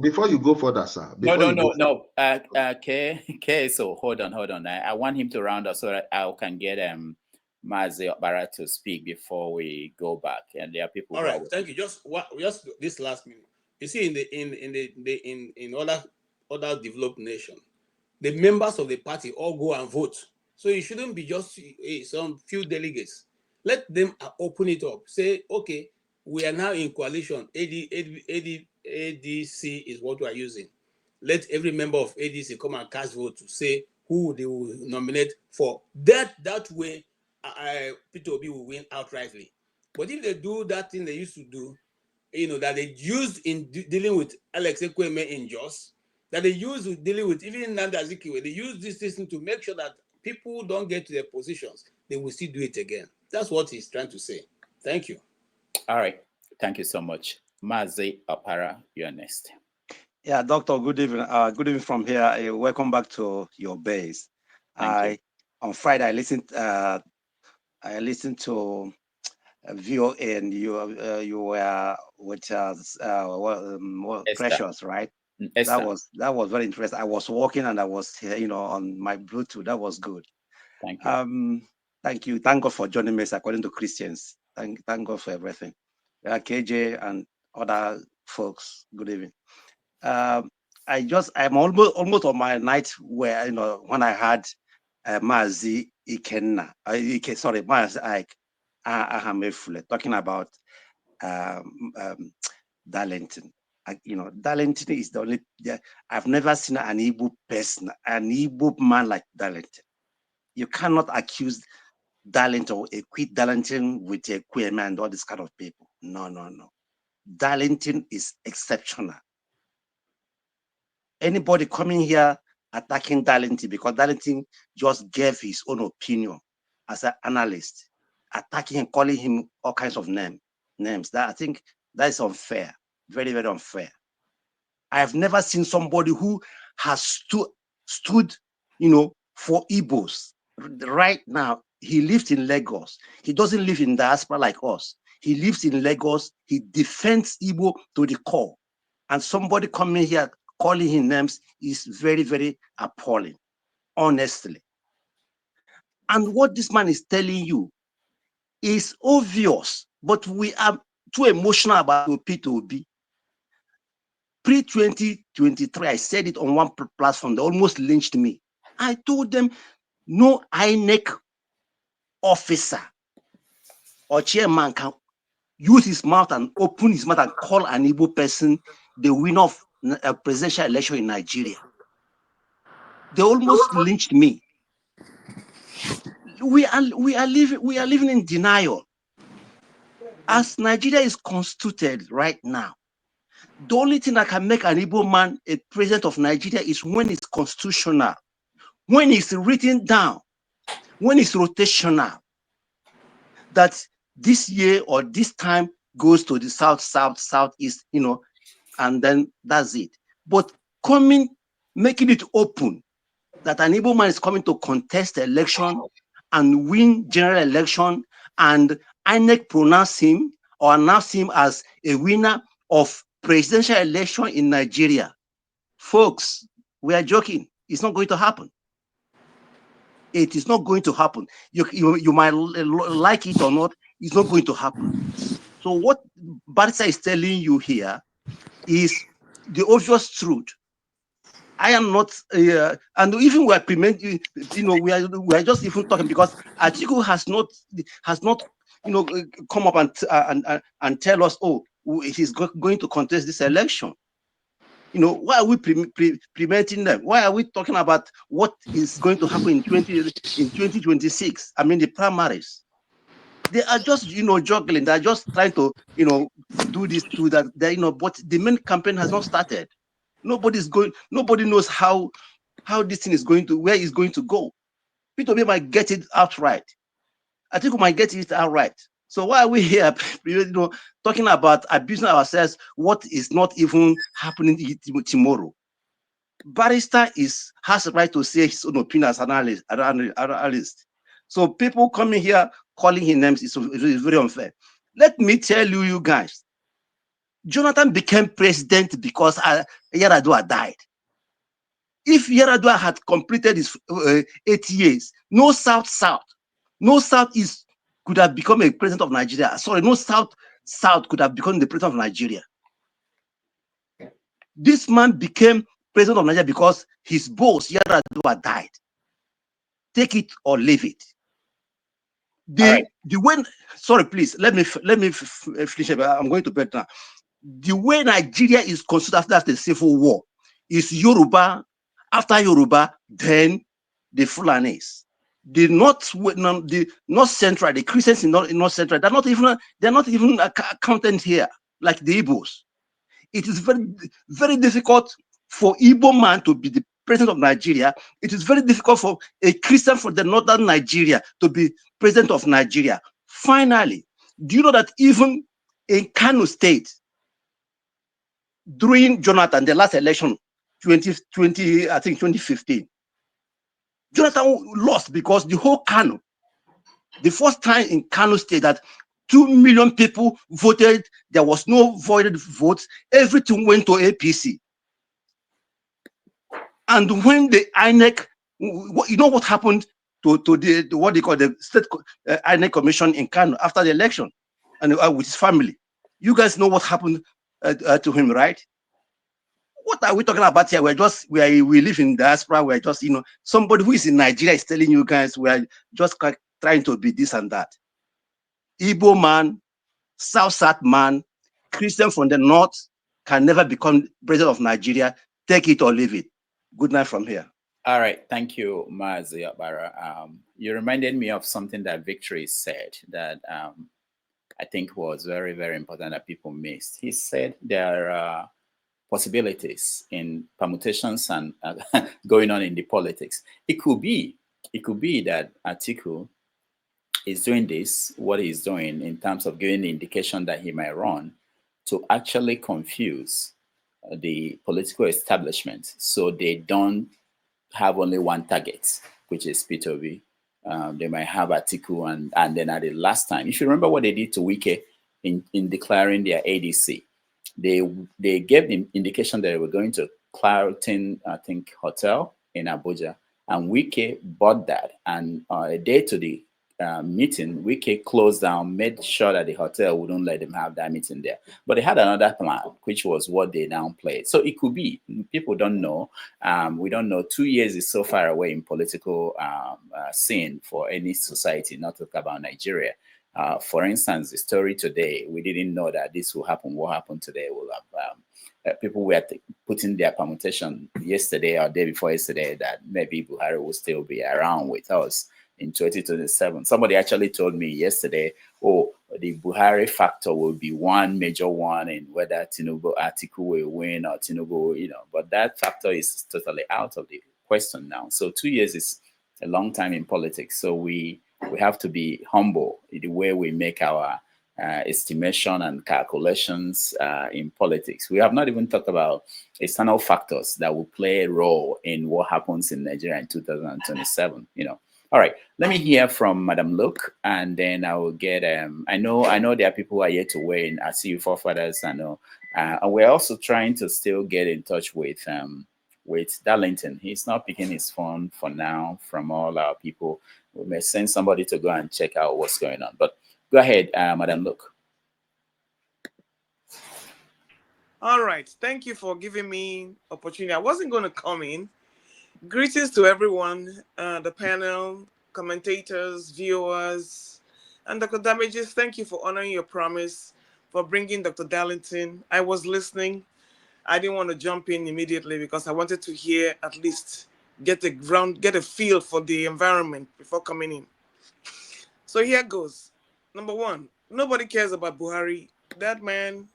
[SPEAKER 19] Before you go further, sir.
[SPEAKER 4] No. Okay. So hold on. I want him to round up so that I can get Mazi Okpara to speak before we go back. And there are people.
[SPEAKER 10] All right, thank you. Just this last minute. You see, in other developed nation, the members of the party all go and vote. So it shouldn't be just some few delegates. Let them open it up. Say, okay, we are now in coalition. ADC is what we are using. Let every member of ADC come and cast vote to say who they will nominate for. That way, Peter Obi will win outrightly. But if they do that thing they used to do, that they used in dealing with Alex Ekweme in Jos, that they use with dealing with even Nnamdi Azikiwe, they use this system to make sure that people don't get to their positions. They will still do it again. That's what he's trying to say. Thank you.
[SPEAKER 4] All right. Thank you so much. Mazi Okpara, you're next.
[SPEAKER 20] Yeah, Doctor, good evening. Good evening from here. Welcome back to your base. On Friday, I listened to VOA, and you were with Precious, right? That was very interesting. I was walking and I was, on my Bluetooth. That was good.
[SPEAKER 4] Thank you.
[SPEAKER 20] Thank you. Thank God for joining me according to Christians. Thank God for everything. KJ and other folks. Good evening. I'm almost on my night where when I had Mazi Ikenna, Mazi Ike Ahamefule talking about Darlington. Darlington is the only. I've never seen an Igbo person, an Igbo man like Darlington. You cannot accuse Darlington or equate Darlington with a queer man and all this kind of people. No. Darlington is exceptional. Anybody coming here attacking Darlington because Darlington just gave his own opinion as an analyst, attacking him, calling him all kinds of names. That I think that is unfair, very, very unfair. I have never seen somebody who has stood, for Igbos. Right now, he lives in Lagos. He doesn't live in diaspora like us. He lives in Lagos. He defends Igbo to the core. And somebody coming here calling him names is very, very appalling, honestly. And what this man is telling you is obvious, but we are too emotional about P2B. Pre-2023, I said it on one platform, they almost lynched me. I told them, no INEC officer or chairman can use his mouth and open his mouth and call an Igbo person the winner of a presidential election in Nigeria. They almost lynched me. We are living in denial. As Nigeria is constituted right now, the only thing that can make an Igbo man a president of Nigeria is when it's constitutional, when it's written down, when it's rotational, that this year or this time goes to the southeast, and then that's it. But making it open that an Igbo man is coming to contest the election and win general election, and INEC pronounce him or announce him as a winner of presidential election in Nigeria. Folks, we are joking. It's not going to happen. It is not going to happen. You might like it or not. It's not going to happen. So what Barrister is telling you here is the obvious truth. I am not, and even we are we are just even talking because Atiku has not, come up and tell us, oh, he's going to contest this election. Why are we preventing them? Why are we talking about what is going to happen in 2026? I mean, the primaries. They are just, juggling. They're just trying to, do this, do that. But the main campaign has not started. Nobody knows how this thing is going to, where it's going to go. People might get it outright. I think we might get it outright. So why are we here, talking about abusing ourselves, what is not even happening tomorrow? Barrister has the right to say his own opinion as an analyst. So people coming here calling him names is very unfair. Let me tell you guys, Jonathan became president because Yaradua died. If Yaradua had completed his 8 years, no Southeast could have become a president of Nigeria. Sorry, no South could have become the president of Nigeria. This man became president of Nigeria because his boss, Yaradua, died. Take it or leave it. Sorry, please, let me finish. I'm going to bed now. The way Nigeria is considered after the civil war is Yoruba, after Yoruba, then the Fulanis. The North Central, the Christians in North Central, they're not even accounted here like the Igbos. It is very, very difficult for Igbo man to be the president of Nigeria. It is very difficult for a Christian from the northern Nigeria to be president of Nigeria. Finally, do you know that even in Kano State, during Jonathan, the last election, 2015, Jonathan lost because the whole Kano, the first time in Kano State that 2 million people voted, there was no voided votes, everything went to APC. And when the INEC, you know what happened to the what they call the state INEC commission in Kano after the election, and with his family. You guys know what happened to him, right? What are we talking about here? We live in diaspora. We're just, somebody who is in Nigeria is telling you guys we are just trying to be this and that. Igbo man, South man, Christian from the north can never become president of Nigeria. Take it or leave it. Good night from here.
[SPEAKER 4] All right, thank you, Mazi Abara. You reminded me of something that Victory said that I think was very, very important that people missed. He said there are possibilities in permutations and going on in the politics. It could be that Atiku is doing this, what he's doing in terms of giving the indication that he might run to actually confuse the political establishment so they don't have only one target, which is P2B. They might have Atiku and then at the last time, if you remember what they did to Wike in declaring their ADC, they gave the indication that they were going to Claritin, I think, hotel in Abuja, and Wike bought that. And a day to the meeting, Wike closed down, made sure that the hotel wouldn't let them have that meeting there. But they had another plan, which was what they now played. So it could be. People don't know. We don't know. 2 years is so far away in political scene for any society, not to talk about Nigeria. For instance, the story today, we didn't know that this will happen. What happened today will have people were putting their permutation yesterday or day before yesterday that maybe Buhari will still be around with us in 2027. Somebody actually told me yesterday, oh, the Buhari factor will be one major one in whether Tinubu Atiku will win or Tinubu, but that factor is totally out of the question now. So 2 years is a long time in politics. So we have to be humble in the way we make our estimation and calculations in politics. We have not even talked about external factors that will play a role in what happens in Nigeria in 2027, All right, let me hear from Madam Luke, and then I will get. I know there are people who are yet to weigh in. I see you, forefathers. I know, and we're also trying to still get in touch with Darlington. He's not picking his phone for now. From all our people, we may send somebody to go and check out what's going on. But go ahead, Madam Luke.
[SPEAKER 2] All right, thank you for giving me opportunity. I wasn't going to come in. Greetings to everyone, the panel, commentators, viewers, and Dr. Damages. Thank you for honoring your promise, for bringing Dr. Darlington. I was listening. I didn't want to jump in immediately because I wanted to hear at least get a feel for the environment before coming in. So here goes. Number one, nobody cares about Buhari. That man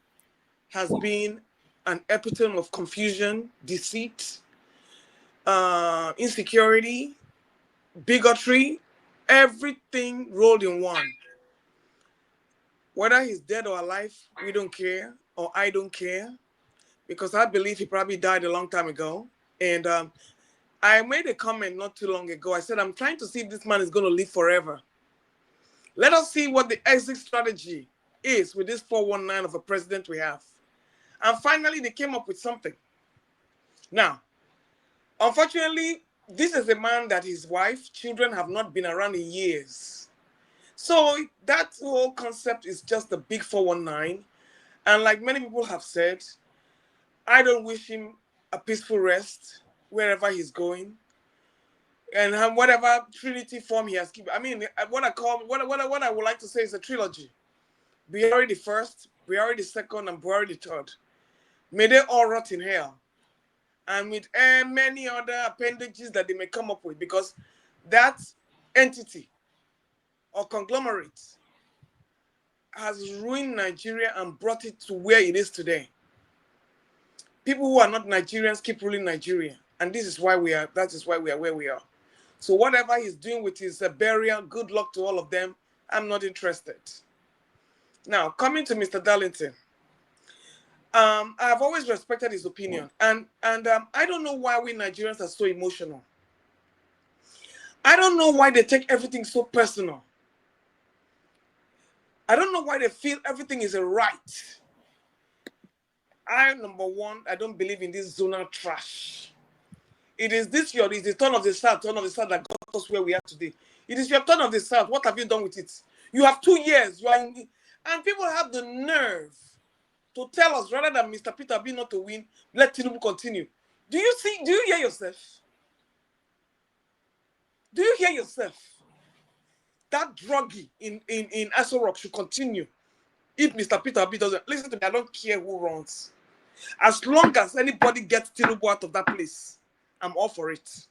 [SPEAKER 2] has been an epitome of confusion, deceit, insecurity, bigotry, everything rolled in one. Whether he's dead or alive, we don't care, or I don't care, because I believe he probably died a long time ago. And I made a comment not too long ago. I said, I'm trying to see if this man is going to live forever. Let us see what the exit strategy is with this 419 of a president we have. And finally, they came up with something. Now, unfortunately, this is a man that his wife, children have not been around in years. So that whole concept is just a big 419. And like many people have said, I don't wish him a peaceful rest wherever he's going. And whatever Trinity form he has given. I mean, what I would like to say is a trilogy. Buhari the first, Buhari the second, and Buhari the third. May they all rot in hell. And with many other appendages that they may come up with, because that entity or conglomerate has ruined Nigeria and brought it to where it is today. People who are not Nigerians keep ruling Nigeria, and that is why we are where we are. So whatever he's doing with his burial, good luck to all of them. I'm not interested. Now, coming to Mr. Darlington, I've always respected his opinion, and I don't know why we Nigerians are so emotional. I don't know why they take everything so personal. I don't know why they feel everything is a right. Number one, I don't believe in this zonal trash. It is this year, it is the turn of the South that got us where we are today. It is your turn of the South. What have you done with it? You have 2 years. You are in, and people have the nerve to tell us, rather than Mr. Peter Obi not to win, let Tinubu continue. Do you hear yourself? Do you hear yourself? That druggie in Aso Rock should continue. If Mr. Peter Obi doesn't, listen to me, I don't care who runs. As long as anybody gets Tinubu out of that place, I'm all for it.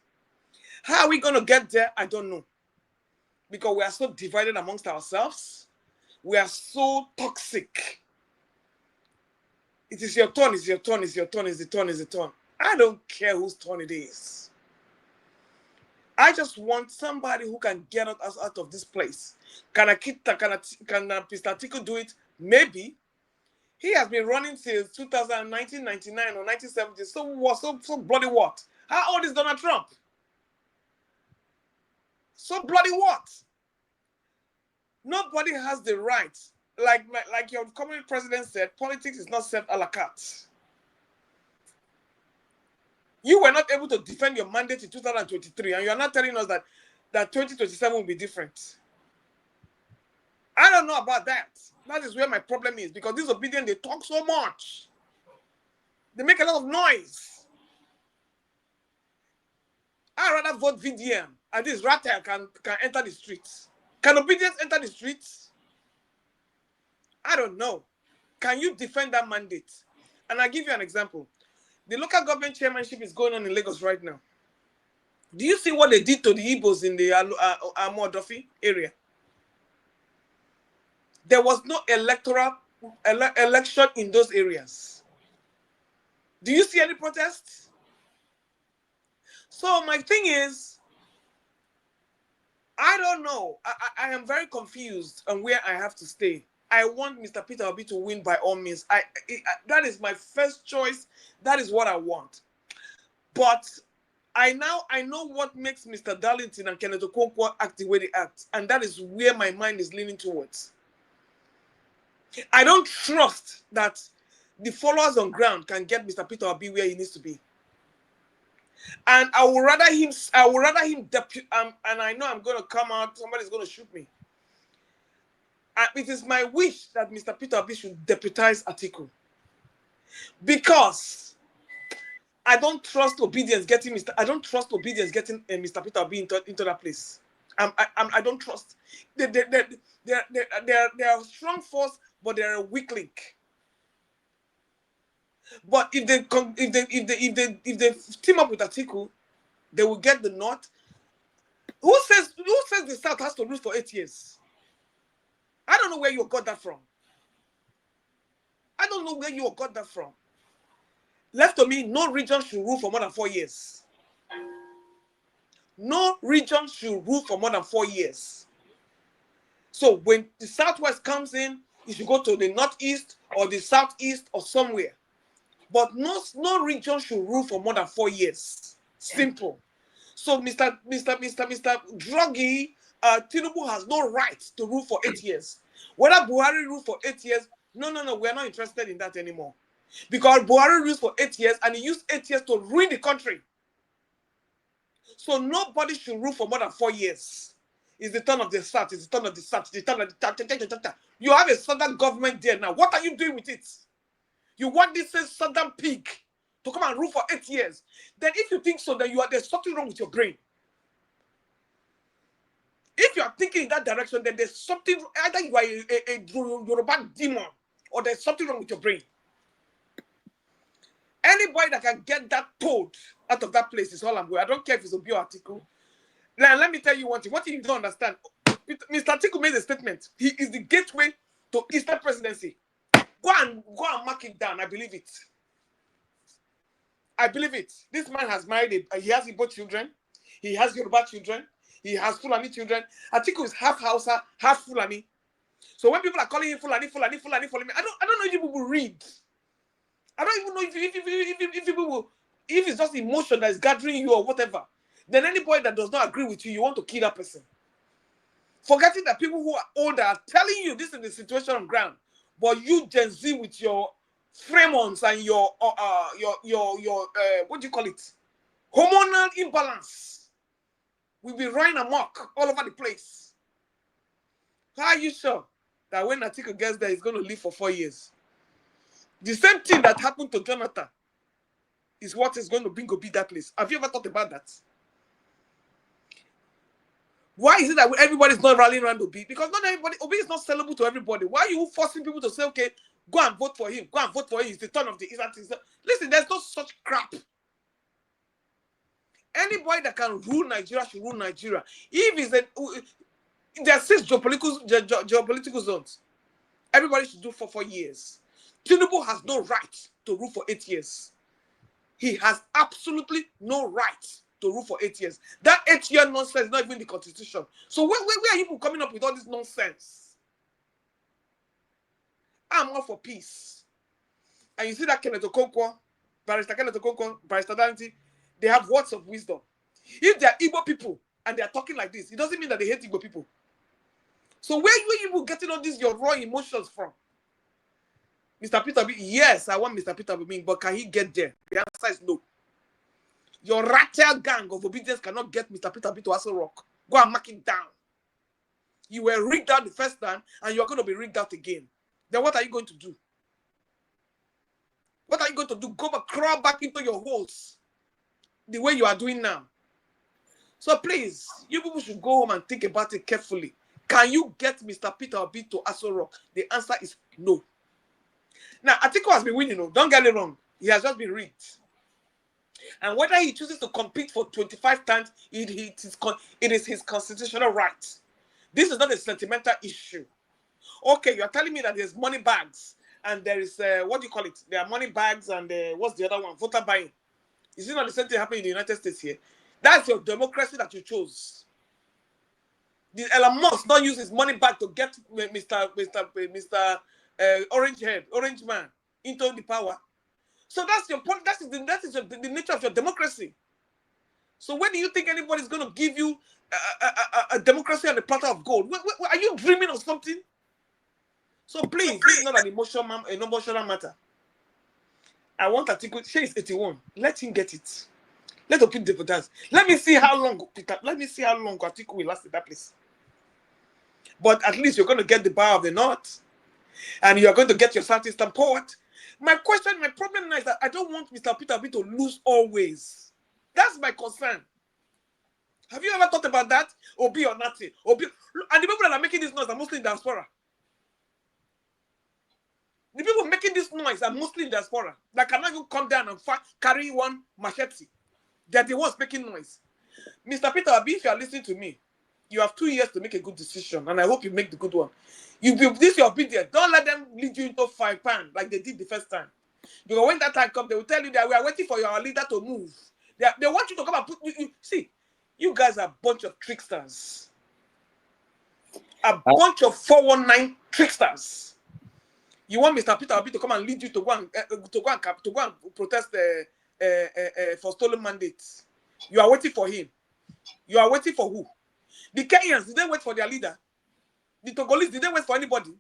[SPEAKER 2] How are we going to get there? I don't know. Because we are so divided amongst ourselves. We are so toxic. It is your turn, it's your turn, it's your turn, it's the turn, it's the turn. I don't care whose turn it is. I just want somebody who can get us out of this place. Can Mr. Atiku do it? Maybe. He has been running since 2019, 99 or 1970. So bloody what? How old is Donald Trump? So bloody what? Nobody has the right. Like your current president said, politics is not served a la carte. You were not able to defend your mandate in 2023, and you are not telling us that 2027 will be different. I don't know about that. That is where my problem is, because disobedient, they talk so much. They make a lot of noise. I'd rather vote VDM, and this Ratel can enter the streets. Can obedience enter the streets? I don't know. Can you defend that mandate? And I'll give you an example. The local government chairmanship is going on in Lagos right now. Do you see what they did to the Igbos in the Amodofi area? There was no election in those areas. Do you see any protests? So my thing is, I don't know. I am very confused on where I have to stay. I want Mr. Peter Obi to win by all means. That is my first choice. That is what I want. But I know what makes Mr. Darlington and Kenneth Okonkwo act the way they act. And that is where my mind is leaning towards. I don't trust that the followers on ground can get Mr. Peter Obi where he needs to be. And I would rather him and I know I'm going to come out, somebody's going to shoot me. It is my wish that Mr. Peter Obi should deputize Atiku. Because I don't trust obedience getting Mr. Peter Obi into that place. I don't trust. They're a strong force, but they're a weak link. But if they team up with Atiku, they will get the North. Who says the South has to rule for 8 years? I don't know where you got that from. Left to me, no region should rule for more than 4 years. No region should rule for more than 4 years. So when the Southwest comes in, it should go to the Northeast or the Southeast or somewhere. But no region should rule for more than 4 years. Simple. So Mr. Druggy, Tinubu has no right to rule for 8 years. Whether Buhari rule for 8 years, no, we're not interested in that anymore. Because Buhari rules for 8 years and he used 8 years to ruin the country. So nobody should rule for more than 4 years. It's the turn of the South. It's the turn of the South. The turn of the... You have a southern government there now. What are you doing with it? You want this southern pig to come and rule for 8 years. Then if you think so, then there's something wrong with your brain. If you are thinking in that direction, then there's something, either you are a Yoruba demon or there's something wrong with your brain. Anybody that can get that toad out of that place is all I'm going. I don't care if it's a bio article. Now, let me tell you one thing. What thing you don't understand? Mr. Atiku made a statement. He is the gateway to Eastern presidency. Go and mark it down. I believe it. This man has married. He has Igbo children. He has Yoruba children. He has Fulani children. Atiku is half Hausa, half Fulani. So when people are calling him Fulani, I don't know if people will read. I don't even know if people will, if it's just emotion that is gathering you or whatever. Then anybody that does not agree with you, you want to kill that person. Forgetting that people who are older are telling you this is the situation on ground. But you Gen Z with your Fremons and your what do you call it? Hormonal imbalance will be running amok all over the place. How are you sure that when Atiku gets there, he's going to live for 4 years? The same thing that happened to Jonathan is what is going to bring Obi that place. Have you ever thought about that? Why is it that everybody's not rallying around Obi? Because not everybody, Obi is not sellable to everybody. Why are you forcing people to say, okay, go and vote for him, go and vote for him, it's the turn of the Eastern. Listen, there's no such crap. Anybody that can rule Nigeria should rule Nigeria. If there are 6 geopolitical zones, everybody should do for 4 years. Tinubu has no right to rule for 8 years. He has absolutely no right to rule for 8 years. That 8-year nonsense is not even the constitution. So where are you coming up with all this nonsense? I'm all for peace. And you see that Kenneth Okonkwo, Barrister Kenneth Okonkwo, Barrister Darlington, they have words of wisdom. If they are Igbo people and they are talking like this, it doesn't mean that they hate Igbo people. So where are you getting all these your raw emotions from? Mr. Peter B, yes, I want Mr. Peter B, but can he get there? The answer is no. Your rattle gang of obedience cannot get Mr. Peter B to Aso Rock. Go and mark it down. You were rigged out the first time, and you are going to be rigged out again. Then what are you going to do? What are you going to do? Go back, crawl back into your holes the way you are doing now. So please, you people should go home and think about it carefully. Can you get Mr. Peter Obi to Aso Rock? The answer is no. Now, Atiku has been winning. Don't get it wrong. He has just been rigged. And whether he chooses to compete for 25 times, it is his constitutional right. This is not a sentimental issue. Okay, you are telling me that there's money bags and there is, what do you call it? There are money bags and what's the other one? Voter buying. Is it not the same thing happening in the United States here? That's your democracy that you chose. Did Elon Musk not use his money bag to get Mr. Orange Man into the power? So that's your point. That is the nature of your democracy. So when do you think anybody's going to give you a democracy on a platter of gold? Are you dreaming of something? So please, this is not an emotional matter. I want Atiku. She is 81. Let him get it. Let him keep the voters. Let me see how long Atiku will last in that place. But at least you're going to get the Bar of the North, and you are going to get your Southeastern port. My problem now is that I don't want Mr. Peter B to lose always. That's my concern. Have you ever thought about that? Obi or nothing. Obi, and the people that are making this noise are mostly in diaspora. The people making this noise are mostly in diaspora. That cannot even come down and carry one machete. They're the ones making noise. Mr. Peter Obi, if you are listening to me, you have 2 years to make a good decision, and I hope you make the good one. This your obedience. Don't let them lead you into 5 pan like they did the first time. Because when that time comes, they will tell you that we are waiting for your leader to move. They want you to come and put you. See, you guys are a bunch of tricksters. A bunch of 419 tricksters. You want Mr. Peter Obi to come and lead you to go and protest for stolen mandates. You are waiting for him. You are waiting for who? The Kenyans, did they wait for their leader? The Togolese, did they wait for anybody?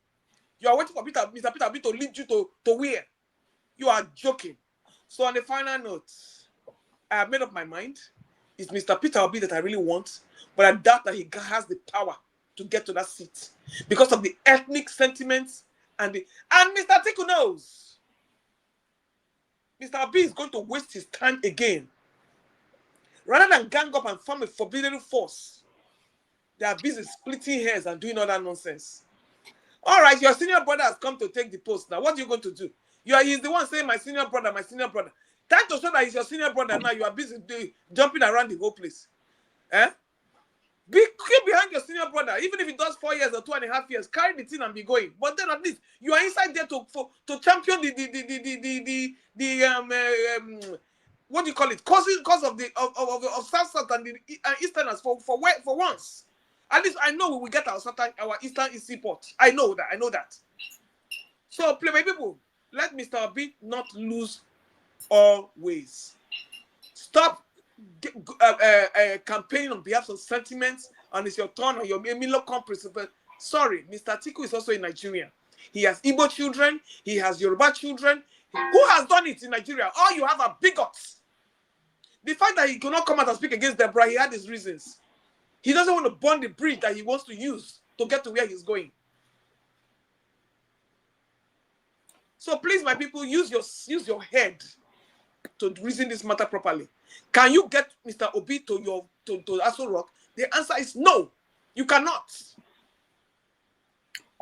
[SPEAKER 2] You are waiting for Mr. Peter Obi to lead you to where? You are joking. So on the final note, I have made up my mind. It's Mr. Peter Obi that I really want, but I doubt that he has the power to get to that seat because of the ethnic sentiments and Mr. Atiku knows. Mr. Obi is going to waste his time again. Rather than gang up and form a forbidden force, they are busy splitting hairs and doing all that nonsense. All right, your senior brother has come to take the post now. What are you going to do? He's the one saying, my senior brother, my senior brother. Time to show that he's your senior brother now. You are busy jumping around the whole place. Keep behind your senior brother. Even if it does 4 years or 2.5 years, carry the thing and be going. But then at least you are inside there to champion what do you call it? Cause of South and the Easterners for once. At least I know we will get our Eastern seaport. I know that. So play my people. Let Mr. Obi not lose always. Stop campaigning on behalf of sentiments, and it's your turn on your Milocom principle. Sorry, Mr. Atiku is also in Nigeria. He has Igbo children. He has Yoruba children. Who has done it in Nigeria? All you have are bigots. The fact that he could not come out and speak against Deborah, he had his reasons. He doesn't want to burn the bridge that he wants to use to get to where he's going. So please, my people, use your head to reason this matter properly. Can you get Mr. Obi to Aso Rock? The answer is no. You cannot.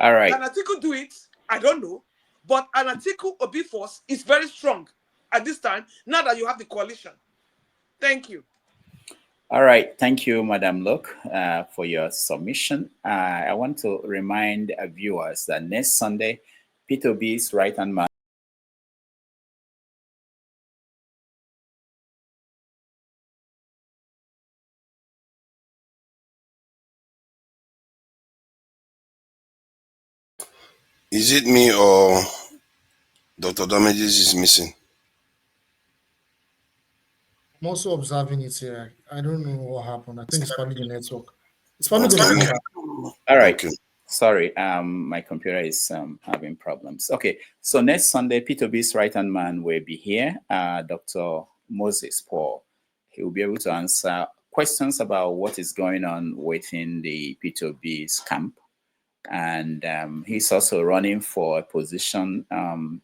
[SPEAKER 4] All right.
[SPEAKER 2] Can Atiku do it? I don't know. But an Atiku Obi force is very strong at this time, now that you have the coalition. Thank you.
[SPEAKER 4] All right. Thank you, Madam Luke, for your submission. I want to remind viewers that next Sunday, Peter Obi's right-hand man,
[SPEAKER 13] Is it me or Dr. Damages is missing?
[SPEAKER 2] I'm also observing it here. I don't know what happened. I think it's probably the network. It's probably going to come back.
[SPEAKER 4] All right. Sorry, my computer is having problems. Okay, so next Sunday, Peter Obi's right-hand man will be here, Dr. Moses Paul. He will be able to answer questions about what is going on within the Peter Obi's camp. And he's also running for a position on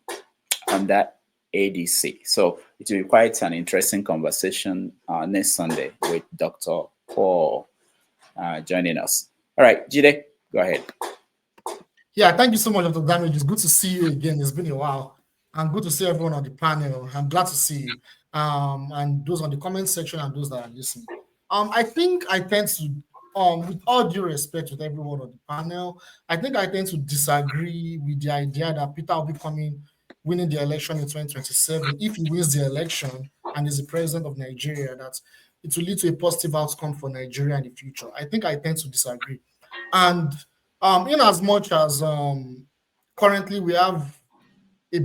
[SPEAKER 4] that ADC. So it will be quite an interesting conversation next Sunday with Dr. Paul joining us. All right, Jide, go ahead.
[SPEAKER 2] Yeah, thank you so much, Dr. Damage. It's good to see you again. It's been a while. And good to see everyone on the panel. I'm glad to see you. And those on the comment section and those that are listening. I think I tend to, with all due respect with everyone on the panel, I think I tend to disagree with the idea that Peter will be winning the election in 2027. If he wins the election and is the president of Nigeria, that it will lead to a positive outcome for Nigeria in the future. I think I tend to disagree. And in as much as currently we have a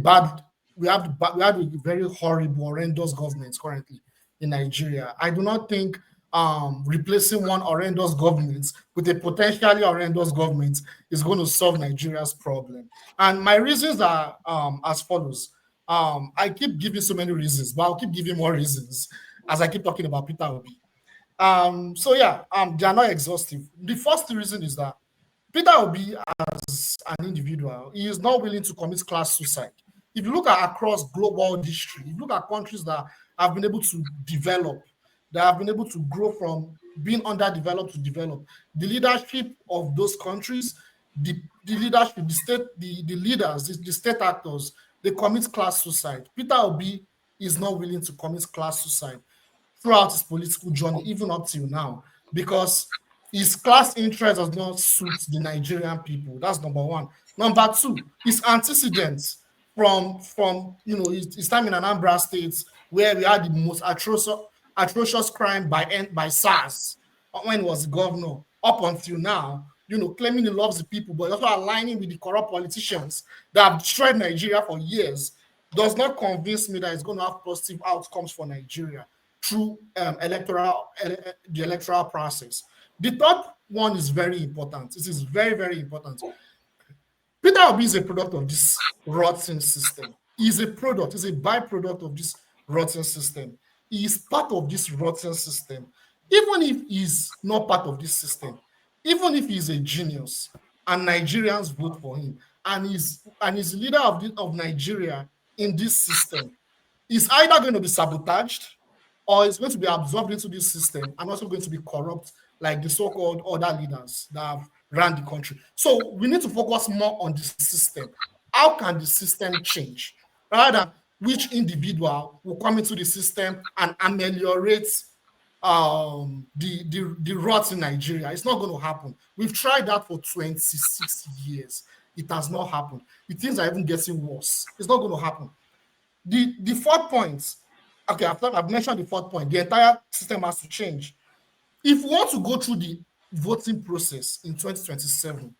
[SPEAKER 2] very horrible, horrendous government currently in Nigeria, I do not think replacing one horrendous government with a potentially horrendous government is going to solve Nigeria's problem. And my reasons are as follows. I keep giving so many reasons, but I'll keep giving more reasons as I keep talking about Peter Obi. So yeah, they are not exhaustive. The first reason is that Peter Obi, as an individual, he is not willing to commit class suicide. If you look at across global history, if you look at countries that have been able to develop, that have been able to grow from being underdeveloped to develop, the leadership of those countries, the leadership, the leaders, the state actors, they commit class suicide. Peter Obi is not willing to commit class suicide throughout his political journey, even up till now, because his class interest does not suit the Nigerian people. That's number one. Number two, his antecedents from his time in Anambra State, where we had the most atrocious crime by SARS when he was the governor, up until now, claiming he loves the people, but also aligning with the corrupt politicians that have destroyed Nigeria for years, does not convince me that it's going to have positive outcomes for Nigeria through the electoral process. The third one is very important. It is very, very important. Peter Obi is a product of this rotten system. He's a byproduct of this rotten system. He is part of this rotten system. Even if he's not part of this system, even if he's a genius and Nigerians vote for him and he's leader of Nigeria in this system, he's either going to be sabotaged or it's going to be absorbed into this system and also going to be corrupt like the so-called other leaders that have ran the country. So we need to focus more on the system. How can the system change? Rather than which individual will come into the system and ameliorate the rot in Nigeria. It's not going to happen. We've tried that for 26 years. It has not happened. The things are even getting worse. It's not going to happen. The fourth point, okay, I've mentioned the fourth point. The entire system has to change. If we want to go through the voting process in 2027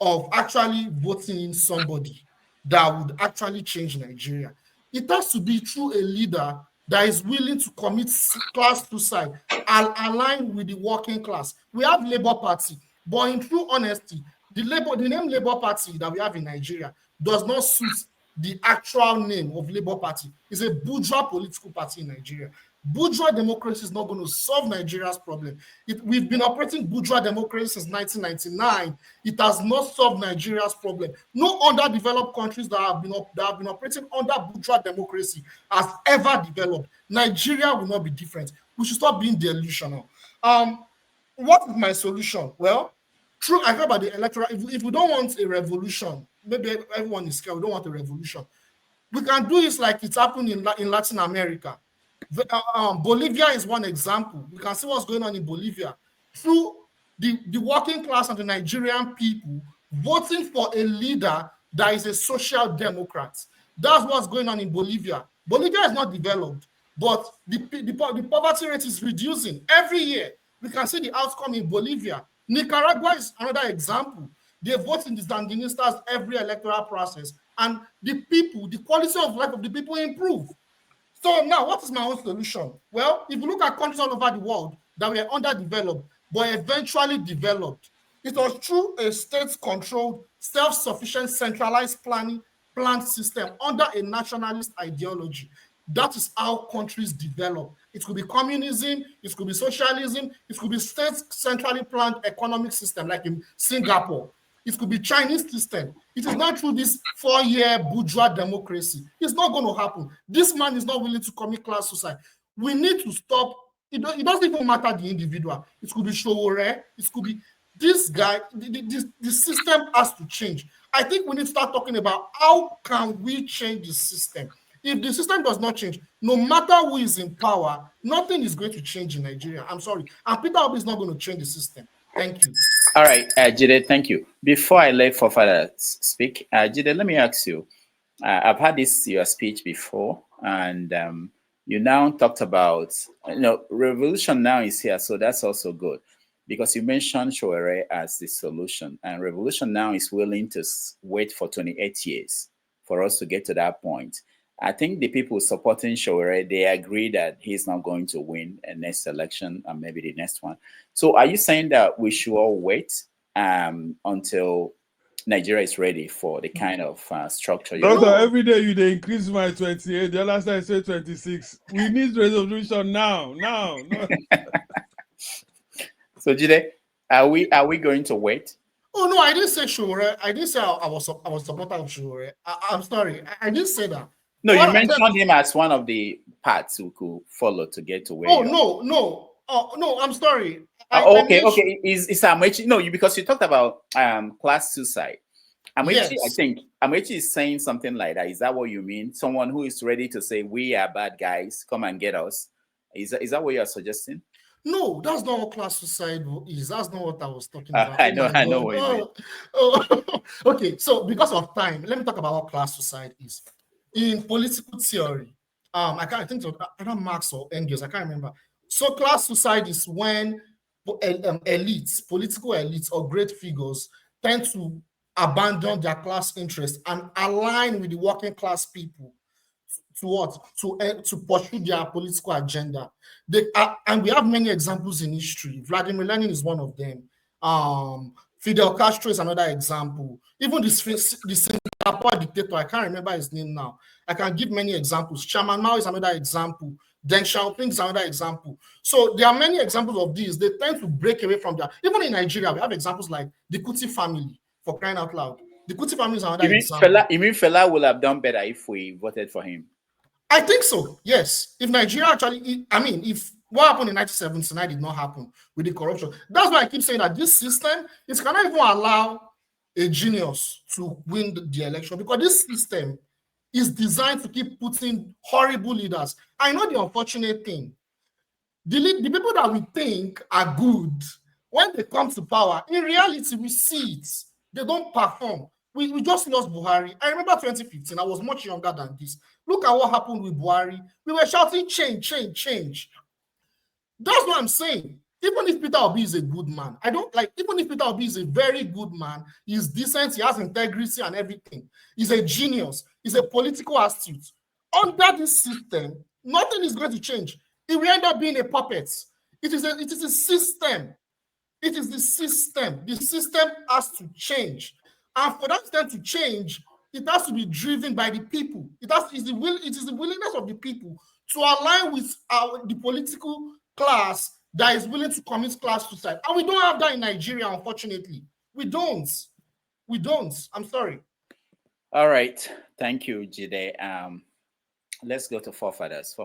[SPEAKER 2] of actually voting in somebody that would actually change Nigeria, it has to be through a leader that is willing to commit class suicide and align with the working class. We have Labour Party, but in true honesty, the name Labour Party that we have in Nigeria does not suit the actual name of Labour Party. It's a bourgeois political party in Nigeria. Bourgeois democracy is not going to solve Nigeria's problem. We've been operating bourgeois democracy since 1999. It has not solved Nigeria's problem. No underdeveloped countries that have been operating under bourgeois democracy has ever developed. Nigeria will not be different. We should stop being delusional. What is my solution? Well, true, I heard about the electoral. If we don't want a revolution, maybe everyone is scared, we don't want a revolution. We can do it like it's happened in Latin America. Bolivia is one example. We can see what's going on in Bolivia. Through the working class and the Nigerian people voting for a leader that is a social democrat. That's what's going on in Bolivia. Bolivia is not developed, but the poverty rate is reducing every year. We can see the outcome in Bolivia. Nicaragua is another example. They vote in the Sandinistas every electoral process, and the quality of life of the people improve. So now, what is my own solution? Well, if you look at countries all over the world that were underdeveloped, but eventually developed, it was through a state-controlled, self-sufficient, centralized planned system under a nationalist ideology. That is how countries develop. It could be communism, it could be socialism, it could be state-centrally planned economic system like in Singapore. It could be Chinese system. It is not through this 4-year bourgeois democracy. It's not going to happen. This man is not willing to commit class suicide. We need to stop. It doesn't even matter the individual. It could be Showore. It could be this guy. The system has to change. I think we need to start talking about how can we change the system. If the system does not change, no matter who is in power, nothing is going to change in Nigeria. I'm sorry. And Peter Obi is not going to change the system. Thank you.
[SPEAKER 4] All right, Jide, thank you. Before I let Fofana speak, Jide, let me ask you. I've had your speech before, and you now talked about, revolution now is here, so that's also good, because you mentioned Showore as the solution, and revolution now is willing to wait for 28 years for us to get to that point. I think the people supporting Showore, they agree that he's not going to win a next election and maybe the next one. So are you saying that we should all wait until Nigeria is ready for the kind of structure?
[SPEAKER 8] Doctor, every day you increase my 28. The last time I said 26. We need resolution now. No.
[SPEAKER 4] So Jide, are we going to wait?
[SPEAKER 2] Oh no, I didn't say Showore. I didn't say I was supporter of Showore. I'm sorry, I didn't say that.
[SPEAKER 4] No, you mentioned him as one of the paths who could follow to get to where.
[SPEAKER 2] Oh no, I'm sorry.
[SPEAKER 4] Okay. Is Amaechi? No, because you talked about class suicide. Amaechi, yes. I think Amaechi is saying something like that. Is that what you mean? Someone who is ready to say we are bad guys, come and get us. Is that what you are suggesting?
[SPEAKER 2] No, that's not what class suicide is. That's not what I was talking about.
[SPEAKER 4] I know what you
[SPEAKER 2] mean. Okay, so because of time, let me talk about what class suicide is. In political theory, I think either Marx or Engels, I can't remember. So class suicide is when elites, political elites or great figures tend to abandon their class interests and align with the working class people to pursue their political agenda. And we have many examples in history. Vladimir Lenin is one of them. Fidel Castro is another example. Even the Singapore dictator, I can't remember his name now. I can give many examples. Chairman Mao is another example. Deng Xiaoping is another example. So there are many examples of these. They tend to break away from that. Even in Nigeria, we have examples like the Kuti family, for crying out loud. The Kuti family is another example.
[SPEAKER 4] You mean Fela would have done better if we voted for him?
[SPEAKER 2] I think so, yes. If Nigeria actually, if what happened in 1979 did not happen with the corruption, that's why I keep saying that this system is cannot even allow a genius to win the election, because this system is designed to keep putting horrible leaders. I know the unfortunate thing. The people that we think are good, when they come to power, in reality, we see it. They don't perform. We just lost Buhari. I remember 2015. I was much younger than this. Look at what happened with Buhari. We were shouting change, change, change. That's what I'm saying. Even if Peter Obi is a good man, even if Peter Obi is a very good man, he's decent, he has integrity and everything. He's a genius. He's a political astute. Under this system, nothing is going to change. It will end up being a puppet. It is a system. It is the system. The system has to change. And for that system to change, it has to be driven by the people. It is the willingness of the people
[SPEAKER 18] to align with the political class that is willing to commit class suicide. And we don't have that in Nigeria, unfortunately. We don't. We don't. I'm sorry.
[SPEAKER 4] All right. Thank you, Jide. Let's go to forefathers.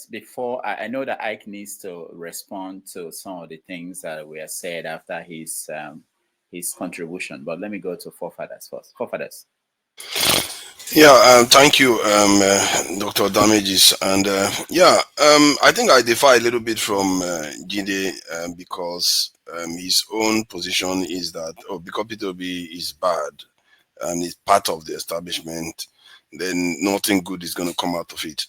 [SPEAKER 4] Before I know that Ike needs to respond to some of the things that were said after his contribution, but let me go to forefathers first. Forefathers.
[SPEAKER 13] Yeah, thank you, Dr. Damages. And I think I differ a little bit from Jide because his own position is that, because P2B is bad and is part of the establishment, then nothing good is going to come out of it.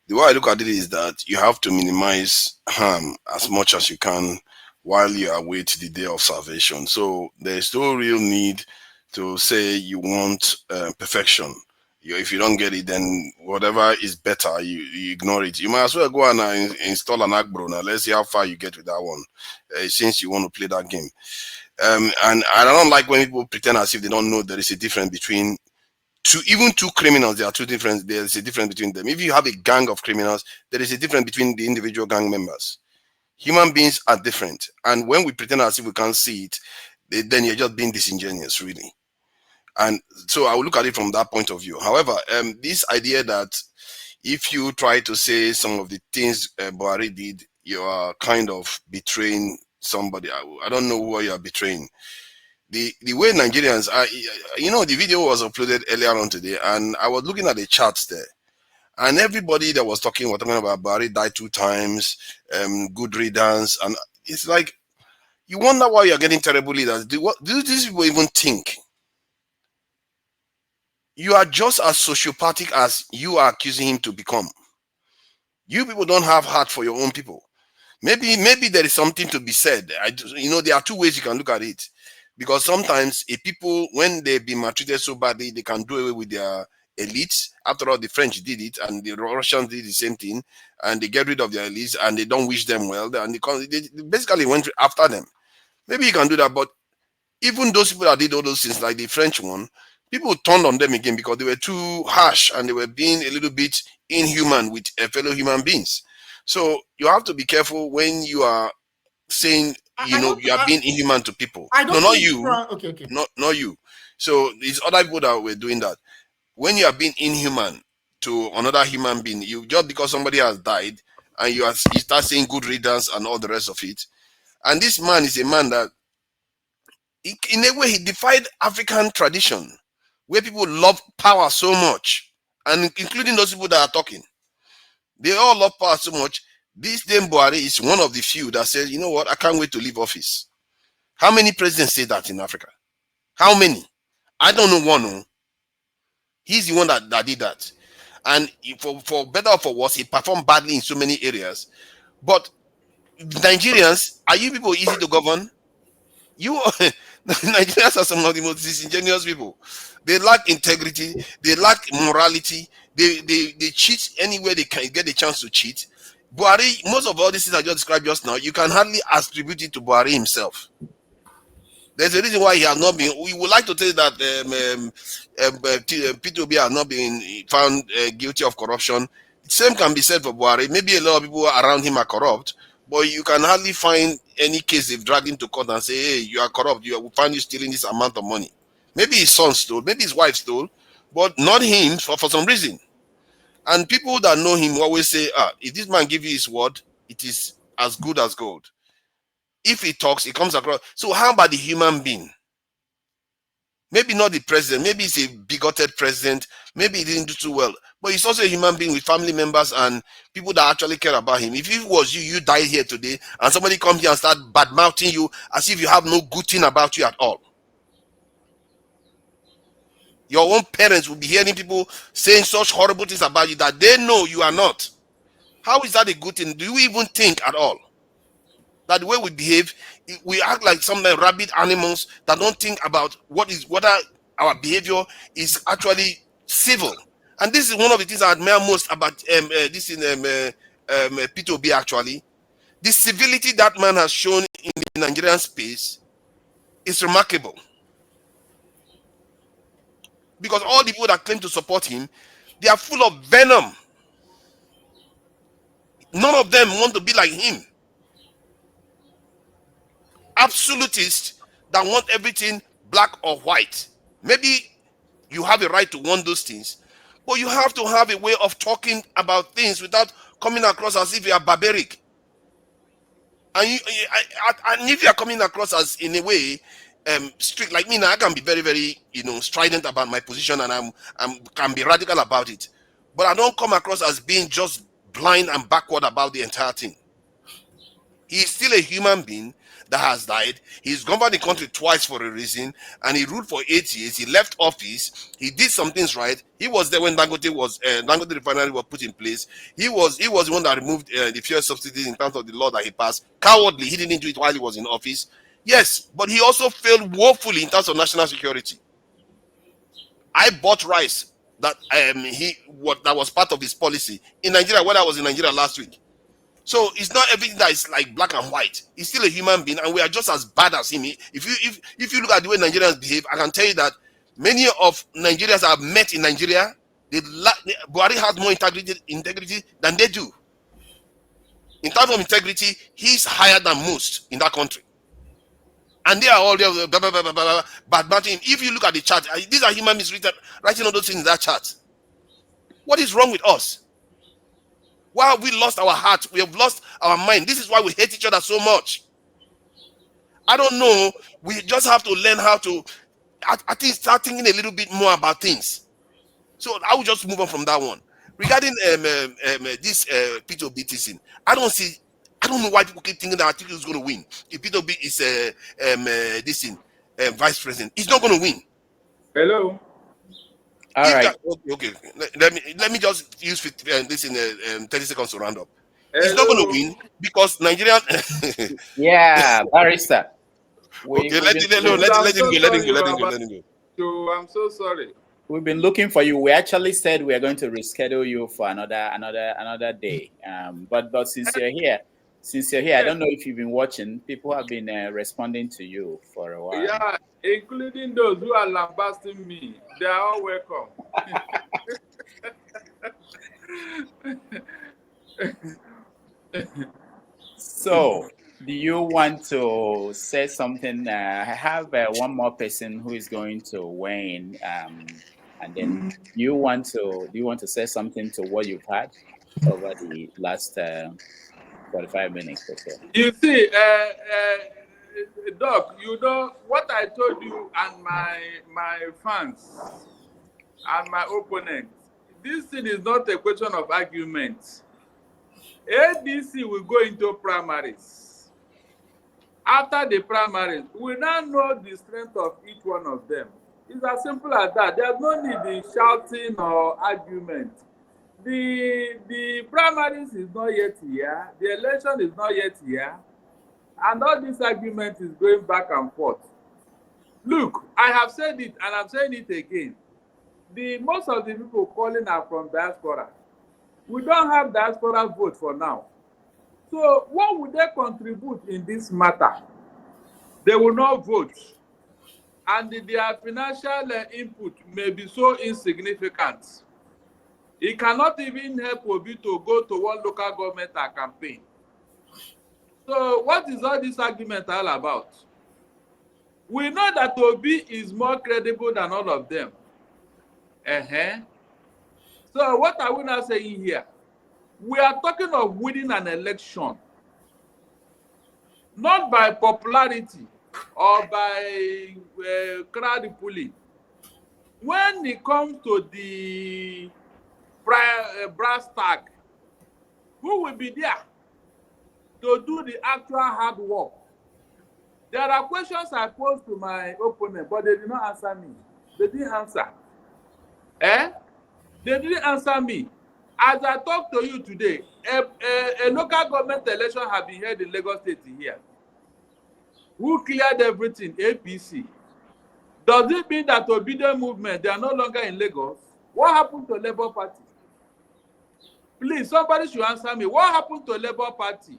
[SPEAKER 13] The way I look at it is that you have to minimize harm as much as you can while you await the day of salvation. So there's no real need to say you want perfection. If you don't get it, then whatever is better, you ignore it. You might as well go and install an Agbro. Now let's see how far you get with that one, since you want to play that game. And I don't like when people pretend as if they don't know there is a difference between two criminals. There are two different. There is a difference between them. If you have a gang of criminals, there is a difference between the individual gang members. Human beings are different, and when we pretend as if we can't see it, then you're just being disingenuous, really. And so I will look at it from that point of view. However, this idea that if you try to say some of the things Buhari did, you are kind of betraying somebody. I don't know who you are betraying. The way Nigerians are, the video was uploaded earlier on today, and I was looking at the charts there, and everybody that was talking about Buhari died 2 times, good riddance, and it's like you wonder why you're getting terrible leaders. Do these people even think? You are just as sociopathic as you are accusing him to become. You people don't have heart for your own people. Maybe there is something to be said. There are 2 ways you can look at it. Because sometimes people, when they've been maltreated so badly, they can do away with their elites. After all, the French did it, and the Russians did the same thing, and they get rid of their elites, and they don't wish them well, and they basically went after them. Maybe you can do that, but even those people that did all those things, like the French one, people turned on them again because they were too harsh and they were being a little bit inhuman with fellow human beings. So you have to be careful when you are saying, you are being inhuman to people. Not you.
[SPEAKER 18] Okay.
[SPEAKER 13] Not you. So it's other people that were doing that. When you are being inhuman to another human being, you just because somebody has died and you start saying good riddance and all the rest of it. And this man is a man that, in a way, he defied African tradition, where people love power so much, and including those people that are talking. They all love power so much. This Dame Buhari is one of the few that says, you know what, I can't wait to leave office. How many presidents say that in Africa? How many? I don't know one. No. He's the one that did that. And for better or for worse, he performed badly in so many areas. But Nigerians, are you people easy to govern? Nigerians are some of the most disingenuous people. They lack integrity. They lack morality. They cheat anywhere they can get a chance to cheat. Buhari, most of all these things I just described just now, you can hardly attribute it to Buhari himself. There's a reason why he has not been. We would like to tell that P2B has not been found guilty of corruption. The same can be said for Buhari. Maybe a lot of people around him are corrupt, but you can hardly find any case they've dragged him to court and say, hey, you are corrupt. We find you stealing this amount of money. Maybe his son stole, maybe his wife stole, but not him for some reason. And people that know him always say, if this man gives you his word, it is as good as gold. If he talks, it comes across. So how about the human being? Maybe not the president. Maybe he's a bigoted president. Maybe he didn't do too well. But he's also a human being with family members and people that actually care about him. If it was you died here today, and somebody comes here and start bad-mouthing you as if you have no good thing about you at all. Your own parents will be hearing people saying such horrible things about you that they know you are not. How is that a good thing? Do you even think at all that the way we behave, we act like some rabid animals that don't think about whether our behavior is actually civil? And this is one of the things I admire most about this in P2B actually. The civility that man has shown in the Nigerian space is remarkable. Because all the people that claim to support him, they are full of venom. None of them want to be like him. Absolutists that want everything black or white. Maybe you have a right to want those things, but you have to have a way of talking about things without coming across as if you are barbaric. And and if you are coming across as in a way strict like me now, I can be very, very strident about my position, and I'm can be radical about it. But I don't come across as being just blind and backward about the entire thing. He is still a human being that has died. He's governed the country twice for a reason, and he ruled for 8 years. He left office. He did some things right. He was there when Dangote refinery was put in place. He was the one that removed the fuel subsidies in terms of the law that he passed. Cowardly, he didn't do it while he was in office. Yes, but he also failed woefully in terms of national security. I bought rice that that was part of his policy in Nigeria when I was in Nigeria last week. So it's not everything that is like black and white. He's still a human being, and we are just as bad as him. If you look at the way Nigerians behave, I can tell you that many of Nigerians I've met in Nigeria, Buhari has more integrity than they do. In terms of integrity, he's higher than most in that country. And they are all there bad-mouthing him. If you look at the chart, these are human beings writing all those things in that chart. What is wrong with us? Why have we lost our heart? We have lost our mind. This is why we hate each other so much. I don't know. We just have to learn how to, I think, start thinking a little bit more about things. So I will just move on from that one. Regarding this P2B thing, I don't know why people keep thinking that Atiku is going to win. If P2B is vice president, he's not going to win.
[SPEAKER 5] Hello.
[SPEAKER 4] All right.
[SPEAKER 13] Okay. Let me just use this in 30 seconds to round up. He's not going to win because Nigerian.
[SPEAKER 4] Yeah, Barrister.
[SPEAKER 13] Okay, let him go.
[SPEAKER 5] So I'm so sorry.
[SPEAKER 4] We've been looking for you. We actually said we are going to reschedule you for another day. But since you're here, I don't know if you've been watching. People have been responding to you for a while.
[SPEAKER 5] Yeah, including those who are lambasting me. They are all welcome.
[SPEAKER 4] So, do you want to say something? I have one more person who is going to weigh in, and then do you want to say something to what you've had over the last 45 minutes or so?
[SPEAKER 5] You see, Doc, you know what I told you and my fans and my opponents. This thing is not a question of argument. ADC will go into primaries. After the primaries, we now know the strength of each one of them. It's as simple as that. There's no need in shouting or argument. The primaries is not yet here. The election is not yet here. And all this argument is going back and forth. Look, I have said it and I'm saying it again. Most of the people calling are from diaspora. We don't have diaspora vote for now. So what would they contribute in this matter? They will not vote. And their financial input may be so insignificant. It cannot even help Obi to go to one local government and campaign. So what is all this argument all about? We know that Obi is more credible than all of them. So what are we now saying here? We are talking of winning an election, not by popularity or by crowd pulling. When it comes to the brass tag, who will be there to do the actual hard work? There are questions I posed to my opponent, but they did not answer me. They didn't answer. They didn't answer me. As I talk to you today, a local government election has been held in Lagos State here. Who cleared everything? APC. Does it mean that Obedient movement, they are no longer in Lagos? What happened to Labour Party? Please, somebody should answer me. What happened to Labour Party?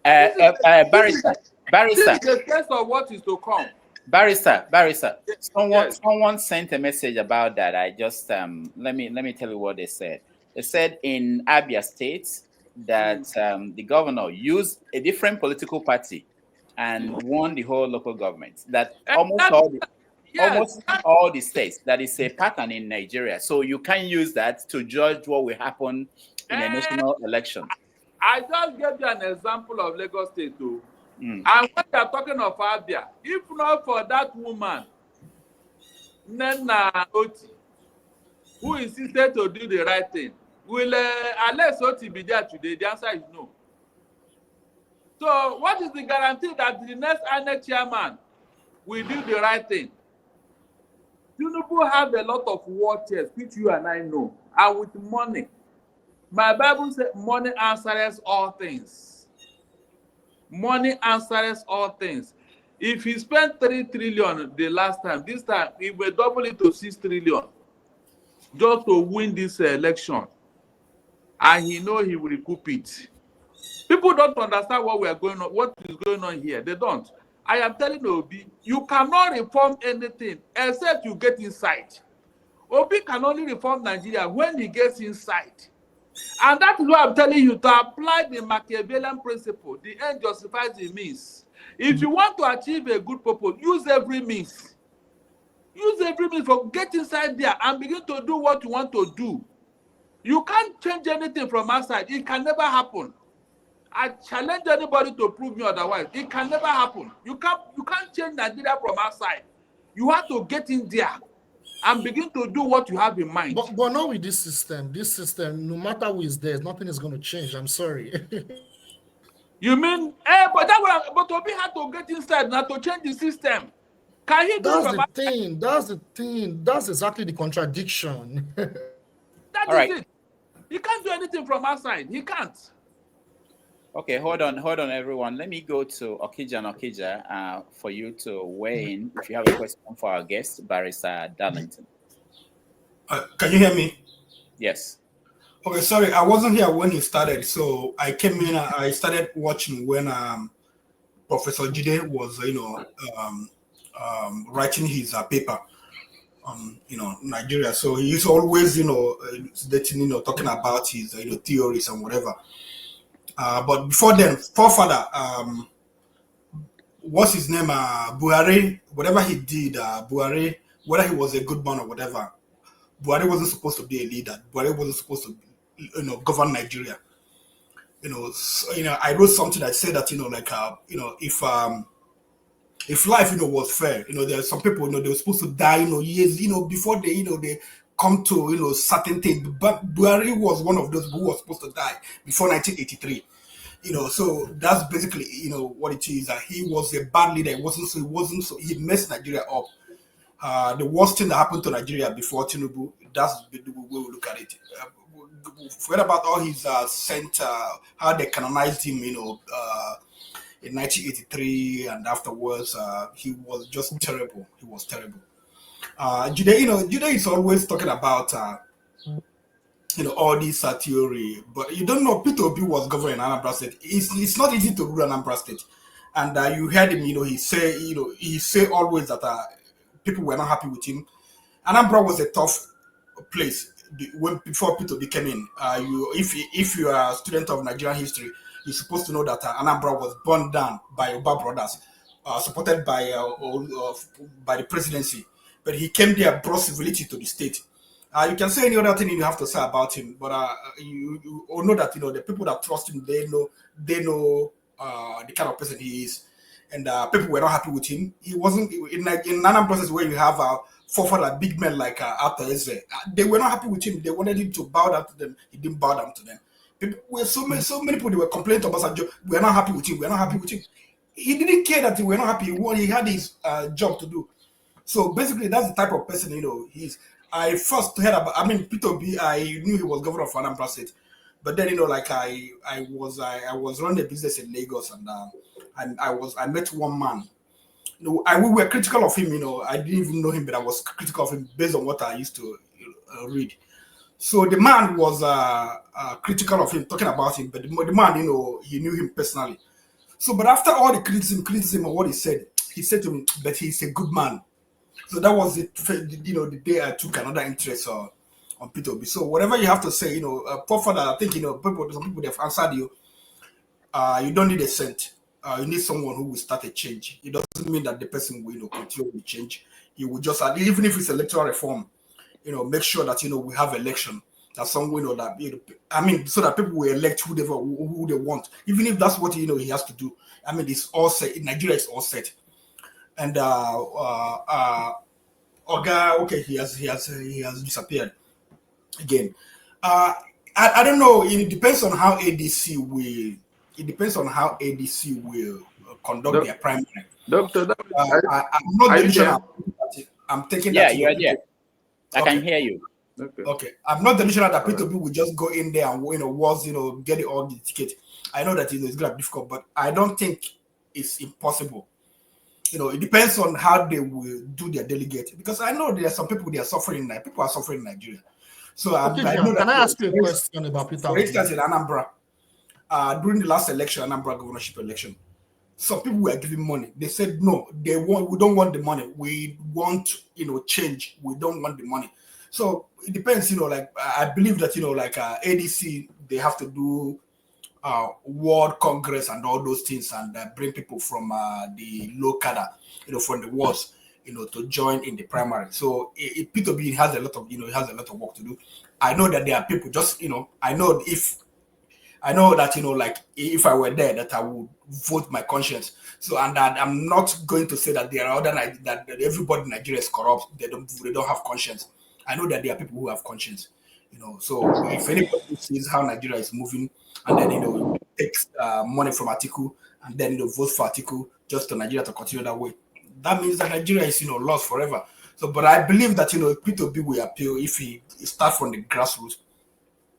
[SPEAKER 4] Barrister.
[SPEAKER 5] This is the test of what is to come.
[SPEAKER 4] Barrister. Someone sent a message about that. I just let me tell you what they said. They said in Abia State, that the governor used a different political party and won the whole local government. That almost all the states, that is a pattern in Nigeria. So you can use that to judge what will happen in a national election.
[SPEAKER 14] I just gave you an example of Lagos State too. And when you are talking of Abia, if not for that woman, Nena Oti, who insisted to do the right thing, will Alex Oti be there today? The answer is no. So what is the guarantee that the next INEC chairman will do the right thing? Tinubu have a lot of war chest, which you and I know, and with money. My Bible says money answers all things. Money answers all things. If he spent 3 trillion the last time, this time he will double it to 6 trillion just to win this election. And he know he will recoup it. People don't understand what is going on here. They don't. I am telling Obi, you cannot reform anything except you get inside. Obi can only reform Nigeria when he gets inside. And that is why I'm telling you to apply the Machiavellian principle. The end justifies the means. If you want to achieve a good purpose, use every means. Use every means for get inside there and begin to do what you want to do. You can't change anything from outside. It can never happen. I challenge anybody to prove me otherwise. It can never happen. You can't change Nigeria from outside. You have to get in there and begin to do what you have in mind.
[SPEAKER 2] But not with this system. This system, no matter who is there, nothing is going to change. I'm sorry.
[SPEAKER 14] You mean, but Obi had to get inside now to change the system. Can he do
[SPEAKER 2] That's the thing. That's exactly the contradiction.
[SPEAKER 14] That is it. He can't do anything from outside. He can't.
[SPEAKER 4] Okay, hold on, everyone. Let me go to Okija for you to weigh in if you have a question for our guest, Barrister Darlington.
[SPEAKER 21] Can you hear me?
[SPEAKER 4] Yes.
[SPEAKER 21] Okay, sorry, I wasn't here when he started, so I came in. I started watching when Professor Jide was, writing his paper on, Nigeria. So he's always, talking about his, theories and whatever. But before then, forefather, what's his name? Buhari, whatever he did, Buhari, whether he was a good man or whatever, Buhari wasn't supposed to be a leader. Buhari wasn't supposed to, govern Nigeria. I wrote something that said that, if life, was fair, there are some people, they were supposed to die, years, before they come to, certain things. But Buhari was one of those who was supposed to die before 1983. So that's basically, what it is. He was a bad leader. He messed Nigeria up. The worst thing that happened to Nigeria before Tinubu, that's the way we look at it. Forget about all his how they canonized him, in 1983 and afterwards. He was just terrible. He was terrible. Jide is always talking about all this theory, but you don't know Peter Obi was governing Anambra State. It's not easy to rule Anambra State, and you heard him. He say always that people were not happy with him. Anambra was a tough place before Peter Obi came in. If you are a student of Nigerian history, you're supposed to know that Anambra was burned down by Oba brothers, supported by the presidency. But he came there, brought civility to the state. You can say any other thing you have to say about him, but you all know that the people that trust him, they know the kind of person he is, and people were not happy with him. He wasn't in Anambra process where you have forefather big men like Arthur Ezra. They were not happy with him. They wanted him to bow down to them. He didn't bow down to them. People were so many people they were complaining to Obasanjo. We're not happy with him. We're not happy with him. He didn't care that we were not happy. He had his job to do. So basically, that's the type of person he is. I first heard about. Peter Obi. I knew he was governor of Anambra State, but then I was running a business in Lagos, and I met one man. We were critical of him. I didn't even know him, but I was critical of him based on what I used to read. So the man was critical of him, talking about him, but the man, he knew him personally. So, but after all the criticism of what he said to me, but he's a good man. So that was it. The day I took another interest on P2B. So whatever you have to say, for that, I think some people they've answered you. You don't need a cent. You need someone who will start a change. It doesn't mean that the person will continue with change. You will just even if it's electoral reform, make sure that we have election. That someone that so that people will elect who they want. Even if that's what he has to do. It's all set. In Nigeria, it's all set. And Oga, okay, he has disappeared again. I don't know. It depends on how ADC will. It depends on how ADC will conduct their primary.
[SPEAKER 5] Doctor,
[SPEAKER 21] I'm not delusional. I'm taking that.
[SPEAKER 4] Yeah, you are there. I can hear you.
[SPEAKER 21] Okay. I'm not delusional that P2B will just go in there and get it all the ticket. I know that it's gonna be difficult, but I don't think it's impossible. It depends on how they will do their delegate, because I know there are some people suffering. People are suffering in Nigeria. So I know
[SPEAKER 18] can I ask you a question about Peter?
[SPEAKER 21] For instance, in Anambra, during the last election, Anambra governorship election, some people were giving money. They said no, we don't want the money. We want change. We don't want the money. So it depends. I believe that ADC, they have to do World Congress and all those things, and bring people from the low cadre, from the wards, to join in the primary. So P2B has a lot of work to do. I know that there are people I know that if I were there, that I would vote my conscience. So, and I'm not going to say that there are that everybody in Nigeria is corrupt. They don't have conscience. I know that there are people who have conscience. So if anybody sees how Nigeria is moving, and then takes money from Atiku, and then votes for Atiku just to Nigeria to continue that way, that means that Nigeria is lost forever. So, but I believe that P2B will appeal if he start from the grassroots,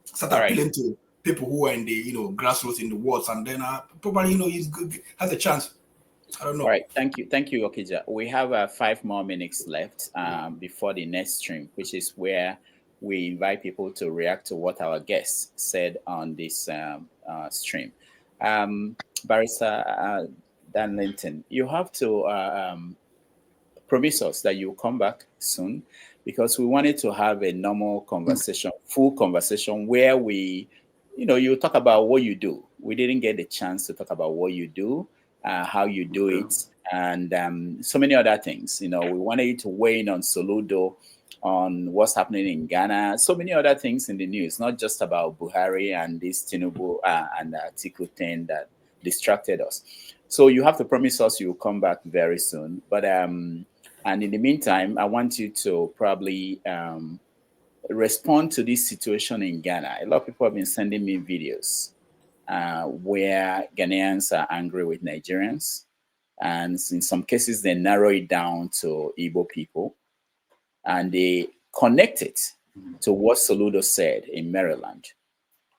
[SPEAKER 21] start appealing to people who are in the grassroots in the wards, and then probably he's good, has a chance. I don't know.
[SPEAKER 4] All right, thank you, Okija. We have 5 more minutes left before the next stream, which is where we invite people to react to what our guests said on this stream. Barrister Darlington, you have to promise us that you'll come back soon, because we wanted to have a normal conversation, full conversation, where we, you talk about what you do. We didn't get the chance to talk about what you do, how you do it, and so many other things. We wanted you to weigh in on Soludo, on what's happening in Ghana, so many other things in the news, not just about Buhari and this Tinubu and Atiku thing that distracted us. So you have to promise us you'll come back very soon. But and in the meantime, I want you to probably respond to this situation in Ghana. A lot of people have been sending me videos where Ghanaians are angry with Nigerians, and in some cases they narrow it down to Igbo people, and they connect it to what Soludo said in Maryland.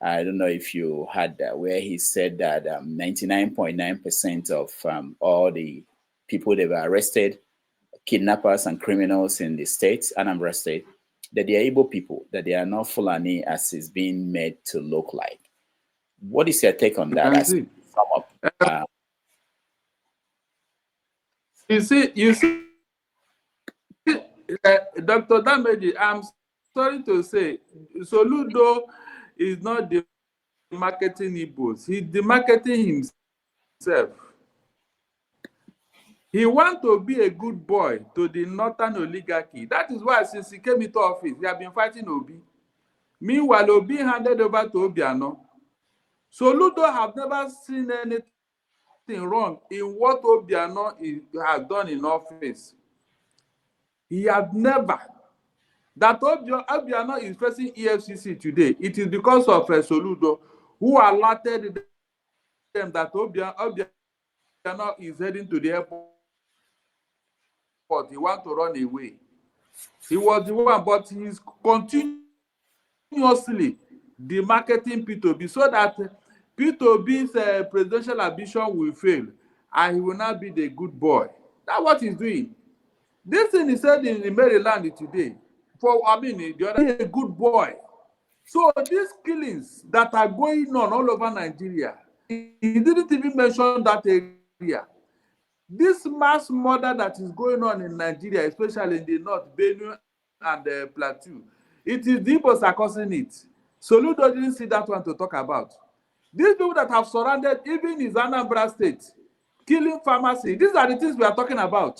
[SPEAKER 4] I don't know if you had that, where he said that 99.9% of all the people that were arrested, kidnappers and criminals in the state, Anambra State, that they are Igbo people, that they are not Fulani as is being made to look like. What is your take on that?
[SPEAKER 5] You see, Dr. Dameji, I'm sorry to say, Soludo is not the marketing Igbos. He's the marketing himself. He wants to be a good boy to the northern oligarchy. That is why since he came into office, he has been fighting Obi. Meanwhile, Obi handed over to Obiano. Soludo have never seen anything wrong in what Obiano has done in office. He has never. That Obiano is facing EFCC today. It is because of Soludo, who alerted them that Obiano is heading to the airport. He wants to run away. He was the one, but he's continuously demarketing P2B so that P2B's presidential ambition will fail and he will not be the good boy. That's what he's doing. This thing he said in Maryland today, the other a good boy. So these killings that are going on all over Nigeria, he didn't even mention that area. This mass murder that is going on in Nigeria, especially in the north, Benue and Plateau, It is the Igbos are causing it. Soludo didn't see that one to talk about. These people that have surrounded even his Anambra state, killing pharmacy, these are the things we are talking about.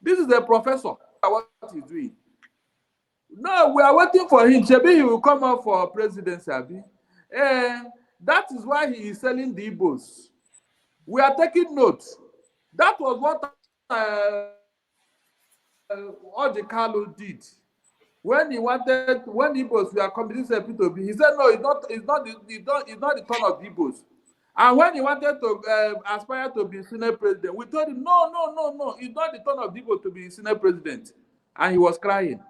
[SPEAKER 5] This is a professor. What he's doing. No, we are waiting for him. Maybe he will come up for presidency, Abi. That is why he is selling the Igbos. We are taking notes. That was what Ideological did. When he wanted, when Igbos were coming, this P2B, he said, no, it's not the turn of the Igbos. And when he wanted to aspire to be Senate president, we told him, no, it's not the turn of the Igbos to be Senate president. And he was crying.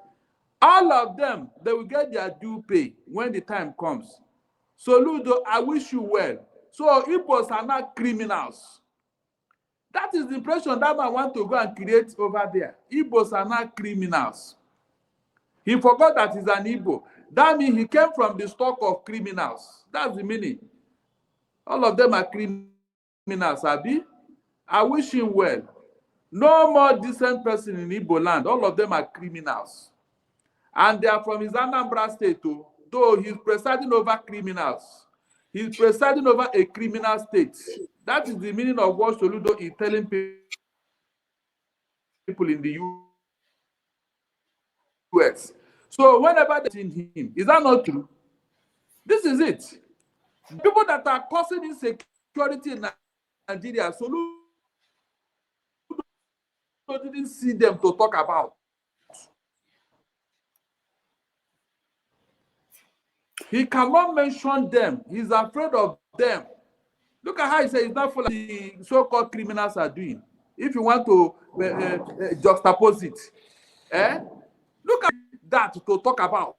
[SPEAKER 5] All of them, they will get their due pay when the time comes. So, Ludo, I wish you well. So, Igbos are not criminals. That is the impression that man want to go and create over there. Igbos are not criminals. He forgot that he's an Igbo. That means he came from the stock of criminals. That's the meaning. All of them are criminals, Abi. I wish him well. No more decent person in Igbo land. All of them are criminals. And they are from his Anambra state, too, though he's presiding over criminals. He's presiding over a criminal state. That is the meaning of what Soludo is telling people in the US. So whenever they see him, is that not true? This is it. People that are causing insecurity in Nigeria, Soludo didn't see them to talk about. He cannot mention them. He's afraid of them. Look at how he says it's not for the so-called criminals are doing. If you want to juxtapose it, look at that to talk about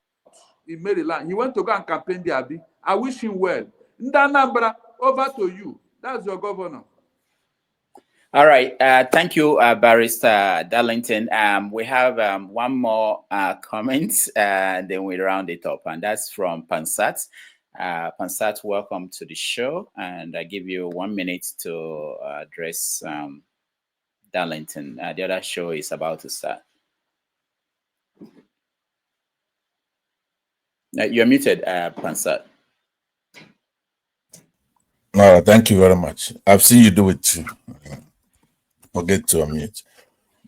[SPEAKER 5] in Maryland. He went to go and campaign there. I wish him well. Ndanambra, over to you. That's your governor.
[SPEAKER 4] All right. Thank you, Barrister Darlington. We have one more comment, and then we round it up, and that's from Pansat. Pansat, welcome to the show, and I give you 1 minute to address Darlington. The other show is about to start. You're muted, Pansat.
[SPEAKER 1] No, thank you very much. I've seen you do it too. Forget to unmute.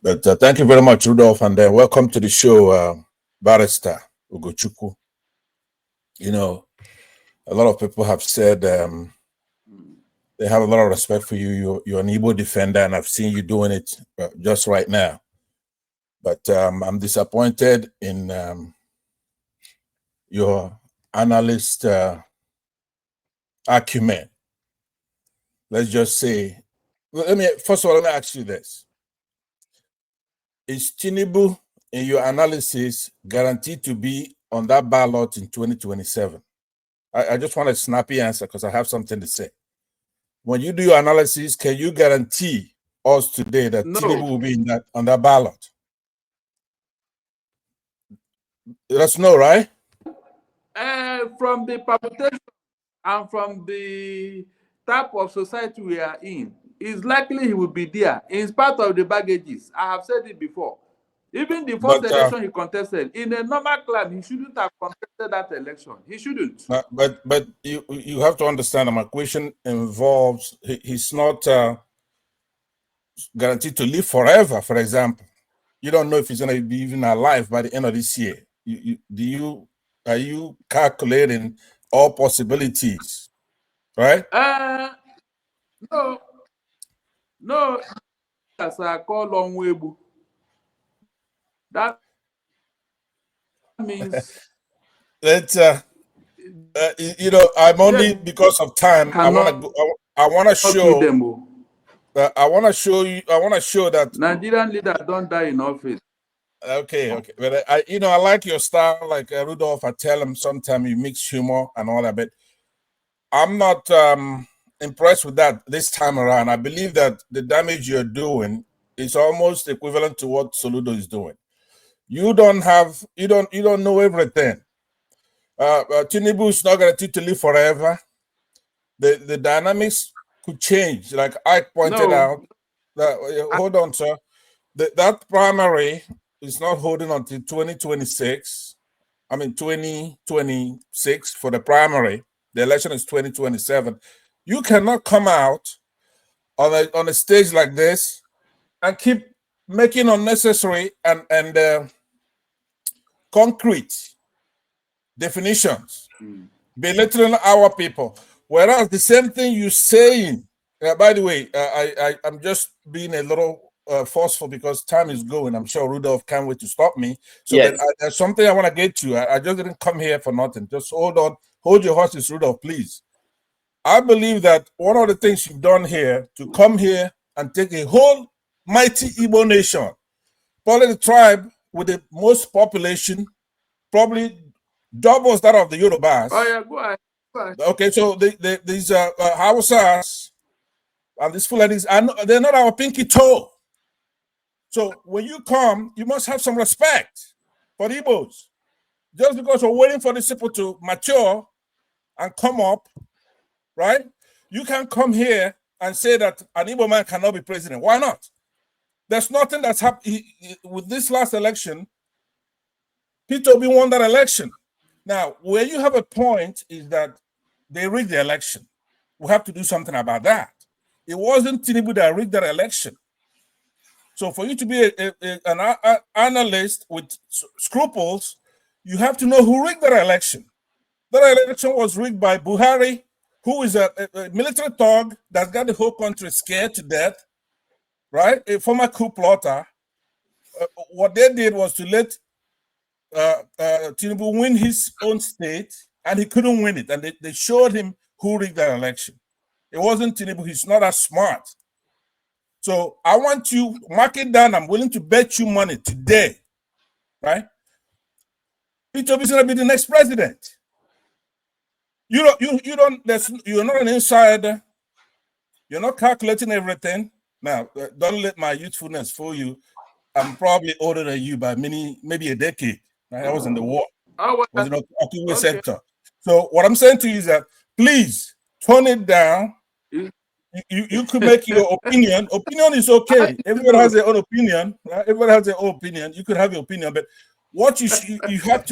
[SPEAKER 1] But thank you very much, Rudolph, and welcome to the show, Barrister Ugochukwu. You know, a lot of people have said they have a lot of respect for you. You're an Igbo defender, and I've seen you doing it just right now. But I'm disappointed in your analyst acumen. Let's just say, first of all, let me ask you this. Is Tinubu, in your analysis, guaranteed to be on that ballot in 2027? I just want a snappy answer because I have something to say. When you do your analysis, can you guarantee us today that Tinubu will be on that ballot? That's no, right?
[SPEAKER 5] From the permutation and from the type of society we are in, it's likely he will be there in spite of the baggages. I have said it before. Even the first election he contested, in a normal climate, he shouldn't have contested that election. He shouldn't.
[SPEAKER 1] But you have to understand, my question involves, he's not guaranteed to live forever, for example. You don't know if he's going to be even alive by the end of this year. Are you calculating all possibilities, right?
[SPEAKER 5] No. As I call on Weibo. That means
[SPEAKER 1] that you know, I'm only because of time. I want to show them. I want to show you. I want to show that
[SPEAKER 5] Nigerian leaders don't die in office.
[SPEAKER 1] Okay. But I like your style, like Rudolph. I tell him sometimes you mix humor and all that, but I'm not impressed with that this time around. I believe that the damage you're doing is almost equivalent to what Soludo is doing. You don't know everything. Tinubu is not guaranteed to live forever. The dynamics could change, like I pointed out. Hold on, sir. That primary is not holding until 2026. I mean 2026 for the primary. The election is 2027. You cannot come out on a stage like this and keep making unnecessary and concrete definitions, belittling our people. Whereas the same thing you're saying, by the way, I'm just being a little forceful because time is going. I'm sure Rudolph can't wait to stop me. So
[SPEAKER 4] Yes.
[SPEAKER 1] there's something I want to get to. I just didn't come here for nothing. Just hold on. Hold your horses, Rudolph, please. I believe that one of the things you've done here to come here and take a whole mighty Igbo nation, probably the tribe with the most population, probably doubles that of the Yorubas.
[SPEAKER 5] Oh yeah, go ahead. Go ahead.
[SPEAKER 1] Okay, so these Hausas and these Fulanis, they're not our pinky toe. So when you come, you must have some respect for the Igbos. Just because we're waiting for these people to mature and come up, right? You can't come here and say that an Igbo man cannot be president. Why not? There's nothing that's happened with this last election. Peter Obi won that election. Now, where you have a point is that they rigged the election. We have to do something about that. It wasn't Tinubu that rigged that election. So for you to be an analyst with scruples, you have to know who rigged that election. That election was rigged by Buhari, who is a military thug that got the whole country scared to death, right? A former coup plotter. What they did was to let Tinubu win his own state, and he couldn't win it. And they showed him who rigged that election. It wasn't Tinubu. He's not as smart. So I want you mark it down. I'm willing to bet you money today, right? Peter Obi is going to be the next president. You're not an insider. You're not calculating everything. Now, don't let my youthfulness fool you. I'm probably older than you by maybe a decade. Right? I was in the war.
[SPEAKER 5] Oh, well,
[SPEAKER 1] Was in the sector. So what I'm saying to you is that please tone it down. You could make your opinion. Opinion is okay. Everybody has their own opinion. Right? Everybody has their own opinion. You could have your opinion, but what you have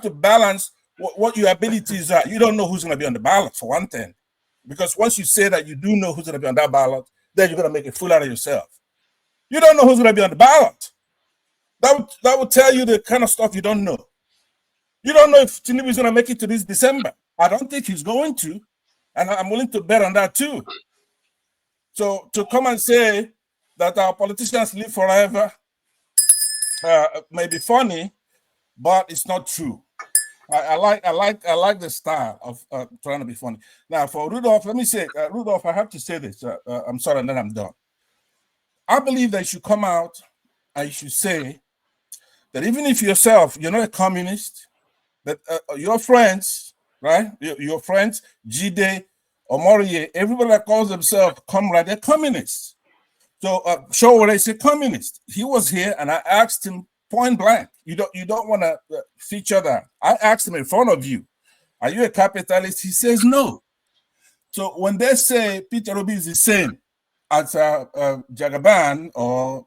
[SPEAKER 1] to balance what your abilities are. You don't know who's going to be on the ballot for one thing, because once you say that you do know who's going to be on that ballot, then you're going to make a fool out of yourself. You don't know who's going to be on the ballot. That would tell you the kind of stuff you don't know. You don't know if Tinubu is going to make it to this December. I don't think he's going to, and I'm willing to bet on that too. So to come and say that our politicians live forever may be funny, but it's not true. I like the style of trying to be funny. Now for Rudolph, let me say, Rudolph, I have to say this. I'm sorry, and then I'm done. I believe that you should come out and you should say that even if yourself, you're not a communist, that your friends, right? Your friends, Jide, Omorie, everybody that calls themselves comrade, they're communists. So Showore is a communist. He was here and I asked him point blank. You don't want to feature that. I asked him in front of you, are you a capitalist? He says no. So when they say Peter Obi is the same as Jagaban or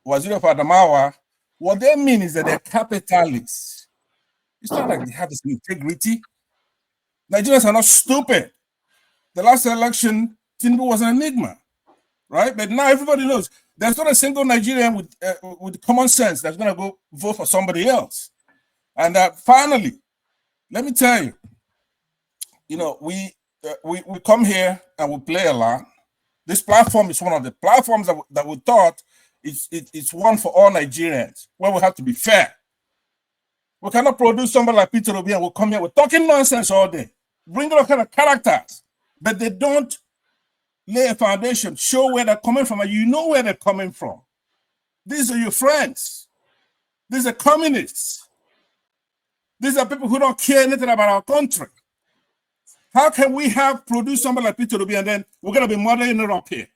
[SPEAKER 1] Waziri of Adamawa, what they mean is that they're capitalists. It's not like they have this integrity. Nigerians are not stupid. The last election, Tinubu was an enigma, right? But now everybody knows there's not a single Nigerian with common sense that's going to go vote for somebody else. And finally, let me tell you, we come here and we play a lot. This platform is one of the platforms that we thought it's one for all Nigerians, where we have to be fair. We cannot produce somebody like Peter Obi and we'll come here, we're talking nonsense all day, bring all kind of characters, but they don't lay a foundation, show where they're coming from, and you know where they're coming from. These are your friends. These are communists. These are people who don't care anything about our country. How can we produce somebody like Peter Obi and then we're going to be modeling it up here?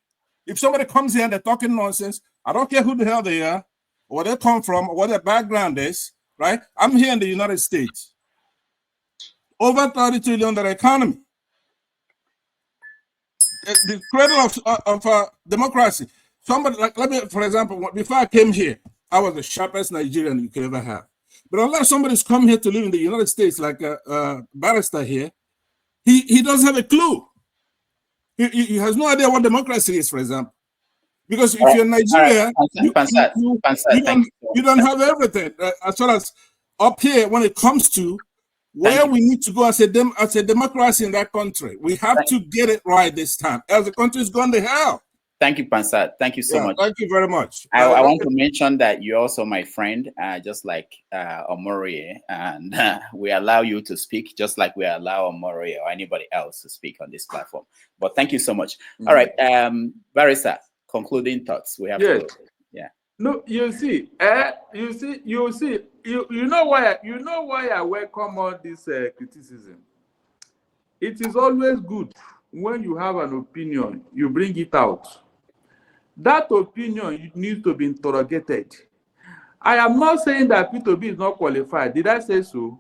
[SPEAKER 1] If somebody comes here and they're talking nonsense, I don't care who the hell they are, or where they come from, or what their background is, right? I'm here in the United States. Over $30 trillion economy. The cradle of democracy. Somebody, like, let me, for example, before I came here, I was the sharpest Nigerian you could ever have. But unless somebody's come here to live in the United States, like a barrister here, he doesn't have a clue. He has no idea what democracy is, for example. Because if you're in Nigeria, you don't have everything. As far as up here, when it comes to where we need to go as a democracy in that country, we have to get it right this time, else the country is going to hell.
[SPEAKER 4] Thank you, Pansat. Thank you so much.
[SPEAKER 1] Thank you very much.
[SPEAKER 4] I want to mention that you're also my friend, just like Omorie, and we allow you to speak just like we allow Omorie or anybody else to speak on this platform. But thank you so much. All right, Barrister, concluding thoughts. We have to go. Yeah.
[SPEAKER 5] No, you know why I welcome all this criticism. It is always good when you have an opinion, you bring it out. That opinion needs to be interrogated. I am not saying that P2B is not qualified. Did I say so?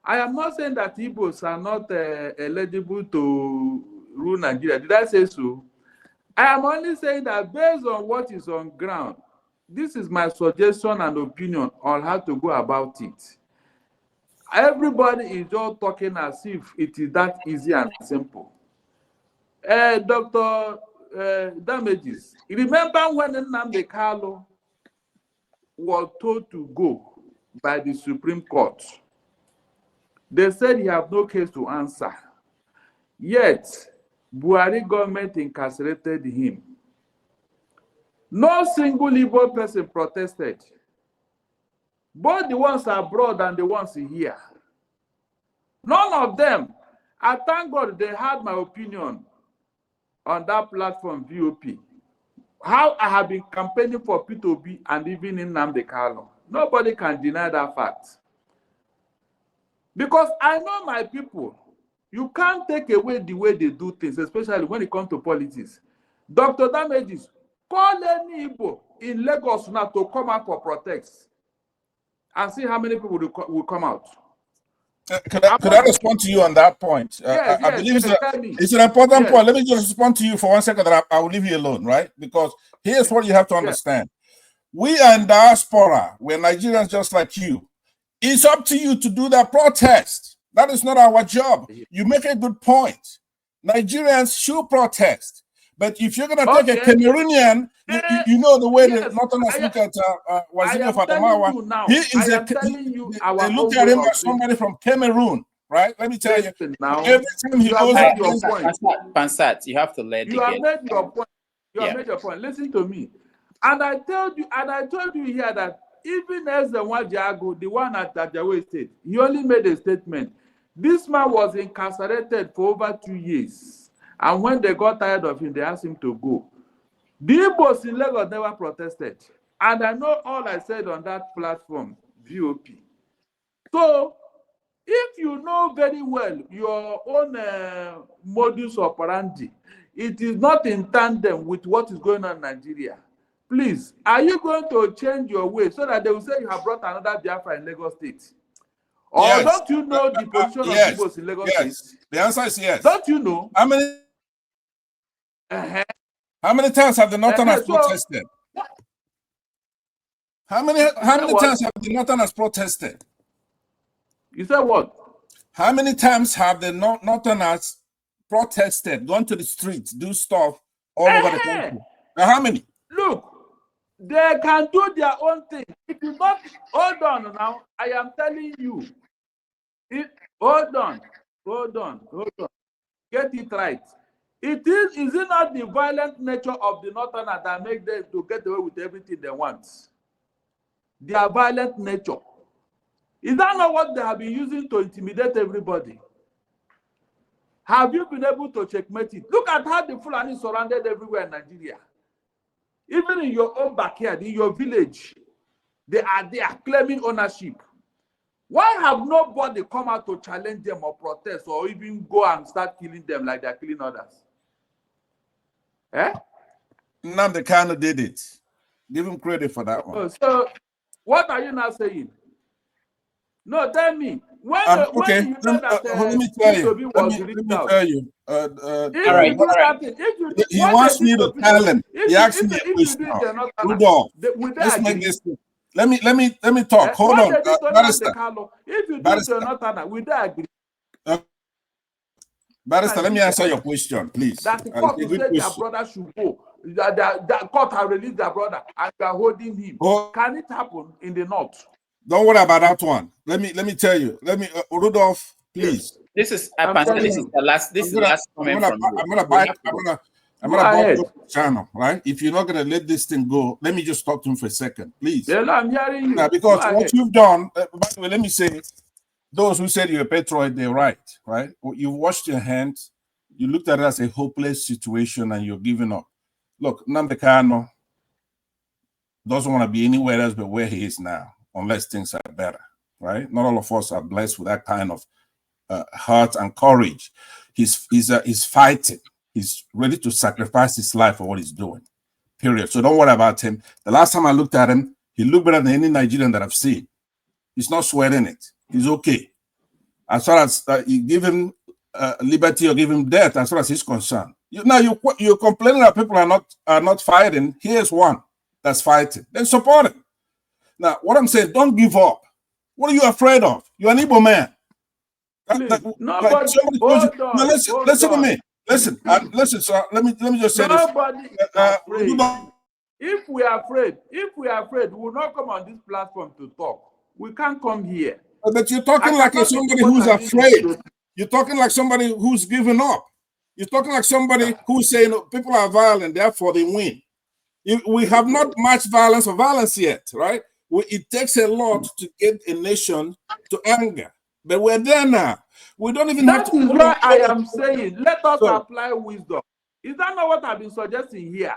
[SPEAKER 5] I am not saying that Igbos are not eligible to rule Nigeria. Did I say so? I am only saying that based on what is on ground, this is my suggestion and opinion on how to go about it. Everybody is just talking as if it is that easy and simple. Dr. Damages, remember when Nnamdi Kanu was told to go by the Supreme Court? They said he had no case to answer. Yet, Buhari government incarcerated him. No single Igbo person protested. Both the ones abroad and the ones here. None of them. I thank God they had my opinion on that platform, VOP. How I have been campaigning for P2B and even in Nnamdi Kanu. Nobody can deny that fact. Because I know my people. You can't take away the way they do things, especially when it comes to politics. Dr. Damages, call any Igbo in Lagos now to come out for protest and see how many people will come out.
[SPEAKER 1] Could I respond to you on that point?
[SPEAKER 5] Yes,
[SPEAKER 1] I believe it's an important point. Let me just respond to you for 1 second, that I will leave you alone, right? Because here's what you have to understand. We are in diaspora. We're Nigerians just like you. It's up to you to do that protest. That is not our job. You make a good point. Nigerians should protest. But if you're going to take a Cameroonian, you know the way the Northerners look at Waziri Fadamawa. He is they look at him as somebody from Cameroon, right? Let me tell you. Every time he goes up,
[SPEAKER 4] Pansat, you have to let
[SPEAKER 5] you have made your point. You have made your point. Listen to me. And I told you here that even as the Wajago, the one at Tajawe State, he only made a statement. This man was incarcerated for over 2 years. And when they got tired of him, they asked him to go. The Igbos in Lagos never protested. And I know all I said on that platform, VOP. So, if you know very well your own modus operandi, it is not in tandem with what is going on in Nigeria. Please, are you going to change your way so that they will say you have brought another Biafra in Lagos State? Or don't you know the position of Igbos in Lagos State?
[SPEAKER 1] The answer is yes.
[SPEAKER 5] Don't you know?
[SPEAKER 1] How many times have the Northerners protested? How many times have the Northerners protested?
[SPEAKER 5] You said what?
[SPEAKER 1] How many times have the Northerners protested, gone to the streets, do stuff all over the country? Now, how many?
[SPEAKER 5] Look, they can do their own thing. If you not, hold on now. I am telling you. Hold on. Get it right. Is it not the violent nature of the Northerners that make them to get away with everything they want? Their violent nature. Is that not what they have been using to intimidate everybody? Have you been able to checkmate it? Look at how the Fulani surrounded everywhere in Nigeria. Even in your own backyard, in your village, they are claiming ownership. Why have nobody come out to challenge them or protest or even go and start killing them like they're killing others?
[SPEAKER 1] Nnamdi Kanu did it. Give him credit for that one.
[SPEAKER 5] So, what are you now saying? No, tell me. When
[SPEAKER 1] okay,
[SPEAKER 5] you know that
[SPEAKER 1] let me tell you. He wants me to tell him. He asked me a question. Rudolph, let's make this. Let me talk. Hold on,
[SPEAKER 14] What they did to
[SPEAKER 1] Barrister.
[SPEAKER 14] Carlo, if you do it
[SPEAKER 1] Barrister.
[SPEAKER 14] to another, we don't agree.
[SPEAKER 1] Barrister, let me answer your question, please.
[SPEAKER 14] That the court to say their brother should go. The court has released their brother and they are holding him. Can it happen in the north?
[SPEAKER 1] Don't worry about that one. Let me tell you. Let me Rudolph, please.
[SPEAKER 4] This is the last. This is the last comment from you.
[SPEAKER 1] I'm gonna block the channel, right? If you're not gonna let this thing go, let me just talk to him for a second, please.
[SPEAKER 14] Yeah, I'm hearing you.
[SPEAKER 1] Now, because what you've done, by the way, let me say, those who said you're a patriot, they're right? You washed your hands, you looked at it as a hopeless situation, and you're giving up. Look, Nnamdi Kanu doesn't want to be anywhere else but where he is now, unless things are better, right? Not all of us are blessed with that kind of heart and courage. He's fighting. He's ready to sacrifice his life for what he's doing, period. So don't worry about him. The last time I looked at him, he looked better than any Nigerian that I've seen. He's not sweating it. He's okay. As far as you give him liberty or give him death, as far as he's concerned. You're complaining that people are not fighting. Here's one that's fighting. Then support him. Now, what I'm saying, don't give up. What are you afraid of? You're an Igbo man. Listen to me. Listen, sir. Let me just say
[SPEAKER 14] Nobody
[SPEAKER 1] this.
[SPEAKER 14] If we are afraid, we will not come on this platform to talk. We can't come here.
[SPEAKER 1] But you're talking like somebody who's afraid. You're talking like somebody who's given up. You're talking like somebody who's saying people are violent, therefore they win. We have not matched violence for violence yet, right? It takes a lot to get a nation to anger. But we're there now. We don't even have to.
[SPEAKER 14] That is why I am saying, let us apply wisdom. Is that not what I've been suggesting here?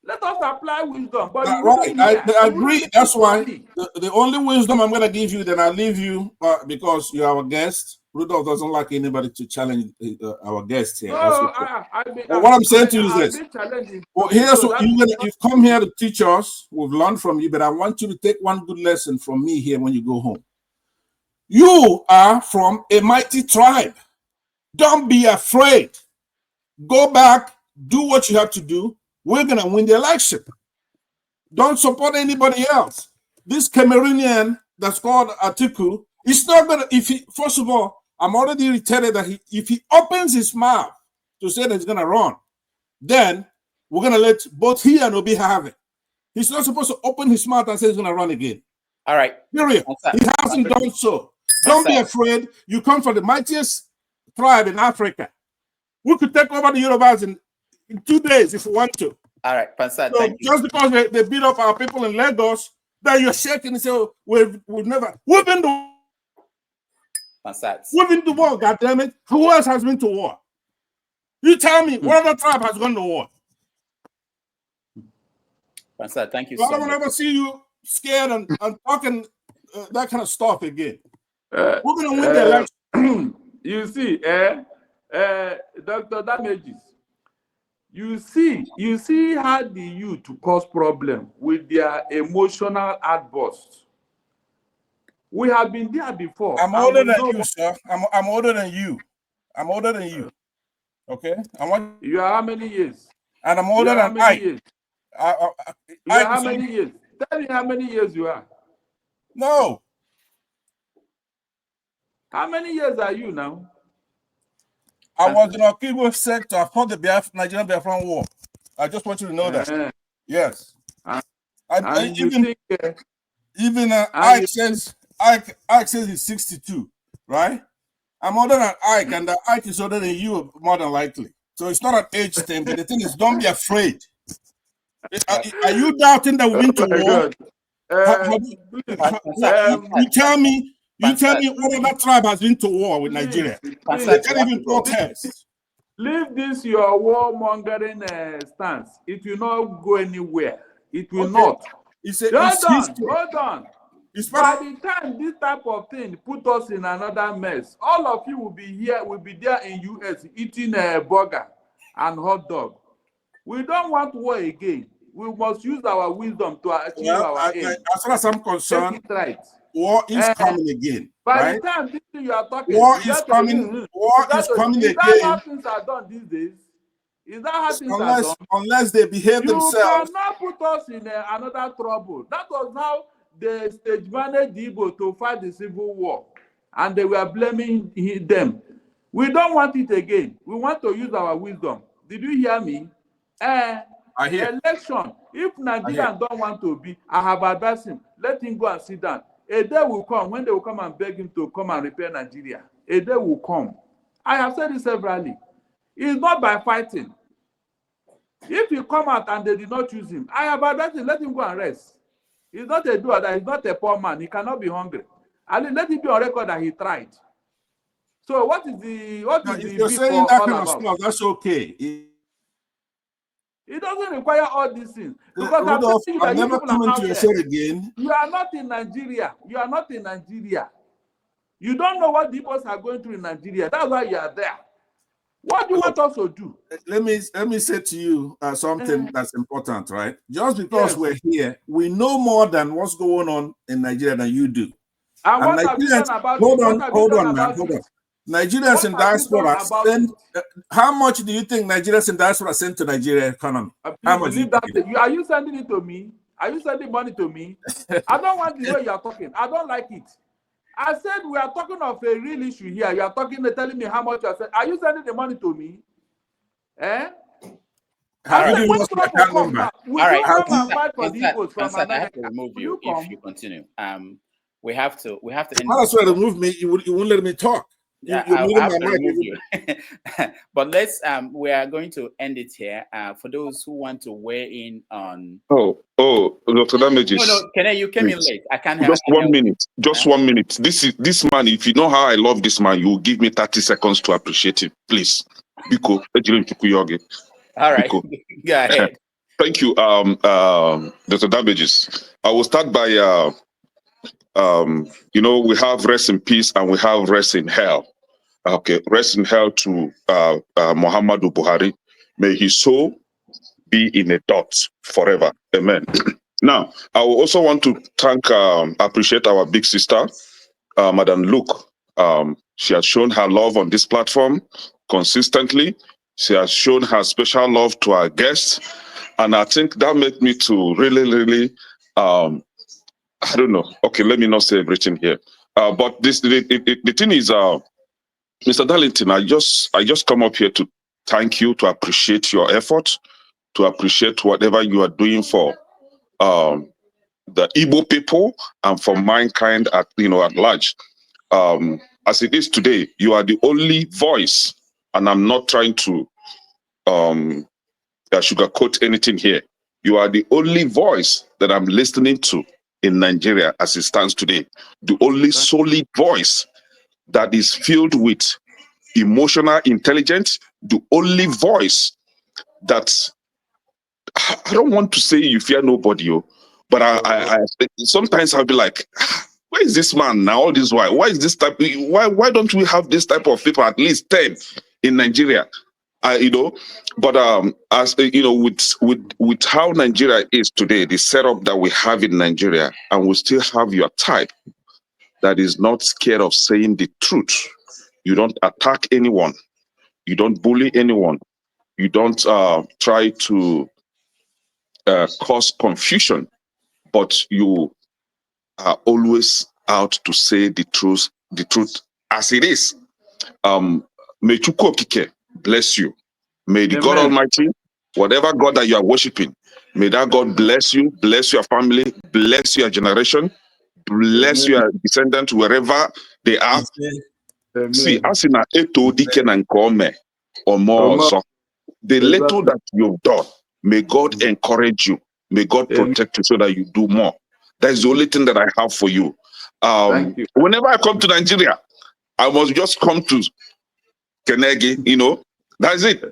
[SPEAKER 14] Let us apply wisdom. But
[SPEAKER 1] right, I agree. That's why the only wisdom I'm going to give you, then I'll leave you because you're our guest. Rudolph doesn't like anybody to challenge our guest here. What I'm saying to you is this. Well, here's what you've come here to teach us. We've learned from you, but I want you to take one good lesson from me here when you go home. You are from a mighty tribe. Don't be afraid. Go back, do what you have to do. We're going to win the election. Don't support anybody else. This Cameroonian that's called Atiku, it's not going to, first of all, I'm already irritated that if he opens his mouth to say that he's going to run, then we're going to let both he and Obi have it. He's not supposed to open his mouth and say he's going to run again.
[SPEAKER 4] All right.
[SPEAKER 1] Period. He hasn't done so. Don't be afraid. You come from the mightiest tribe in Africa. We could take over the Yorubas in 2 days if we want to.
[SPEAKER 4] All right, Pansat,
[SPEAKER 1] so
[SPEAKER 4] thank you.
[SPEAKER 1] Just because they beat up our people in Lagos, then you're shaking and say, oh, we've never. We've been to war, goddammit. Who else has been to war? You tell me, what other tribe has gone to war?
[SPEAKER 4] Pansat, thank you
[SPEAKER 1] so I don't ever see you scared and talking that kind of stuff again. We're going to win the election.
[SPEAKER 14] You see, Dr. Damages, you see how the youth cause problem with their emotional outbursts. We have been there before.
[SPEAKER 1] I'm older than you, sir. I'm older than you. I'm older than you. Okay?
[SPEAKER 14] You are how many years?
[SPEAKER 1] And I'm older than Ike.
[SPEAKER 14] You are how many years? Tell me how many years you are.
[SPEAKER 1] No.
[SPEAKER 14] How many years are you now?
[SPEAKER 1] I was in a Kibo sector. I fought the Nigerian Biafran War. I just want you to know that. Yes. Even Ike says he's 62, right? I'm older than Ike, and Ike is older than you, more than likely. So it's not an age thing, but the thing is, don't be afraid. Are you doubting that we've been to war? You tell me what other tribe has been to war with Nigeria. They can't even protest.
[SPEAKER 14] Leave this your warmongering stance. It will not go anywhere. It will not. Hold on. By the time this type of thing put us in another mess, all of you will be here, will be there in US eating a burger and hot dog. We don't want war again. We must use our wisdom to achieve our aim.
[SPEAKER 1] As far as I'm concerned, war is coming again.
[SPEAKER 14] By the time this thing you are talking,
[SPEAKER 1] war is coming. War is coming again.
[SPEAKER 14] Is that how things are done these days? Is that how things are done?
[SPEAKER 1] Unless they behave themselves.
[SPEAKER 14] You cannot put us in another trouble. That was how
[SPEAKER 5] they stage managed the Igbo to fight the civil war, and they were blaming them. We don't want it again. We want to use our wisdom. Did you hear me?
[SPEAKER 1] I hear.
[SPEAKER 5] Election. If Nigerians don't want to be, I have advised him, let him go and sit down. A day will come when they will come and beg him to come and repair Nigeria. A day will come. I have said it severally. It's not by fighting. If he come out and they did not choose him, I have advised him, let him go and rest. He's not a doer, he's not a poor man. He cannot be hungry. And let it be on record that he tried. So what is the
[SPEAKER 1] if you're saying that kind of stuff, that's okay.
[SPEAKER 5] It doesn't require all these things. Because
[SPEAKER 1] Rudolph,
[SPEAKER 5] I'm
[SPEAKER 1] never come into your shit again.
[SPEAKER 5] You are not in Nigeria. You are not in Nigeria. You don't know what people are going through in Nigeria. That's why you are there. What do you want us to do?
[SPEAKER 1] Let me say to you something that's important, right? Just because we're here, we know more than what's going on in Nigeria than you do.
[SPEAKER 5] And what have you done about it?
[SPEAKER 1] Hold on. Nigerians in diaspora spend. How much do you think Nigerians in diaspora send to Nigeria economy? How much?
[SPEAKER 5] Are you sending it to me? Are you sending money to me? I don't want the way you are talking. I don't like it. I said we are talking of a real issue here. You are telling me how much you are sending. Are you sending the money to me? Eh?
[SPEAKER 4] All right.
[SPEAKER 5] We don't come and fight for the Igbos from America.
[SPEAKER 4] I have to remove you if you continue. We have to.
[SPEAKER 1] That's why remove me. You won't let me talk.
[SPEAKER 4] I have to remove you. But let's. We are going to end it here. For those who want to weigh in on.
[SPEAKER 3] Dr. Damages.
[SPEAKER 4] No, Kene, you came in late. I can't have.
[SPEAKER 3] Just 1 minute. Just 1 minute. This man. If you know how I love this man, you will give me 30 seconds to appreciate him, please. Biko,
[SPEAKER 4] all right. Go ahead.
[SPEAKER 3] Thank you, Dr. Damages. I will start by, we have rest in peace and we have rest in hell. Okay, rest in hell to Muhammadu Buhari. May his soul be in a dot forever. Amen. Now, I will also want to appreciate our big sister, Madam Luke. She has shown her love on this platform consistently. She has shown her special love to our guests. And I think that made me to really, I don't know. Okay, let me not say everything here. But the thing is, Mr. Darlington, I just come up here to thank you, to appreciate your effort, to appreciate whatever you are doing for the Igbo people and for mankind at large. As it is today, you are the only voice, and I'm not trying to sugarcoat anything here. You are the only voice that I'm listening to in Nigeria as it stands today. The only solid voice that is filled with emotional intelligence. The only voice that, I don't want to say you fear nobody, but I sometimes I'll be like, where is this man now? All this why? Why is this type? Why don't we have this type of people, at least 10 in Nigeria? But as with how Nigeria is today, the setup that we have in Nigeria, and we still have your type that is not scared of saying the truth. You don't attack anyone. You don't bully anyone. You don't try to cause confusion, but you are always out to say the truth as it is. May Chukwokike bless you. May the God Almighty, whatever God that you are worshiping, may that God bless you, bless your family, bless your generation, bless your descendants wherever they are. See, as in a eto dike na nkome or more, so the little that you've done, may God encourage you, may God protect you so that you do more. That is the only thing that I have for you. Whenever I come to Nigeria, I must just come to Kenegi, that's it.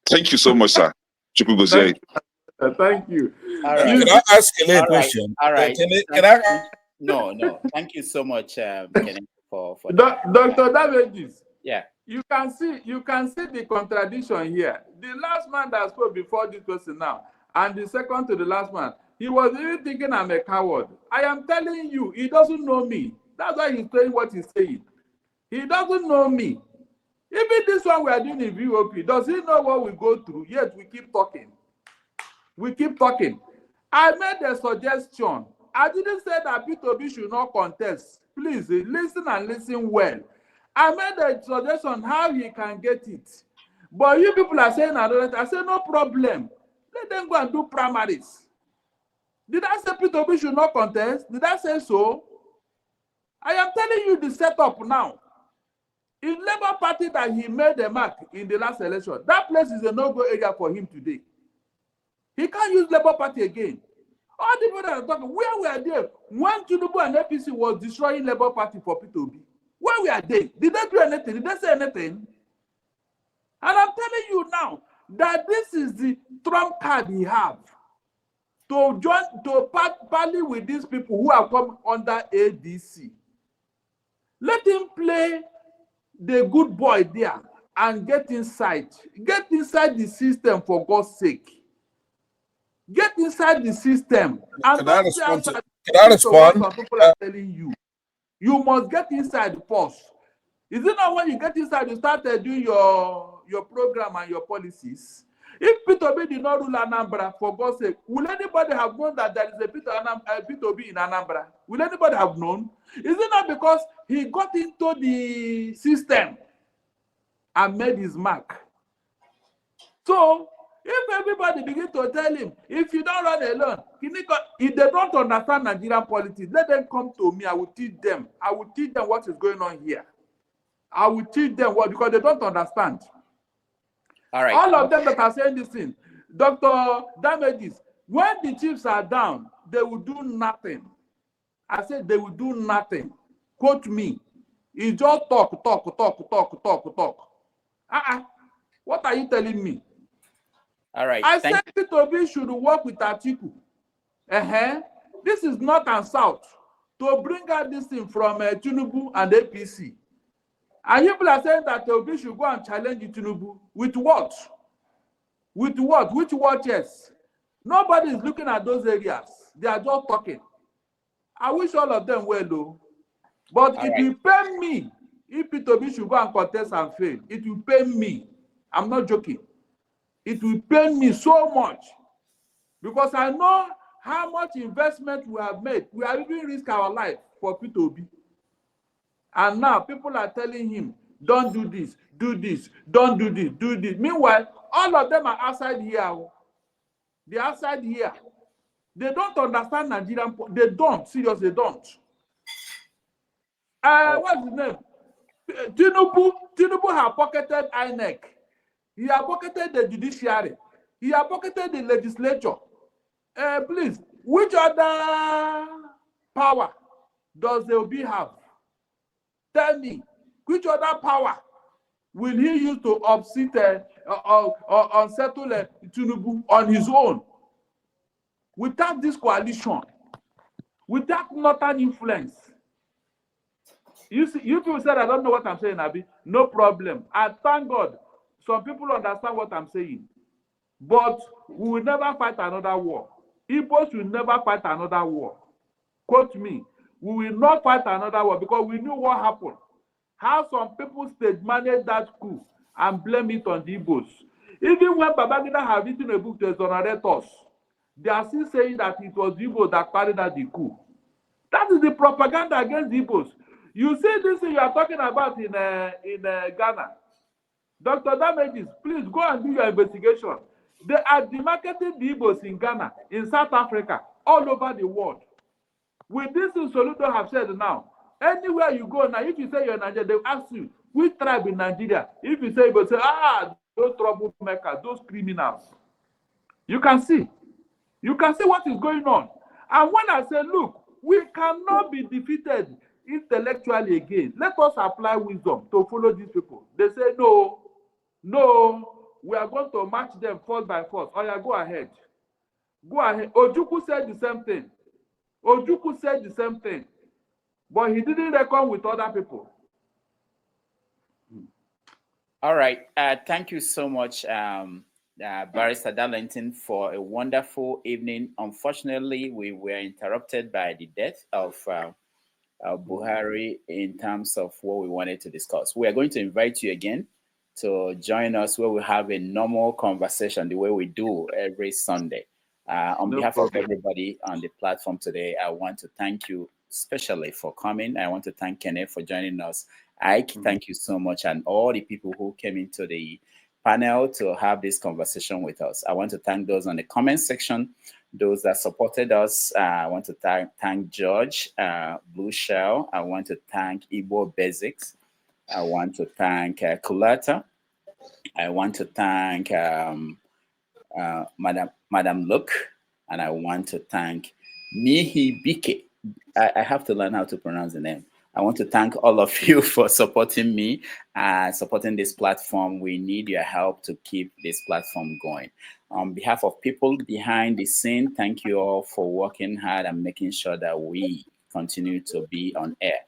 [SPEAKER 3] Thank you so much, sir.
[SPEAKER 5] Thank you.
[SPEAKER 4] All right.
[SPEAKER 1] Can I ask a question?
[SPEAKER 4] All right.
[SPEAKER 1] Can I?
[SPEAKER 4] No. Thank you so much, Kenny, for
[SPEAKER 5] Dr. Damages.
[SPEAKER 4] Yeah.
[SPEAKER 5] You can see the contradiction here. The last man that spoke before this person now, and the second to the last man, he was even thinking I'm a coward. I am telling you, he doesn't know me. That's why he's saying what he's saying. He doesn't know me. Even this one we are doing in VOP, does he know what we go through? Yet we keep talking. We keep talking. I made a suggestion I didn't say that P2B should not contest. Please listen and listen well. I made a suggestion how he can get it. But you people are saying another. I said no problem. Let them go and do primaries. Did I say P2B should not contest? Did I say so? I am telling you the setup now. In Labour Party that he made a mark in the last election, that place is a no-go area for him today. He can't use Labour Party again. All the people that are talking, where were they when Tinubu and APC was destroying Labour Party for P2B? Where were they? Did they do anything? Did they say anything? And I'm telling you now that this is the trump card he have to join, to parley with these people who have come under ADC. Let him play the good boy there and get inside the system, for God's sake. Get inside the system and don't stay outside.
[SPEAKER 1] Can I respond?
[SPEAKER 5] Some people are telling you. You must get inside first. Is it not when you get inside you start doing your program and your policies? If P2B did not rule Anambra, for God's sake, will anybody have known that there is a P2B in Anambra? Will anybody have known? Is it not because he got into the system and made his mark? So, if everybody begin to tell him, if you don't run alone, if they don't understand Nigerian politics, let them come to me. I will teach them. I will teach them what is going on here. I will teach them what, because they don't understand.
[SPEAKER 4] All right.
[SPEAKER 5] All of them that are saying this thing, Dr. Damages, when the chiefs are down, they will do nothing. I said they will do nothing. Quote me. It's just talk. What are you telling me?
[SPEAKER 4] All right.
[SPEAKER 5] I said P2B should work with Atiku. This is North and South to bring out this thing from Tinubu and APC. And people are saying that Obi should go and challenge Tinubu. With what? With what? Which watches? Nobody is looking at those areas. They are just talking. I wish all of them well, though. But it will pain me if P2B should go and contest and fail. It will pain me. I'm not joking. It will pain me so much. Because I know how much investment we have made. We have even risked our life for P2B. And now people are telling him, don't do this, don't do this, do this. Meanwhile, all of them are outside here. They're outside here. They don't understand Nigerian. They don't. Seriously, they don't. What's his name? Tinubu have pocketed INEC. He have pocketed the judiciary. He have pocketed the legislature. Please, which other power does the Obi have? Tell me, which other power will he use to upset or unsettle Tinubu on his own? Without this coalition, without northern influence. You see, you people said I don't know what I'm saying, Abi. No problem. I thank God. Some people understand what I'm saying. But we will never fight another war. Igbos will never fight another war. Quote me. We will not fight another war because we knew what happened. How some people stage managed that coup and blame it on the Igbos. Even when Babangida have written a book to exonerate us, they are still saying that it was the Igbos that carried out the coup. That is the propaganda against the Igbos. You see this thing you are talking about in Ghana. Dr. Damages, please go and do your investigation. They are demarketing the Igbos in Ghana, in South Africa, all over the world. With this Soludo have said now, anywhere you go now, if you say you're Nigeria, they will ask you, which tribe in Nigeria? If you say, but say, those troublemakers, those criminals. You can see. You can see what is going on. And when I say, look, we cannot be defeated intellectually again. Let us apply wisdom to follow these people. They say, no, we are going to match them force by force. Oh yeah, go ahead. Go ahead. Ojukwu said the same thing. Ojukwu said the same thing. But he didn't reckon with other people.
[SPEAKER 4] All right. Thank you so much, Barrister Darlington, for a wonderful evening. Unfortunately, we were interrupted by the death of Buhari in terms of what we wanted to discuss. We are going to invite you again to join us where we have a normal conversation the way we do every Sunday. On
[SPEAKER 5] No
[SPEAKER 4] behalf
[SPEAKER 5] problem.
[SPEAKER 4] of everybody on the platform today, I want to thank you especially for coming. I want to thank Kenneth for joining us. Ike, thank you so much, and all the people who came into the panel to have this conversation with us. I want to thank those on the comment section, those that supported us. I want to thank George, Blue Shell. I want to thank Igbo Basics. I want to thank Kulata. I want to thank Madam Look, and I want to thank Mihi Bike. I have to learn how to pronounce the name. I want to thank all of you for supporting me and supporting this platform. We need your help to keep this platform going. On behalf of people behind the scene, thank you all for working hard and making sure that we continue to be on air.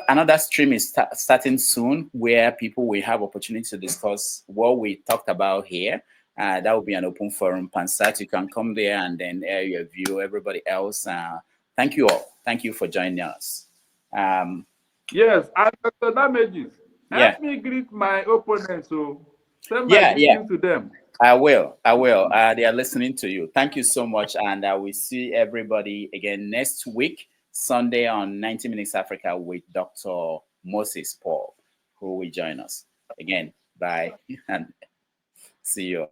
[SPEAKER 4] Another stream is starting soon, where people will have opportunity to discuss what we talked about here. That will be an open forum. Pansat, you can come there and then air your view. Everybody else, thank you all. Thank you for joining us.
[SPEAKER 5] Yes, and Dr. Damages,
[SPEAKER 4] yeah.
[SPEAKER 5] help me greet my opponents. So send my greetings to them.
[SPEAKER 4] I will. They are listening to you. Thank you so much. And I will see everybody again next week, Sunday on 90 Minutes Africa with Dr. Moses Paul, who will join us. Again, bye and see you.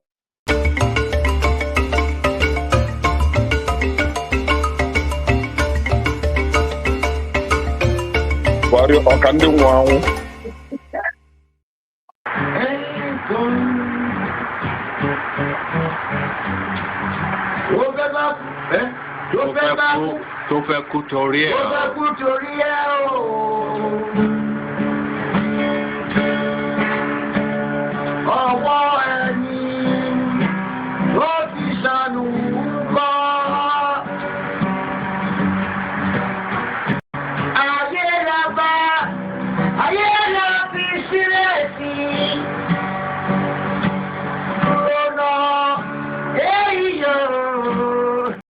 [SPEAKER 6] Tó fẹ́ kú torí ẹ̀ o.